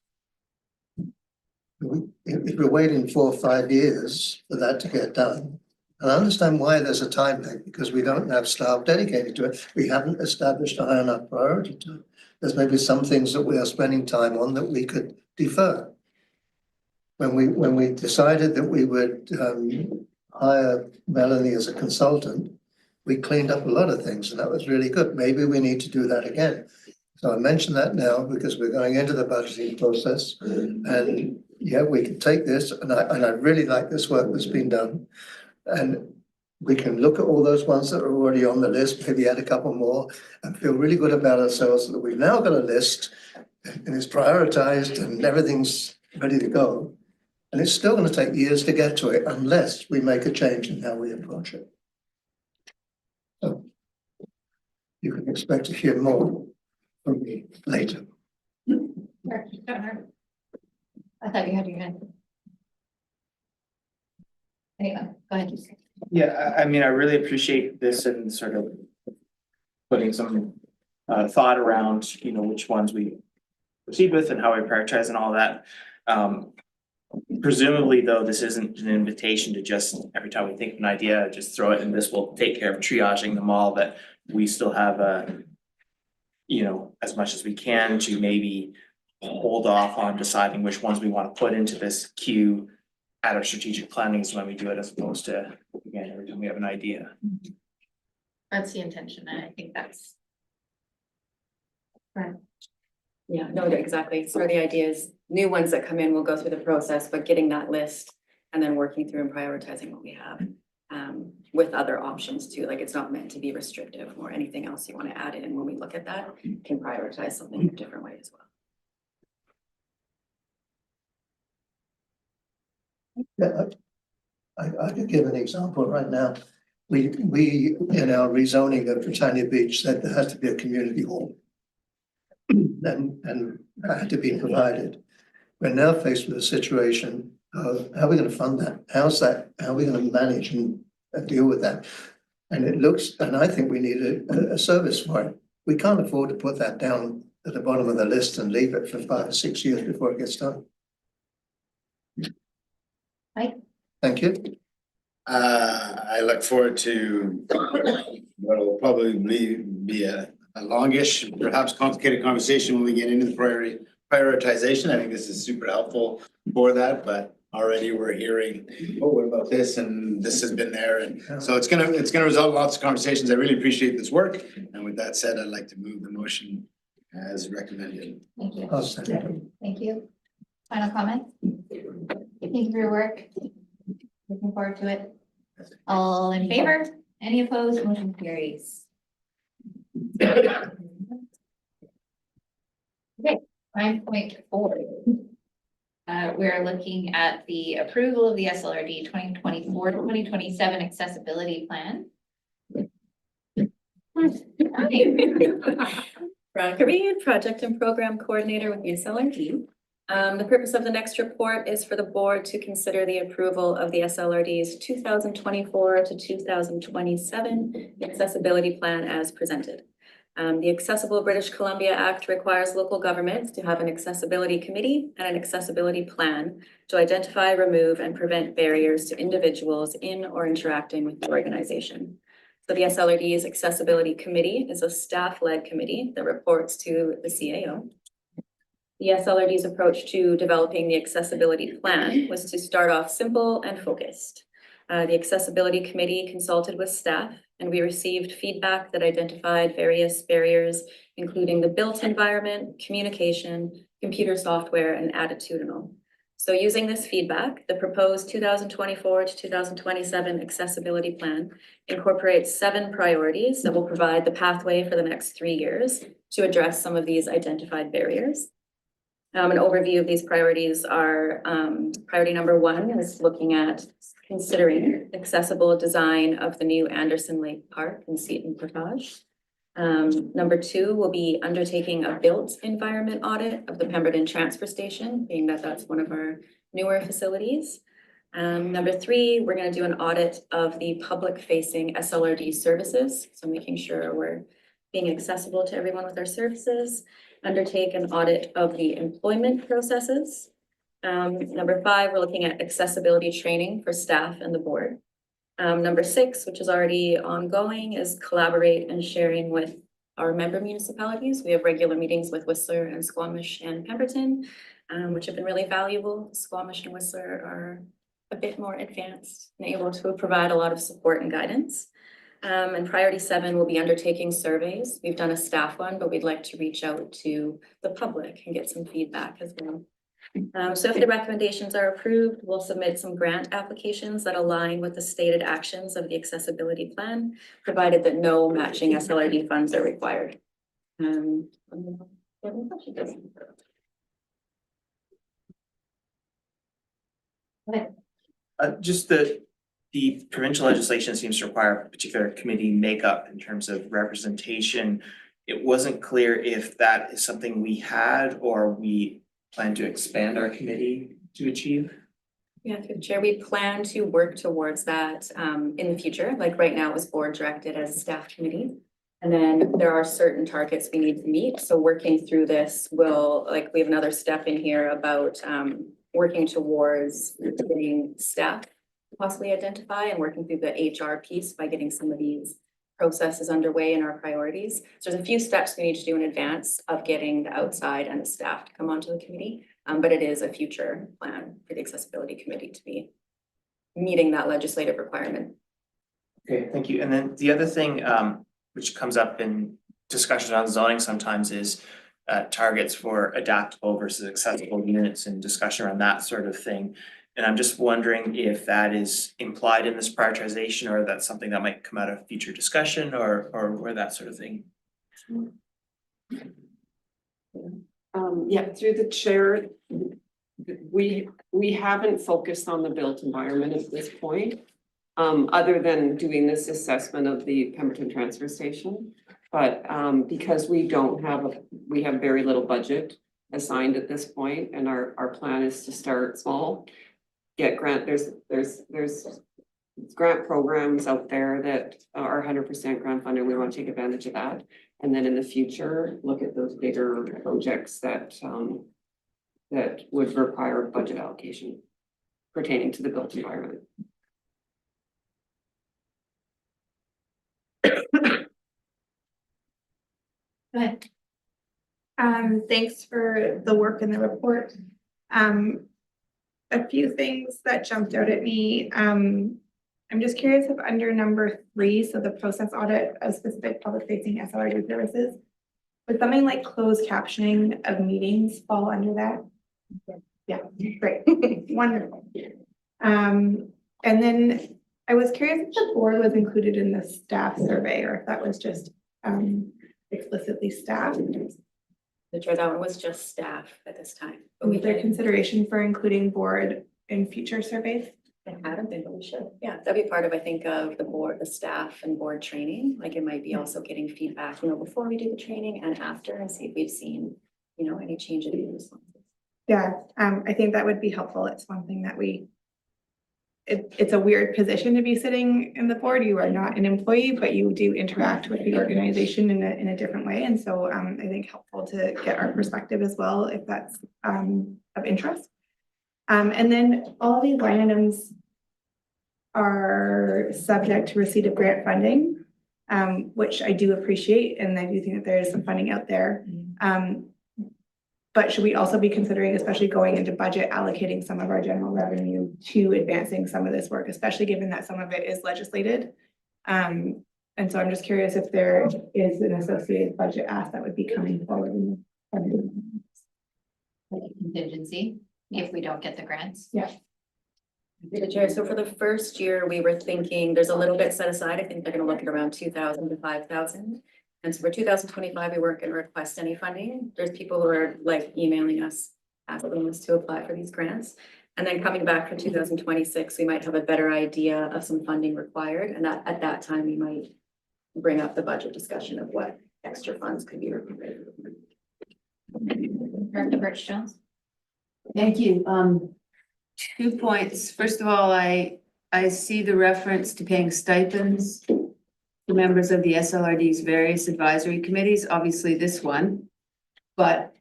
If we're waiting 4 or 5 years for that to get done, and I understand why there's a time lag, because we don't have staff dedicated to it. We haven't established a high enough priority to it. There's maybe some things that we are spending time on that we could defer. When we decided that we would hire Melanie as a consultant, we cleaned up a lot of things, and that was really good. Maybe we need to do that again. So I mention that now because we're going into the budgeting process, and yeah, we can take this, and I really like this work that's been done, and we can look at all those ones that are already on the list, maybe add a couple more, and feel really good about ourselves that we've now got a list, and it's prioritized, and everything's ready to go. And it's still going to take years to get to it unless we make a change in how we approach it. So you can expect to hear more from me later. I thought you had your hand. Anyway, go ahead. Yeah, I mean, I really appreciate this and sort of putting some thought around, you know, which ones we proceed with and how we prioritize and all that. Presumably, though, this isn't an invitation to just every time we think of an idea, just throw it, and this will take care of triaging them all. But we still have you know, as much as we can to maybe hold off on deciding which ones we want to put into this queue at our strategic planning is when we do it, as opposed to, again, every time we have an idea. That's the intention, and I think that's. Right. Yeah, no, exactly. So the idea is new ones that come in will go through the process, but getting that list and then working through and prioritizing what we have with other options too. Like it's not meant to be restrictive or anything else you want to add in when we look at that, can prioritize something in a different way as well. Yeah, I could give an example right now. We in our rezoning of Britannia Beach said there has to be a community hall. And that had to be provided. We're now faced with a situation of how are we going to fund that? How are we going to manage and deal with that? And it looks, and I think we need a service for it. We can't afford to put that down at the bottom of the list and leave it for 5 or 6 years before it gets done. Hi. Thank you. I look forward to what will probably be a longish, perhaps complicated conversation when we get into the prioritization. I think this is super helpful for that, but already we're hearing, oh, what about this? And this has been there. And so it's gonna result in lots of conversations. I really appreciate this work. And with that said, I'd like to move the motion as recommended. Thank you. I'll second. Thank you. Final comment? Thank you for your work. Looking forward to it. All in favor? Any opposed? Motion carries. Okay, 9.4. We're looking at the approval of the SLRD 2024-2027 accessibility plan. Veronica Reed, Project and Program Coordinator with the SLRD. The purpose of the next report is for the board to consider the approval of the SLRD's 2024 to 2027 accessibility plan as presented. The Accessible British Columbia Act requires local governments to have an accessibility committee and an accessibility plan to identify, remove, and prevent barriers to individuals in or interacting with the organization. So the SLRD's Accessibility Committee is a staff-led committee that reports to the CAO. The SLRD's approach to developing the accessibility plan was to start off simple and focused. The Accessibility Committee consulted with staff, and we received feedback that identified various barriers, including the built environment, communication, computer software, and attitudinal. So using this feedback, the proposed 2024 to 2027 accessibility plan incorporates 7 priorities that will provide the pathway for the next 3 years to address some of these identified barriers. An overview of these priorities are, priority number 1 is looking at considering accessible design of the new Anderson Lake Park in Seton Portage. Number 2 will be undertaking a built environment audit of the Pemberton Transfer Station, being that that's one of our newer facilities. Number 3, we're going to do an audit of the public-facing SLRD services, so making sure we're being accessible to everyone with our services. Undertake an audit of the employment processes. Number 5, we're looking at accessibility training for staff and the board. Number 6, which is already ongoing, is collaborate and sharing with our member municipalities. We have regular meetings with Whistler and Squamish and Pemberton, which have been really valuable. Squamish and Whistler are a bit more advanced and able to provide a lot of support and guidance. And priority 7 will be undertaking surveys. We've done a staff one, but we'd like to reach out to the public and get some feedback as well. So if the recommendations are approved, we'll submit some grant applications that align with the stated actions of the accessibility plan, provided that no matching SLRD funds are required. Just the provincial legislation seems to require a particular committee makeup in terms of representation. It wasn't clear if that is something we had or we plan to expand our committee to achieve. Yeah, through the chair, we plan to work towards that in the future. Like right now, it was board directed as a staff committee. And then there are certain targets we need to meet. So working through this will, like, we have another step in here about working towards getting staff to possibly identify and working through the HR piece by getting some of these processes underway in our priorities. So there's a few steps we need to do in advance of getting the outside and the staff to come onto the committee. But it is a future plan for the accessibility committee to be meeting that legislative requirement. Okay, thank you. And then the other thing which comes up in discussions on zoning sometimes is targets for adaptable versus accessible units and discussion around that sort of thing. And I'm just wondering if that is implied in this prioritization or that's something that might come out of future discussion or where that sort of thing. Yeah, through the chair, we haven't focused on the built environment at this point. Other than doing this assessment of the Pemberton transfer station. But because we have very little budget assigned at this point, and our plan is to start small. Get grant, there's grant programs out there that are 100% grant funded. We want to take advantage of that. And then in the future, look at those bigger projects that would require budget allocation pertaining to the built environment. Go ahead. Thanks for the work in the report. A few things that jumped out at me. I'm just curious if under number 3, so the process audit of specific public facing SLRD services, would something like closed captioning of meetings fall under that? Yeah, great, wonderful. And then I was curious if the board was included in the staff survey or if that was just explicitly staff. The chair, that one was just staff at this time. Was there consideration for including board in future surveys? It hadn't been, but we should. Yeah, that'd be part of, I think, of the board, the staff and board training. Like it might be also getting feedback, before we do the training and after, and see if we've seen, any change in the responses. Yeah, I think that would be helpful. It's one thing that it's a weird position to be sitting in the board. You are not an employee, but you do interact with the organization in a different way. And so I think helpful to get our perspective as well, if that's of interest. And then all of these line items are subject to receipt of grant funding, which I do appreciate. And I do think that there is some funding out there. But should we also be considering, especially going into budget, allocating some of our general revenue to advancing some of this work, especially given that some of it is legislated? And so I'm just curious if there is an associated budget ask that would be coming forward in the Like contingency. if we don't get the grants. Through the chair, so for the first year, we were thinking there's a little bit set aside. I think they're gonna look at around 2,000 to 5,000. And so for 2025, we weren't gonna request any funding. There's people who are like emailing us, asking us to apply for these grants. And then coming back for 2026, we might have a better idea of some funding required, and at that time, we might bring up the budget discussion of what extra funds could be required. Director Birch-Jones? Thank you. 2 points. First of all, I see the reference to paying stipends to members of the SLRD's various advisory committees, obviously this one. But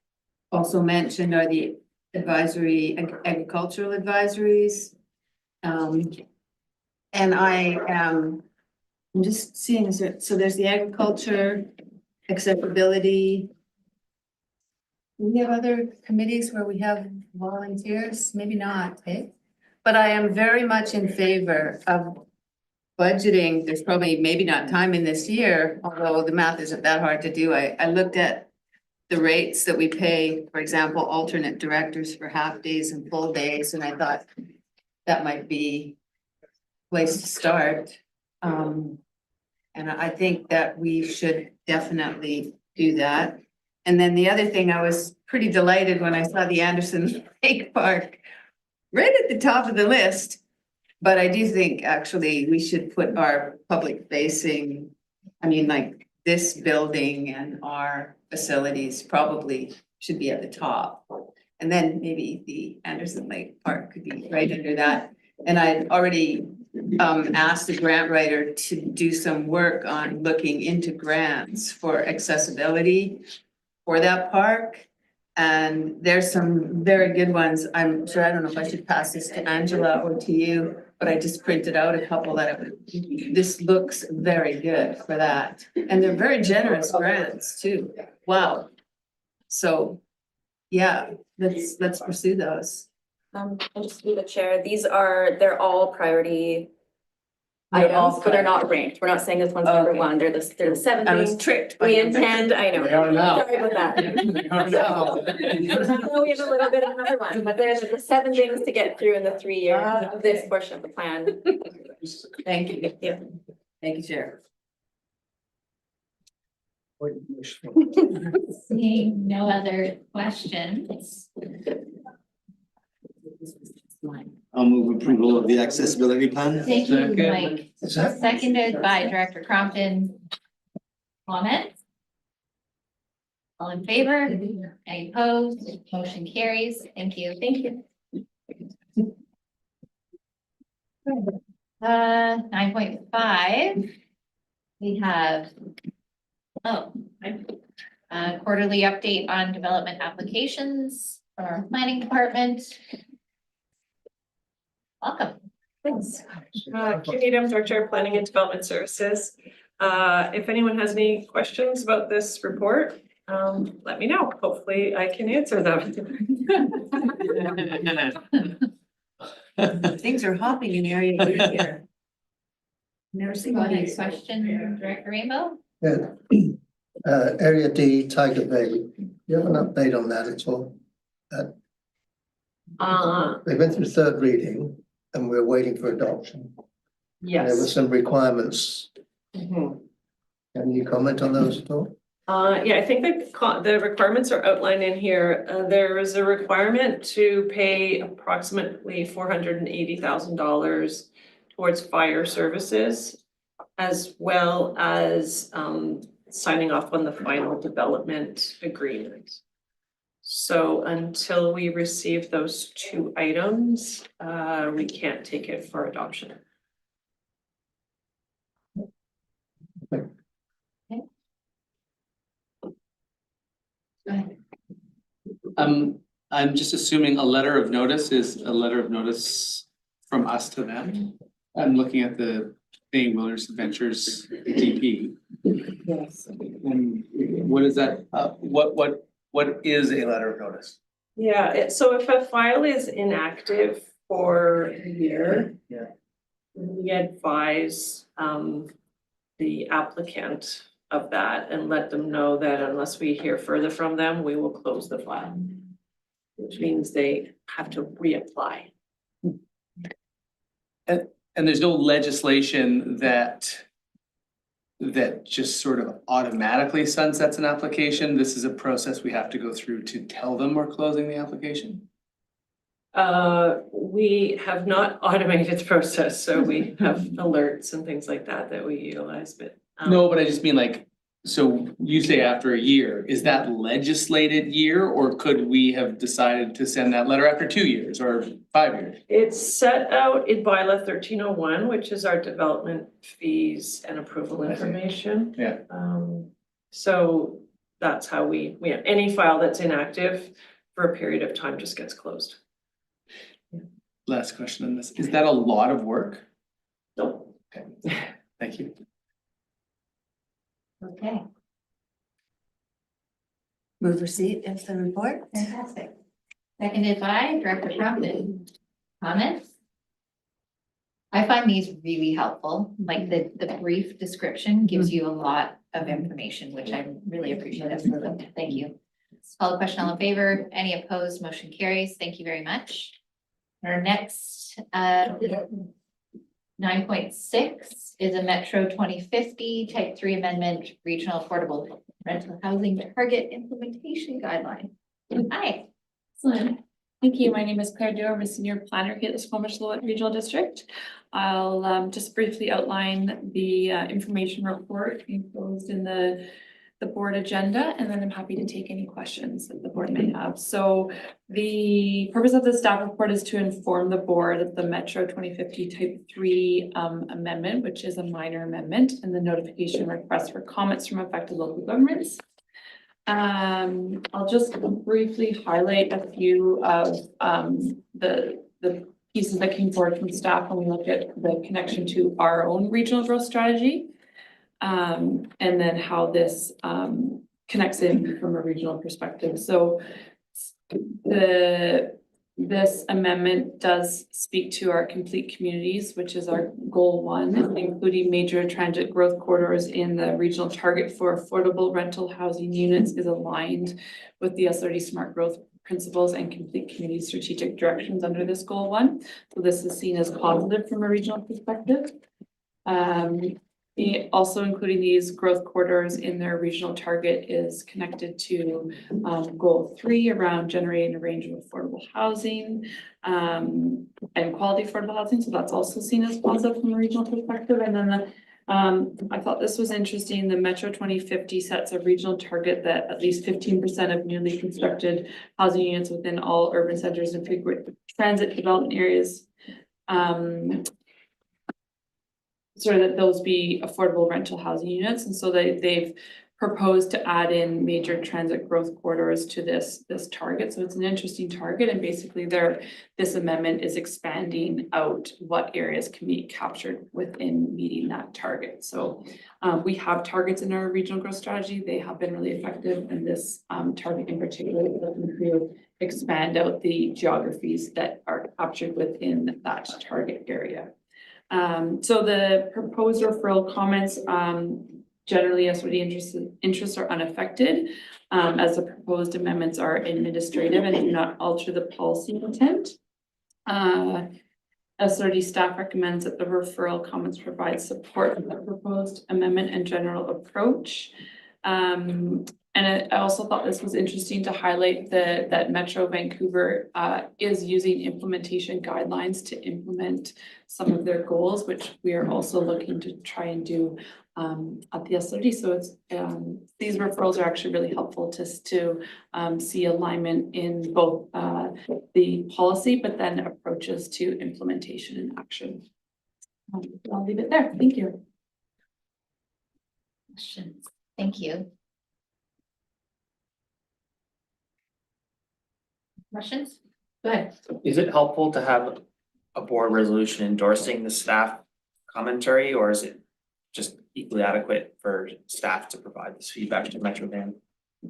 also mentioned are the agricultural advisories. And I'm just seeing, so there's the agriculture, accessibility. Do we have other committees where we have volunteers? Maybe not, eh? But I am very much in favor of budgeting. There's probably maybe not time in this year, although the math isn't that hard to do. I looked at the rates that we pay, for example, alternate directors for half days and full days, and I thought that might be a place to start. And I think that we should definitely do that. And then the other thing, I was pretty delighted when I saw the Anderson Lake Park right at the top of the list. But I do think actually we should put our public facing, I mean, like this building and our facilities probably should be at the top. And then maybe the Anderson Lake Park could be right under that. And I'd already asked the grant writer to do some work on looking into grants for accessibility for that park. And there's some very good ones. I'm sure, I don't know if I should pass this to Angela or to you, but I just printed out a couple this looks very good for that. And they're very generous grants too. Wow. So, yeah, let's pursue those. And just through the chair, they're all priority They're all items, but they're not ranked. We're not saying this one's number one. They're the 7 I was things tricked. we intend, I know. They are now. Sorry about that. I know we have a little bit of another one, but there's the 7 things to get through in the 3 years of this portion of the plan. Thank you. Yeah. Thank you, Chair. Seeing no other questions. I'll move approval of the accessibility plan. Thank you, Mike. Second. Seconded by Director Crompton. Comments? All in favor? Any opposed? Motion carries. Thank you. Thank you. 9.5. We have, quarterly update on development applications from our planning department. Welcome. Thanks. Kate Needham, Director of Planning and Development Services. If anyone has any questions about this report, let me know. Hopefully I can answer them. Things are hopping in area D here. Never seen Go one of ahead, these. question, Director Rainbow? Yeah. Area D, Tiger Bay, do you have an update on that at all? They went through 3rd reading and we're waiting for adoption. There were Yes. some requirements. Can you comment on those at all? Yeah, I think the requirements are outlined in here. There is a requirement to pay approximately $480,000 towards fire services, as well as signing off on the final development agreement. So until we receive those 2 items, we can't take it for adoption. I'm just assuming a letter of notice is a letter of notice from us to them. I'm looking at the Canadian Wilderness Adventures DP. Yes. And what is that, what is a letter of notice? Yeah, so if a file is inactive for a year. Yeah. We advise the applicant of that and let them know that unless we hear further from them, we will close the file. which means they have to reapply. And there's no legislation that just sort of automatically sunsets an application. This is a process we have to go through to tell them we're closing the application. We have not automated the process, so we have alerts and things like that we utilize, but. No, but I just mean like, so you say after a year, is that legislated year, or could we have decided to send that letter after 2 years or 5 years? It's set out in bylaw 1301, which is our development fees and approval information. Yeah. So that's how we any file that's inactive for a period of time just gets closed. Last question on this. Is that a lot of work? No. Okay, thank you. Okay, Move receipt of the report. fantastic. Seconded by Director Crompton. Comments? I find these really helpful, like the brief description gives you a lot of information, which I really appreciate. So thank you. Call the question, all in favor, any opposed, motion carries. Thank you very much. Our next, 9.6 is a Metro 2050 Type 3 Amendment Regional Affordable Rental Housing Target Implementation Guideline. Hi. Excellent. Thank you. My name is Claire Dew. I'm a senior planner here at the Squamish-Lillooet Regional District. I'll just briefly outline the information report enclosed in the board agenda, and then I'm happy to take any questions that the board may have. So the purpose of the staff report is to inform the board of the Metro 2050 Type 3 amendment, which is a minor amendment, and the notification request for comments from affected local governments. I'll just briefly highlight a few of the pieces that came forward from staff when we look at the connection to our own regional growth strategy. And then how this connects in from a regional perspective. So this amendment does speak to our complete communities, which is our goal 1, including major transit growth corridors in the regional target for affordable rental housing units is aligned with the SLRD smart growth principles and complete community strategic directions under this goal 1. So this is seen as positive from a regional perspective. Also including these growth corridors in their regional target is connected to goal 3 around generating a range of affordable housing and quality affordable housing. So that's also seen as positive from a regional perspective. And then I thought this was interesting. The Metro 2050 sets a regional target that at least 15% of newly constructed housing units within all urban centers and frequent transit development areas so that those be affordable rental housing units. And so they've proposed to add in major transit growth corridors to this target. So it's an interesting target, and basically this amendment is expanding out what areas can be captured within meeting that target. So we have targets in our regional growth strategy. They have been really effective, and this target in particular is looking to expand out the geographies that are captured within that target area. So the proposed referral comments, generally SLRD interests are unaffected, as the proposed amendments are administrative and do not alter the policy intent. SLRD staff recommends that the referral comments provide support for the proposed amendment and general approach. And I also thought this was interesting to highlight that Metro Vancouver is using implementation guidelines to implement some of their goals, which we are also looking to try and do at the SLRD. So it's these referrals are actually really helpful to see alignment in both the policy, but then approaches to implementation and action. I'll leave it there. Thank you. Questions? Thank you. Questions? Go ahead. Is it helpful to have a board resolution endorsing the staff commentary, or is it just equally adequate for staff to provide this feedback to Metro Van?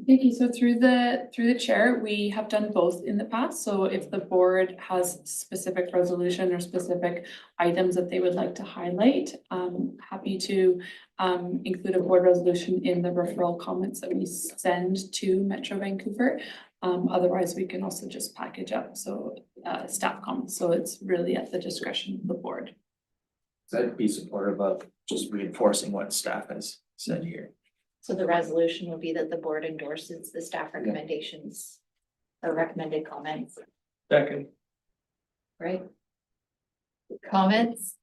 Thank you. So through the chair, we have done both in the past. So if the board has specific resolution or specific items that they would like to highlight, I'm happy to include a board resolution in the referral comments that we send to Metro Vancouver. Otherwise, we can also just package up, so staff comments, so it's really at the discretion of the board. I'd be supportive of just reinforcing what staff has said here. So the resolution will be that the board endorses the staff recommendations or recommended comments, Second. right? Comments?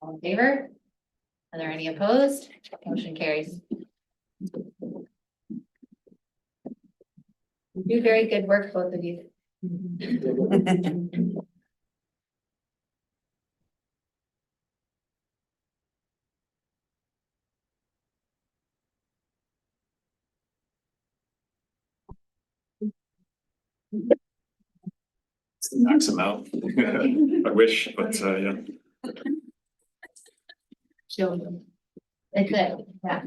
All in favor? Are there any opposed? Motion carries. You do very good work, both of you. Max them out. I wish, but yeah. That's it, yeah.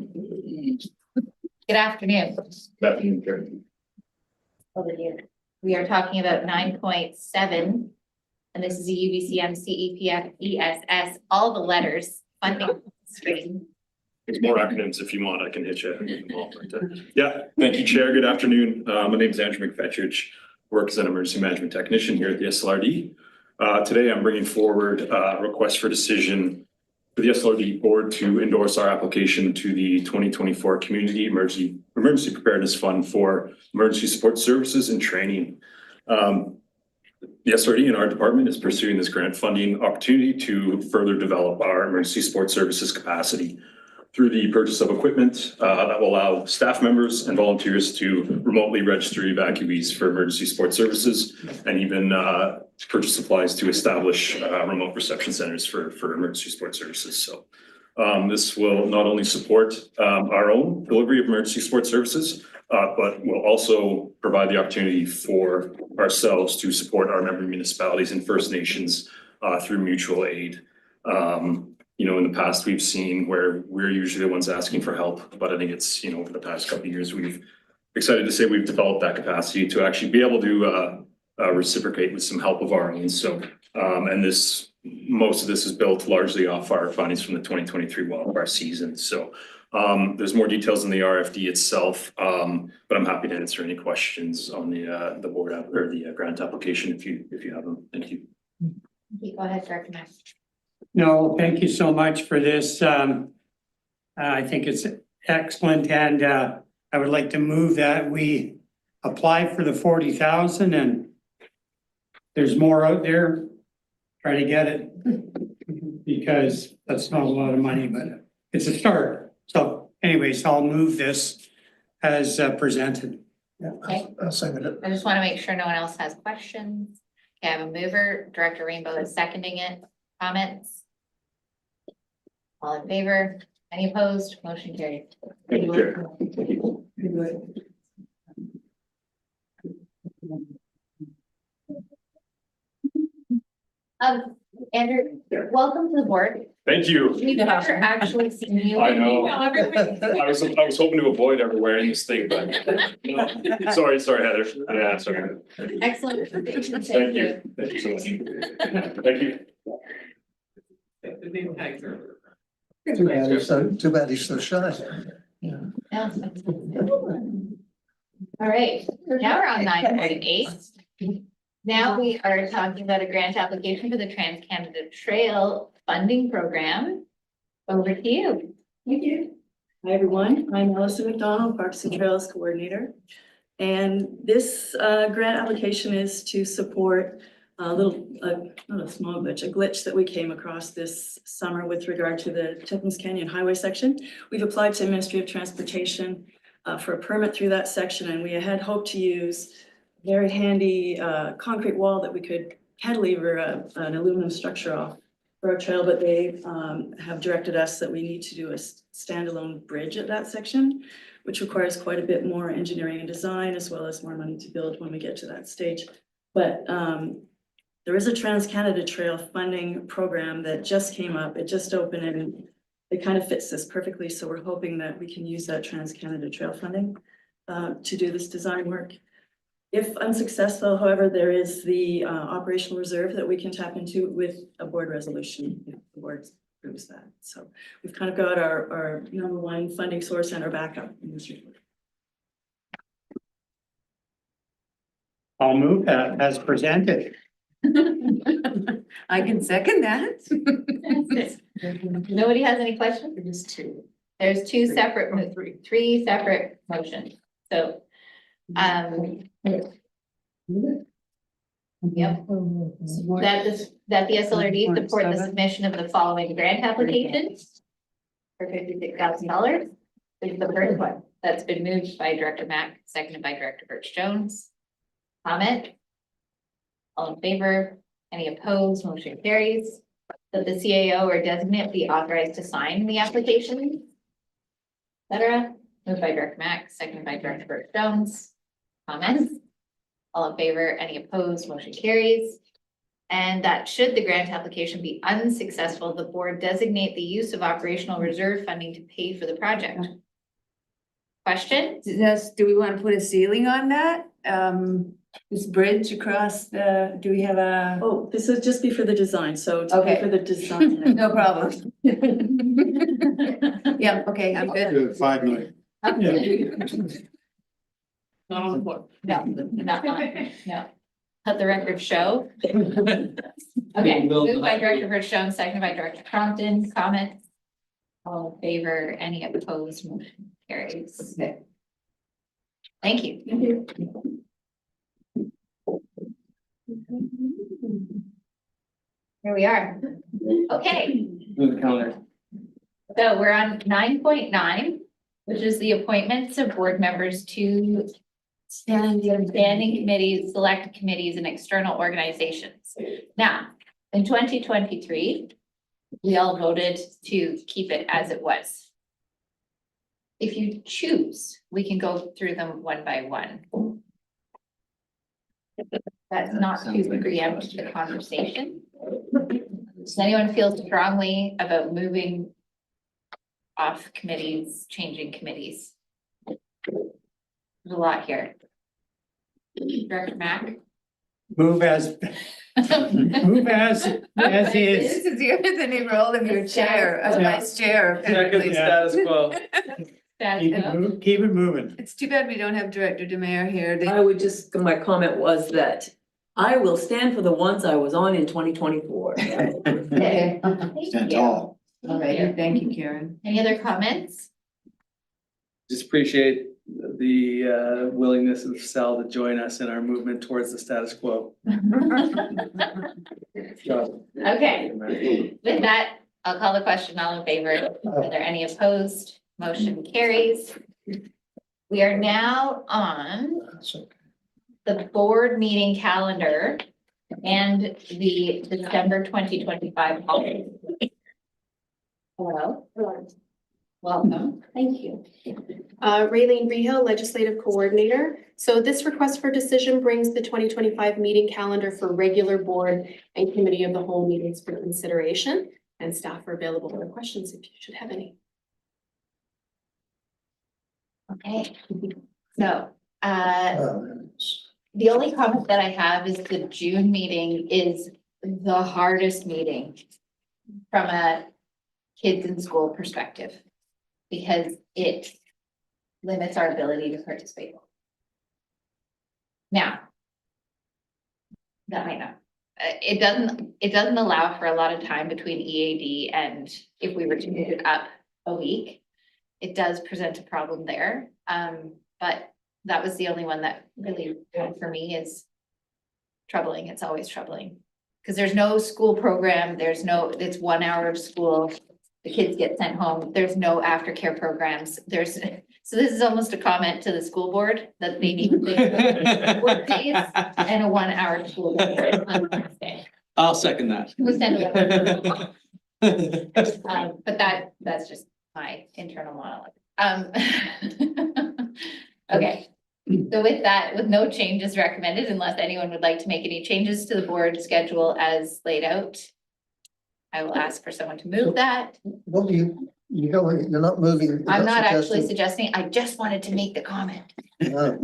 Good afternoon. Over here. We are talking about 9.7. And this is a UBCM, CEPF, ESS, all the letters, funding stream. There's more acronyms if you want, I can hit you. Yeah, thank you, Chair. Good afternoon. My name is Andrew McFetrich, work as an emergency management technician here at the SLRD. Today I'm bringing forward a request for decision for the SLRD board to endorse our application to the 2024 Community Emergency Preparedness Fund for Emergency Support Services and Training. The SLRD in our department is pursuing this grant funding opportunity to further develop our emergency support services capacity through the purchase of equipment that will allow staff members and volunteers to remotely register evacuees for emergency support services and even purchase supplies to establish remote reception centers for emergency support services. So this will not only support our own delivery of emergency support services, but will also provide the opportunity for ourselves to support our member municipalities and First Nations through mutual aid. In the past, we've seen where we're usually the ones asking for help, but I think it's, over the past couple of years, we've excited to say we've developed that capacity to actually be able to reciprocate with some help of our own. So, and most of this is built largely off our findings from the 2023 wildfire season. So, there's more details in the RFD itself, but I'm happy to answer any questions on the board or the grant application if you have them. Thank you. Go ahead, Director Max. No, thank you so much for this. I think it's excellent, and I would like to move that we apply for the 40,000, and there's more out there. Try to get it because that's not a lot of money, but it's a start. So anyways, I'll move this as presented. Yeah, Okay. I'll second it. I just want to make sure no one else has questions. Okay, I have a mover. Director Rainbow is seconding it. Comments? All in favor? Any opposed? Motion carried. Thank you, Chair. Thank you. Andrew, welcome to the board. Thank you. We've never actually seen you. I know. I was hoping to avoid ever wearing this thing, but sorry, Heather. Yeah, sorry. Excellent. Thank you. Thank you so much. Thank you. The name tags are. Too bad he's so shy. Yeah. Yeah. All right, now we're on 9.8. Now we are talking about a grant application for the Trans-Canada Trail Funding Program. Over to you. Thank you. Hi, everyone. I'm Melissa McDonald, Parks and Trails Coordinator. And this grant application is to support not a small glitch, a glitch that we came across this summer with regard to the Tippins Canyon Highway section. We've applied to the Ministry of Transportation for a permit through that section, and we had hoped to use a very handy concrete wall that we could cantilever an aluminum structure off for our trail, but they have directed us that we need to do a standalone bridge at that section, which requires quite a bit more engineering and design, as well as more money to build when we get to that stage. But there is a Trans-Canada Trail funding program that just came up. It just opened, and it kind of fits this perfectly. So we're hoping that we can use that Trans-Canada Trail funding to do this design work. If unsuccessful, however, there is the operational reserve that we can tap into with a board resolution if the board approves that. So we've kind of got our number one funding source and our backup in this report. I'll move that as presented. I can second that. Nobody has any questions? It is two. There's two separate, three separate motions, so, yep. That the SLRD support the submission of the following grant applications for $56,000. This is the first one that's been moved by Director Mack, seconded by Director Birch Jones. Comment? All in favor? Any opposed? Motion carries. That the CAO or designate be authorized to sign the application. Etc. Moved by Director Mack, seconded by Director Birch Jones. Comments? All in favor? Any opposed? Motion carries. And that should the grant application be unsuccessful, the board designate the use of operational reserve funding to pay for the project. Question? Do we want to put a ceiling on that? This bridge across the, do we have a? Oh, this would just be for the design, so to pay Okay. for the design. No problem. Yeah, okay, I'm good. 5 million. Not on the floor. No, no. Let the record show. Okay, moved by Director Birch Jones, seconded by Director Crompton. Comments? All in favor? Any opposed? Motion carries. Thank you. Thank you. Here we are. Okay, Move the calendar. so we're on 9.9, which is the appointments of board members to standing committees, select committees, and external organizations. Now, in 2023, we all voted to keep it as it was. If you choose, we can go through them one by one. That's not to preempt the conversation. Does anyone feel strongly about moving off committees, changing committees? There's a lot here. Director Mack? Move as, move as is. This is you're the new role of your chair, as vice chair. apparently. status quo. Status quo. Keep it moving. It's too bad we don't have Director Demare here. I would just, my comment was that I will stand for the ones I was on in 2024. Okay. Stand tall. All right, thank you, Karen. Any other comments? Just appreciate the willingness of Sal to join us in our movement towards the status quo. Okay, with that, I'll call the question. All in favor? Are there any opposed? Motion carries. We are now on the board meeting calendar and the December 2025 holiday. Hello. Welcome. Thank you. Raylene Rehill, Legislative Coordinator. So this request for decision brings the 2025 meeting calendar for regular board and committee of the whole meetings for consideration, and staff are available for questions if you should have any. Okay, so, the only comment that I have is the June meeting is the hardest meeting from a kids in school perspective, because it limits our ability to participate. Now, that might not, it doesn't allow for a lot of time between EAD and if we were to move it up a week, it does present a problem there. But that was the only one that really, for me, is troubling. It's always troubling. Because there's no school program, it's 1 hour of school. The kids get sent home. There's no aftercare programs. So this is almost a comment to the school board that they need work days and a 1 hour school day on Wednesday. I'll second that. We'll send it. But that's just my internal monologue. Okay, so with that, with no changes recommended, unless anyone would like to make any changes to the board schedule as laid out, I will ask for someone to move that. Well, you're not moving. I'm not actually suggesting, I just wanted to make the comment. Oh,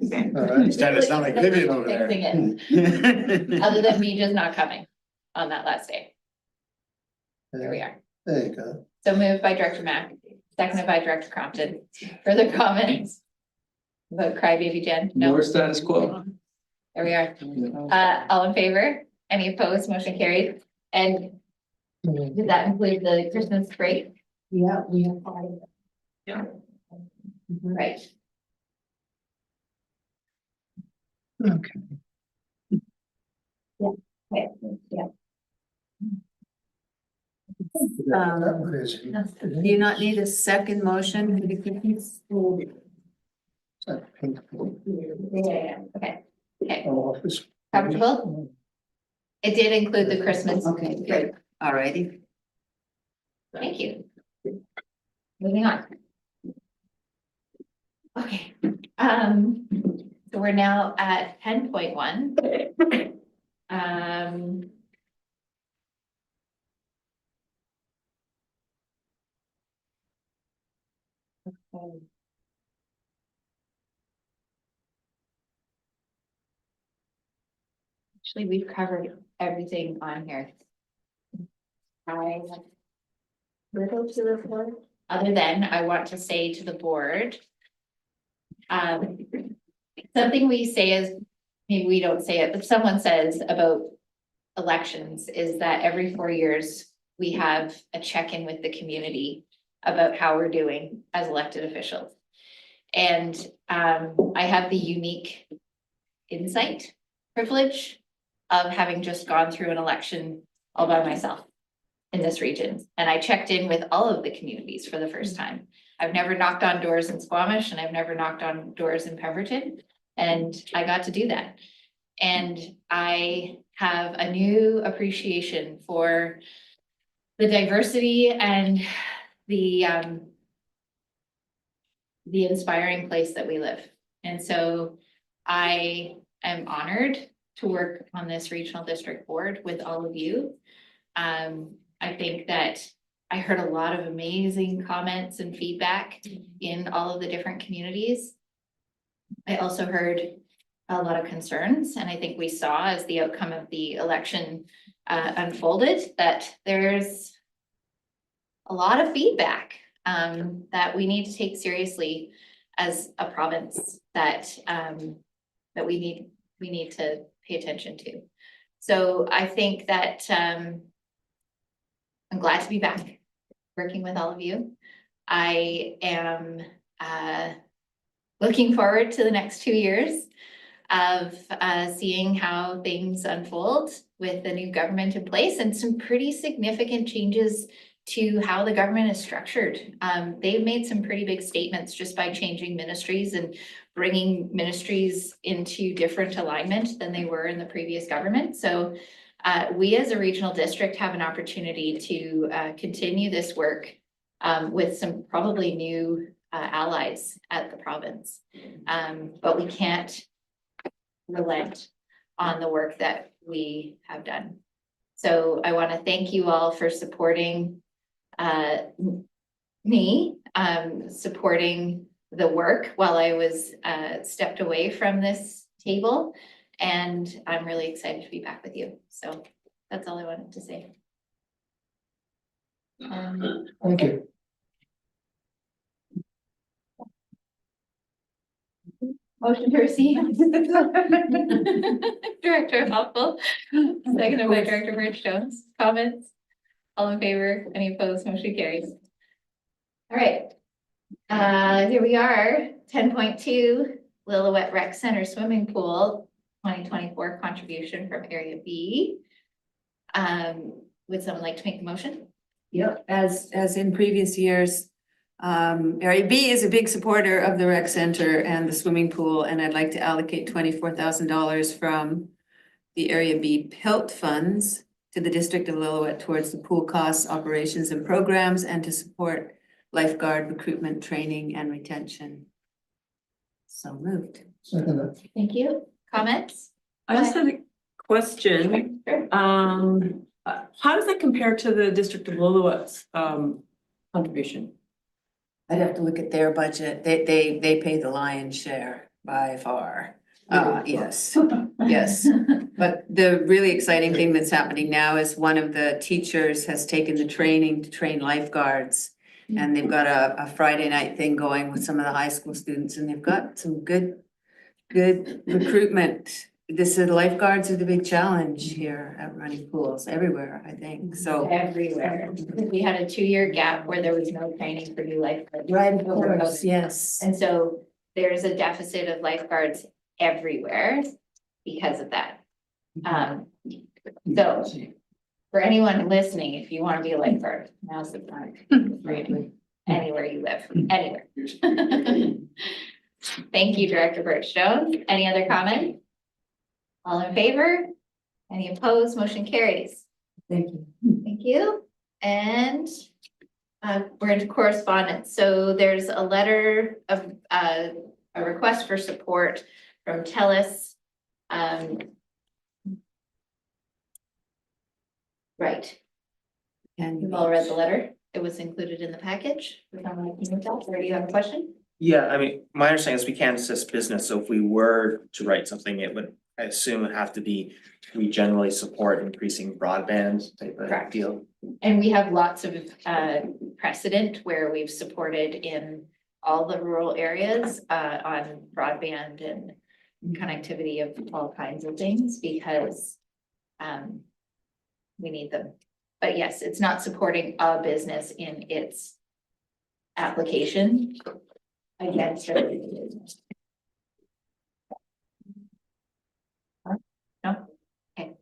Okay. all right. It's starting to sound like Vivian over there. Fixing it. Other than me just not coming on that last day. Here we are. There you go. So moved by Director Mack, seconded by Director Crompton. Further comments? About crybaby Jen? No. More status quo. There we are. All in favor? Any opposed? Motion carried. And did that include the Christmas break? Yeah, we have five. Yeah. Right. Okay. Okay, yeah. That one is. Do you not need a second motion for the cookies? Yeah, okay. Okay, Oh, office. comfortable? It did include the Christmas. Okay, good. All righty. Thank you. Moving on. Okay, so we're now at 10.1. Okay. Actually, we've covered everything on here. I have little to report, other than I want to say to the board. Something we say is, maybe we don't say it, but someone says about elections is that every 4 years, we have a check-in with the community about how we're doing as elected officials. And I have the unique insight, privilege of having just gone through an election all by myself in this region. And I checked in with all of the communities for the first time. I've never knocked on doors in Squamish and I've never knocked on doors in Pemberton. And I got to do that. And I have a new appreciation for the diversity and the inspiring place that we live. And so I am honored to work on this regional district board with all of you. I think that I heard a lot of amazing comments and feedback in all of the different communities. I also heard a lot of concerns, and I think we saw as the outcome of the election unfolded that there's a lot of feedback that we need to take seriously as a province that we need to pay attention to. So I think that I'm glad to be back working with all of you. I am looking forward to the next 2 years of seeing how things unfold with the new government in place and some pretty significant changes to how the government is structured. They've made some pretty big statements just by changing ministries and bringing ministries into different alignment than they were in the previous government. So we as a regional district have an opportunity to continue this work with some probably new allies at the province. But we can't relent on the work that we have done. So I want to thank you all for supporting me, supporting the work while I was stepped away from this table. And I'm really excited to be back with you. So that's all I wanted to say. Thank you. Motion to receive. Director Hoppel, seconded by Director Birch-Jones. Comments? All in favor? Any opposed? Motion carries. All right. Here we are, 10.2, Lillooet Rec Center Swimming Pool, 2024 contribution from Area B. Would someone like to make the motion? Yep, as in previous years, Area B is a big supporter of the rec center and the swimming pool, and I'd like to allocate $24,000 from the Area B PILT funds to the District of Lillooet towards the pool costs, operations and programs, and to support lifeguard recruitment, training and retention. So moved. Second. Thank you. Comments? I just had a question. Sure. How does that compare to the District of Lillooet's contribution? I'd have to look at their budget. They pay the lion's share by far. Yes, yes. But the really exciting thing that's happening now is one of the teachers has taken the training to train lifeguards. And they've got a Friday night thing going with some of the high school students, and they've got some good recruitment this is lifeguards are the big challenge here at running pools everywhere, I think, so. Everywhere. We had a 2-year gap where there was no training for new lifeguards. Right, of Over course, COVID. yes. And so there's a deficit of lifeguards everywhere because of that. So for anyone listening, if you want to be a lifeguard, now's the time. Right? Anywhere you live, anywhere. Thank you, Director Birchstone. Any other comment? All in favor? Any opposed? Motion carries. Thank you. Thank you. And we're into correspondence. So there's a letter of a request for support from TELUS. Right. And You've all read the letter. It was included in the package. Or do you have a question? Yeah, I mean, my understanding is we can't assist business, so if we were to write something, it would, I assume it'd have to be, we generally support increasing broadband type of Correct. deal. And we have lots of precedent where we've supported in all the rural areas on broadband and connectivity of all kinds of things because we need them. But yes, it's not supporting a business in its application against every business. No? Okay.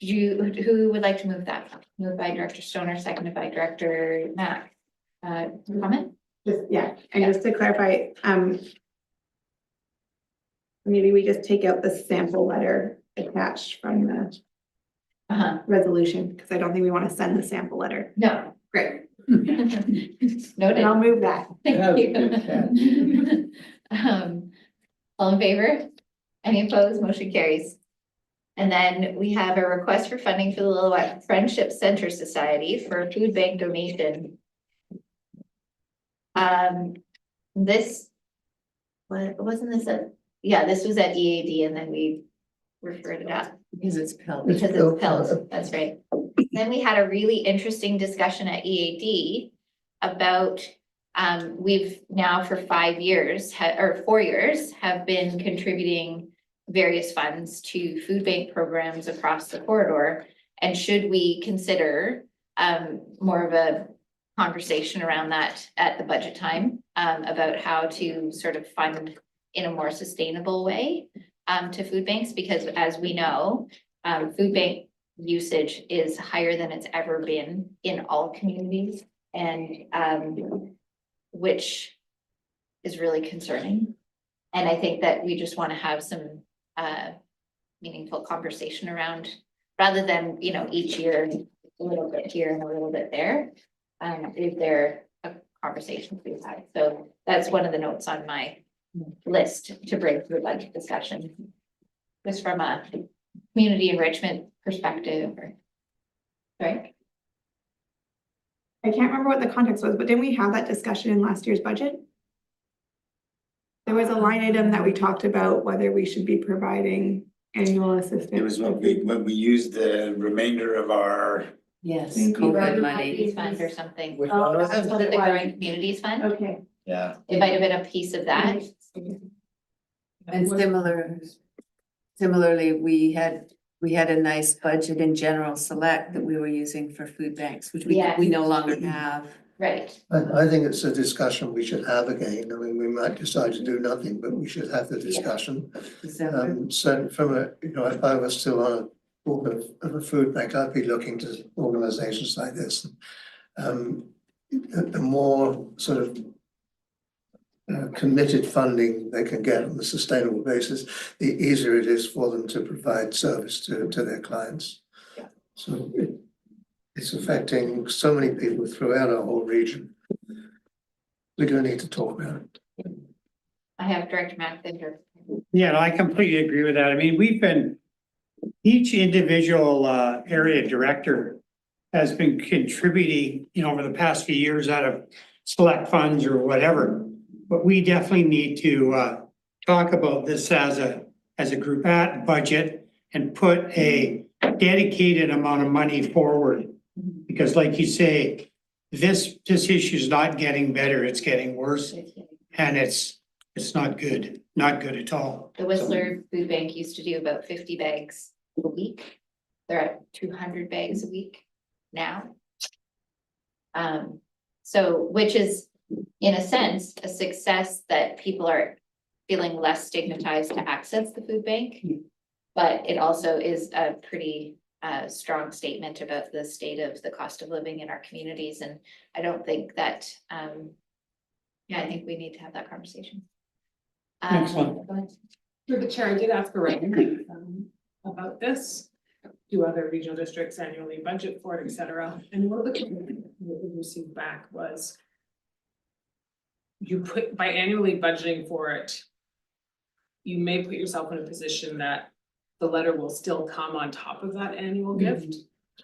Who would like to move that? Moved by Director Stoner, seconded by Director Mack. Comment? And just to clarify, maybe we just take out the sample letter attached from the resolution, because I don't think we want to send the sample letter. No. Great. Noted. And I'll move that. Thank you. All in favor? Any opposed? Motion carries. And then we have a request for funding for the Lillooet Friendship Center Society for a food bank donation. This, wasn't this this was at EAD and then we referred it up. Because it's Pell. Because it's Pell, that's right. Then we had a really interesting discussion at EAD about, we've now for 5 years, or 4 years, have been contributing various funds to food bank programs across the corridor. And should we consider more of a conversation around that at the budget time about how to sort of fund in a more sustainable way to food banks, because as we know, food bank usage is higher than it's ever been in all communities, and which is really concerning. And I think that we just want to have some meaningful conversation around, rather than, each year a little bit here and a little bit there. Is there a conversation to be had? So that's one of the notes on my list to bring to the budget discussion. Just from a community enrichment perspective, right? I can't remember what the context was, but didn't we have that discussion in last year's budget? There was a line item that we talked about whether we should be providing annual assistance. It was when we used the remainder of our. Yes, COVID money. Fund or something. Which one was Was it? it the Growing Communities Fund? Okay. Yeah. It might have been a piece of that. And similarly, we had a nice budget in general select that we were using for food banks, which we Yes. no longer have. Right. I think it's a discussion we should have again. I mean, we might decide to do nothing, but we should have the discussion. So from if I was still on a board of a food bank, I'd be looking to organizations like this. The more sort of committed funding they can get on a sustainable basis, the easier it is for them to provide service to their clients. So it's affecting so many people throughout our whole region. We do need to talk about it. I have Director Mack here. Yeah, no, I completely agree with that. I mean, each individual area director has been contributing, over the past few years out of select funds or whatever. But we definitely need to talk about this as a group at budget and put a dedicated amount of money forward. Because like you say, this issue is not getting better, it's getting worse. And it's It's not good, not good at all. The Whistler Food Bank used to do about 50 bags a week. They're at 200 bags a week now. So, which is, in a sense, a success that people are feeling less stigmatized to access the food bank. But it also is a pretty strong statement about the state of the cost of living in our communities, and I don't think that, yeah, I think we need to have that conversation. Excellent. Go ahead. Through the chair, I did ask Lorraine about this. Do other regional districts annually budget for it, et cetera? And one of the comments that we received back was you put, by annually budgeting for it, you may put yourself in a position that the letter will still come on top of that annual gift,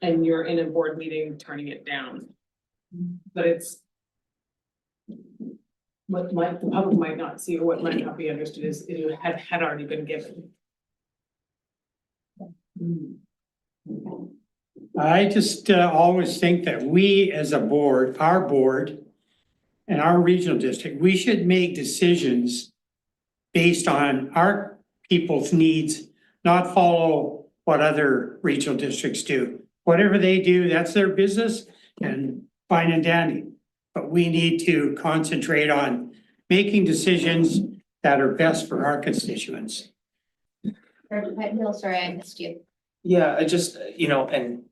and you're in a board meeting turning it down. But it's what the public might not see, or what might not be understood is it had already been given. I just always think that we as a board, our board and our regional district, we should make decisions based on our people's needs, not follow what other regional districts do. Whatever they do, that's their business and fine and dandy. But we need to concentrate on making decisions that are best for our constituents. Sorry, I missed you. Yeah, I just, and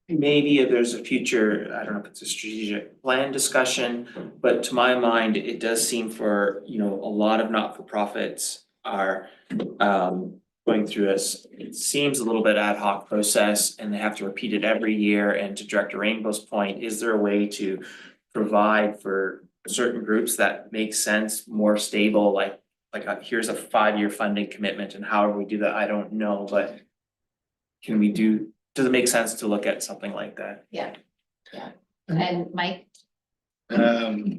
maybe there's a future, I don't know if it's a strategic plan discussion, but to my mind, it does seem for, a lot of not-for-profits are going through this, it seems a little bit ad hoc process, and they have to repeat it every year. And to Director Rainbow's point, is there a way to provide for certain groups that make sense, more stable, like here's a 5-year funding commitment, and however we do that, I don't know, but does it make sense to look at something like that? Yeah. And Mike?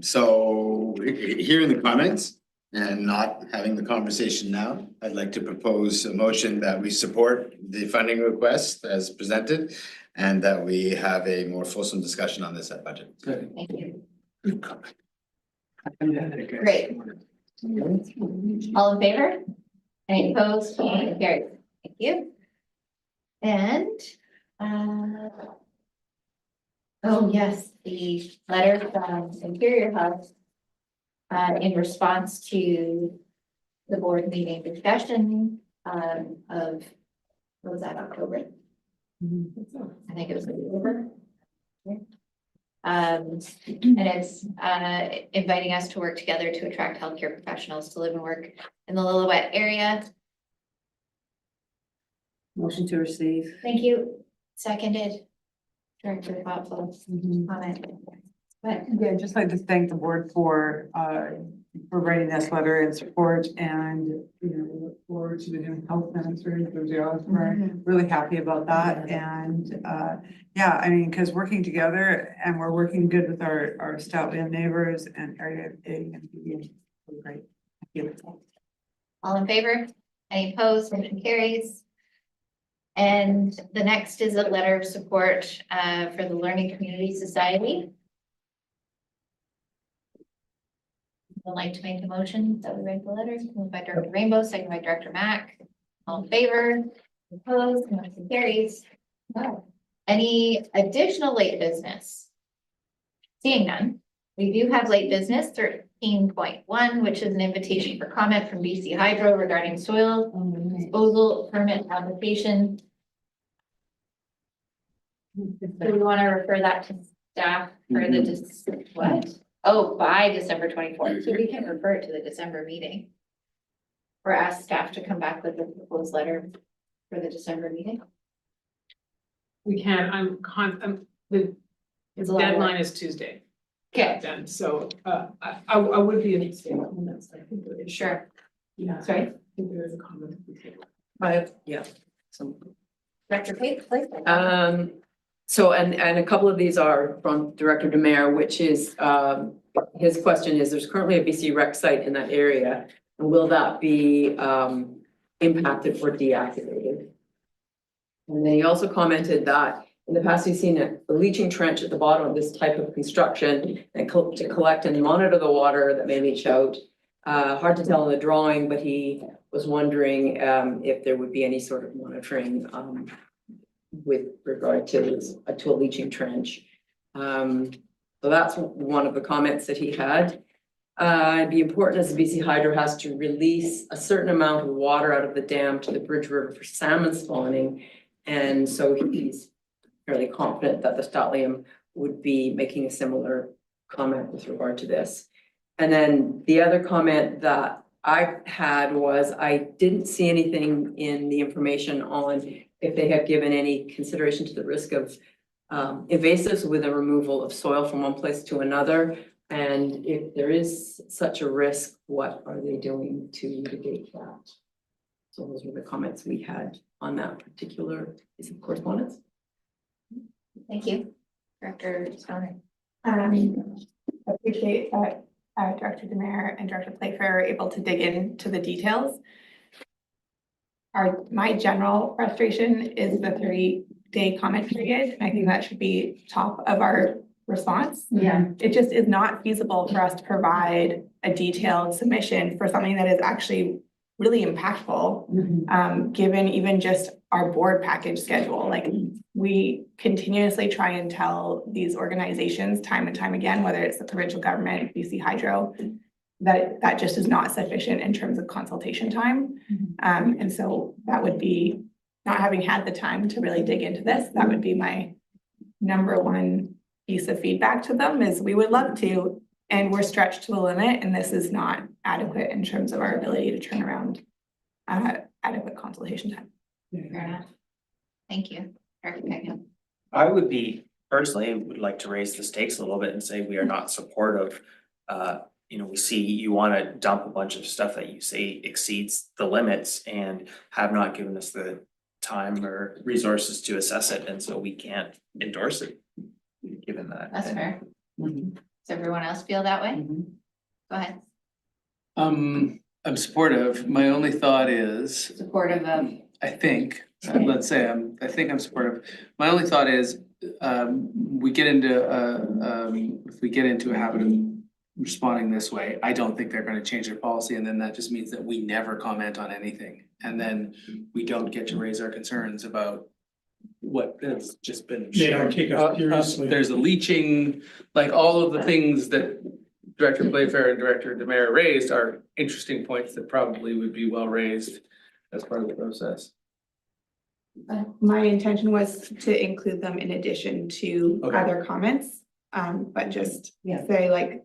So hearing the comments and not having the conversation now, I'd like to propose a motion that we support the funding request as presented, and that we have a more fulsome discussion on this at budget. Thank you. Great. All in favor? Any opposed? Motion carried. Thank you. And, oh yes, the letter from Superior Health in response to the board meeting discussion of, what was that, October? I think it was October. And it's inviting us to work together to attract healthcare professionals to live and work in the Lillooet area. Motion to receive. Thank you. Seconded. Director Thoughtful comment. But Yeah, I'd just like to thank the board for writing this letter in support, and we look forward to the new health minister. We're really happy about that, and yeah, I mean, because working together and we're working good with our Stoutland neighbors and area A and B. Great. Thank you. all in favor? Any opposed? Motion carries. And the next is a letter of support for the Learning Community Society. Would like to make the motion that we write the letter, moved by Director Rainbow, second by Director Mack. All in favor? Opposed? Motion carries. Wow. Any additional late business? Seeing none, we do have late business 13.1, which is an invitation for comment from BC Hydro regarding soil disposal permit application. Do we want to refer that to staff for the what? Oh, by December 24th, so we can refer it to the December meeting. Or ask staff to come back with a proposed letter for the December meeting. We can, the It's a lot of deadline work. is Tuesday. Okay. Then, so I would be interested in comments. I think there is. Sure. Yeah. Sorry? I think there is a comment. Yeah. So. Director Pate, please. So, and a couple of these are from Director Demare, which is, his question is, there's currently a BC rec site in that area. And will that be, impacted or deactivated? And then he also commented that In the past, we've seen a leaching trench at the bottom of this type of construction and to collect and monitor the water that may leach out. Hard to tell in the drawing, but he was wondering if there would be any sort of monitoring with regard to a leaching trench. So that's one of the comments that he had. It'd be important as the BC Hydro has to release a certain amount of water out of the dam to the Bridge River for salmon spawning. And so he's fairly confident that the Statlium would be making a similar comment with regard to this. And then the other comment that I had was I didn't see anything in the information on if they have given any consideration to the risk of invasives with the removal of soil from one place to another. And if there is such a risk, what are they doing to mitigate that? So those were the comments we had on that particular piece of correspondence. Thank you. Director Stoner. Appreciate that Director Demare and Director Playfair are able to dig into the details. My general frustration is the 30-day comment period. I think that should be top of our response. Yeah. It just is not feasible for us to provide a detailed submission for something that is actually really impactful, given even just our board package schedule. Like, we continuously try and tell these organizations time and time again, whether it's the provincial government, BC Hydro, that just is not sufficient in terms of consultation time. And so that would be, not having had the time to really dig into this, that would be my number one piece of feedback to them, is we would love to, and we're stretched to the limit, and this is not adequate in terms of our ability to turn around adequate consultation time. Fair enough. Thank you. Director Peckham. I would like to raise the stakes a little bit and say we are not supportive. We see you want to dump a bunch of stuff that you say exceeds the limits and have not given us the time or resources to assess it, and so we can't endorse it, given that. That's fair. Does everyone else feel that way? Go ahead. I'm supportive. My only thought is, Supportive of. I think I'm supportive. My only thought is, we get into if we get into a habit of responding this way, I don't think they're gonna change their policy, and then that just means that we never comment on anything. And then we don't get to raise our concerns about what has just been They don't shared. take us seriously. There's a leaching, like all of the things that Director Playfair and Director Demare raised are interesting points that probably would be well raised as part of the process. My intention was to include them in addition to Okay. other comments, but just say like,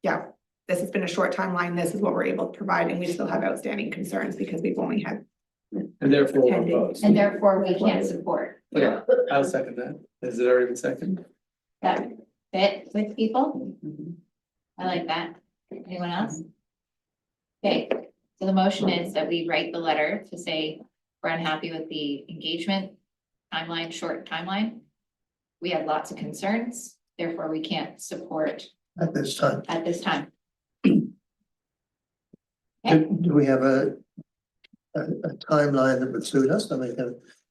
yeah, this has been a short timeline, this is what we're able to provide, and we still have outstanding concerns because we've only had. And therefore, Pending. opposed. And therefore we can't support. Okay, I'll second that. Has it already been seconded? That fit with people? I like that. Anyone else? Okay, so the motion is that we write the letter to say we're unhappy with the engagement timeline, short timeline. We have lots of concerns, therefore we can't support At this time. at this time. Do we have a timeline that would suit us? I mean,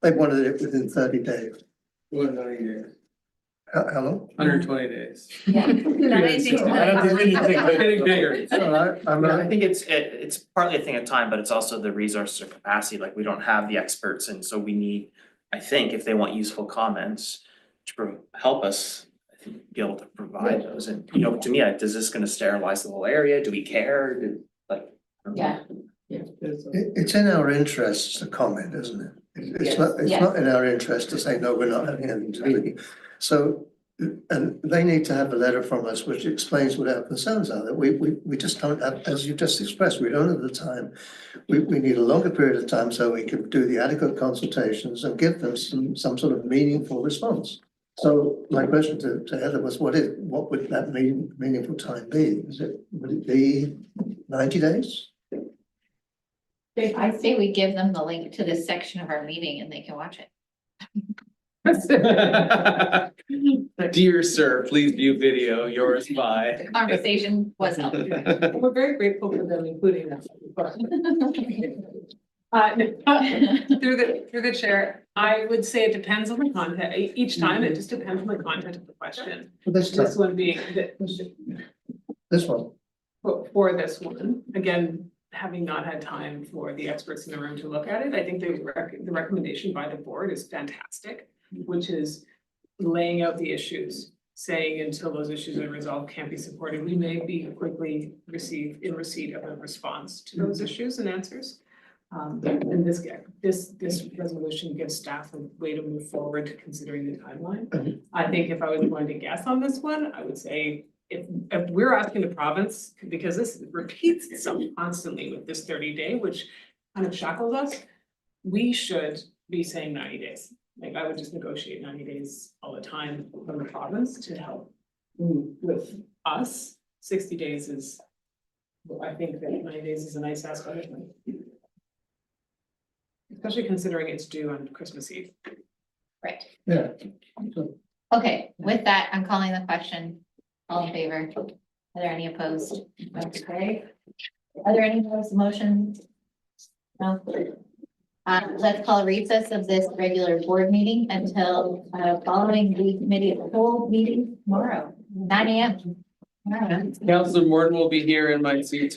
they wanted it within 30 days. 190 days. How long? 120 days. Yeah. I don't think anything, but getting bigger. All right, I think it's partly a thing of time, but it's also the resources or capacity, like we don't have the experts, and so we need, I think, if they want useful comments to help us, I think, be able to provide those. And, to me, is this gonna sterilize the whole area? Do we care? Yeah. It's in our interests to comment, isn't it? It's not in our interest to say, no, we're not having anything to do with you. So, and they need to have a letter from us which explains what our concerns are, that we just don't have, as you just expressed, we don't have the time. We need a longer period of time so we can do the adequate consultations and give them some sort of meaningful response. So my question to Heather was, what would that meaningful time be? Would it be 90 days? I say we give them the link to this section of our meeting and they can watch it. Dear sir, please view video, yours by. The conversation was held. We're very grateful for them including us. Through the chair, I would say it depends on the content, each time it just depends on the content of the question. This This time, one being, this one, for this one, again, having not had time for the experts in the room to look at it, I think the recommendation by the board is fantastic, which is laying out the issues, saying until those issues are resolved can't be supported, we may be quickly in receipt of a response to those issues and answers. And this resolution gives staff a way to move forward considering the timeline. I think if I was going to guess on this one, I would say if we're asking the province, because this repeats itself constantly with this 30-day, which kind of shackles us, we should be saying 90 days. Like I would just negotiate 90 days all the time from the province to help with us. 60 days is, I think that 90 days is a nice ask of it. Especially considering it's due on Christmas Eve. Right. yeah. Okay, with that, I'm calling the question. All in favor? Are there any opposed? Okay. Are there any opposed motions? No. Let's call a recess of this regular board meeting until following the committee of the whole meeting tomorrow, 9 AM. Councilor Morton will be here in my seat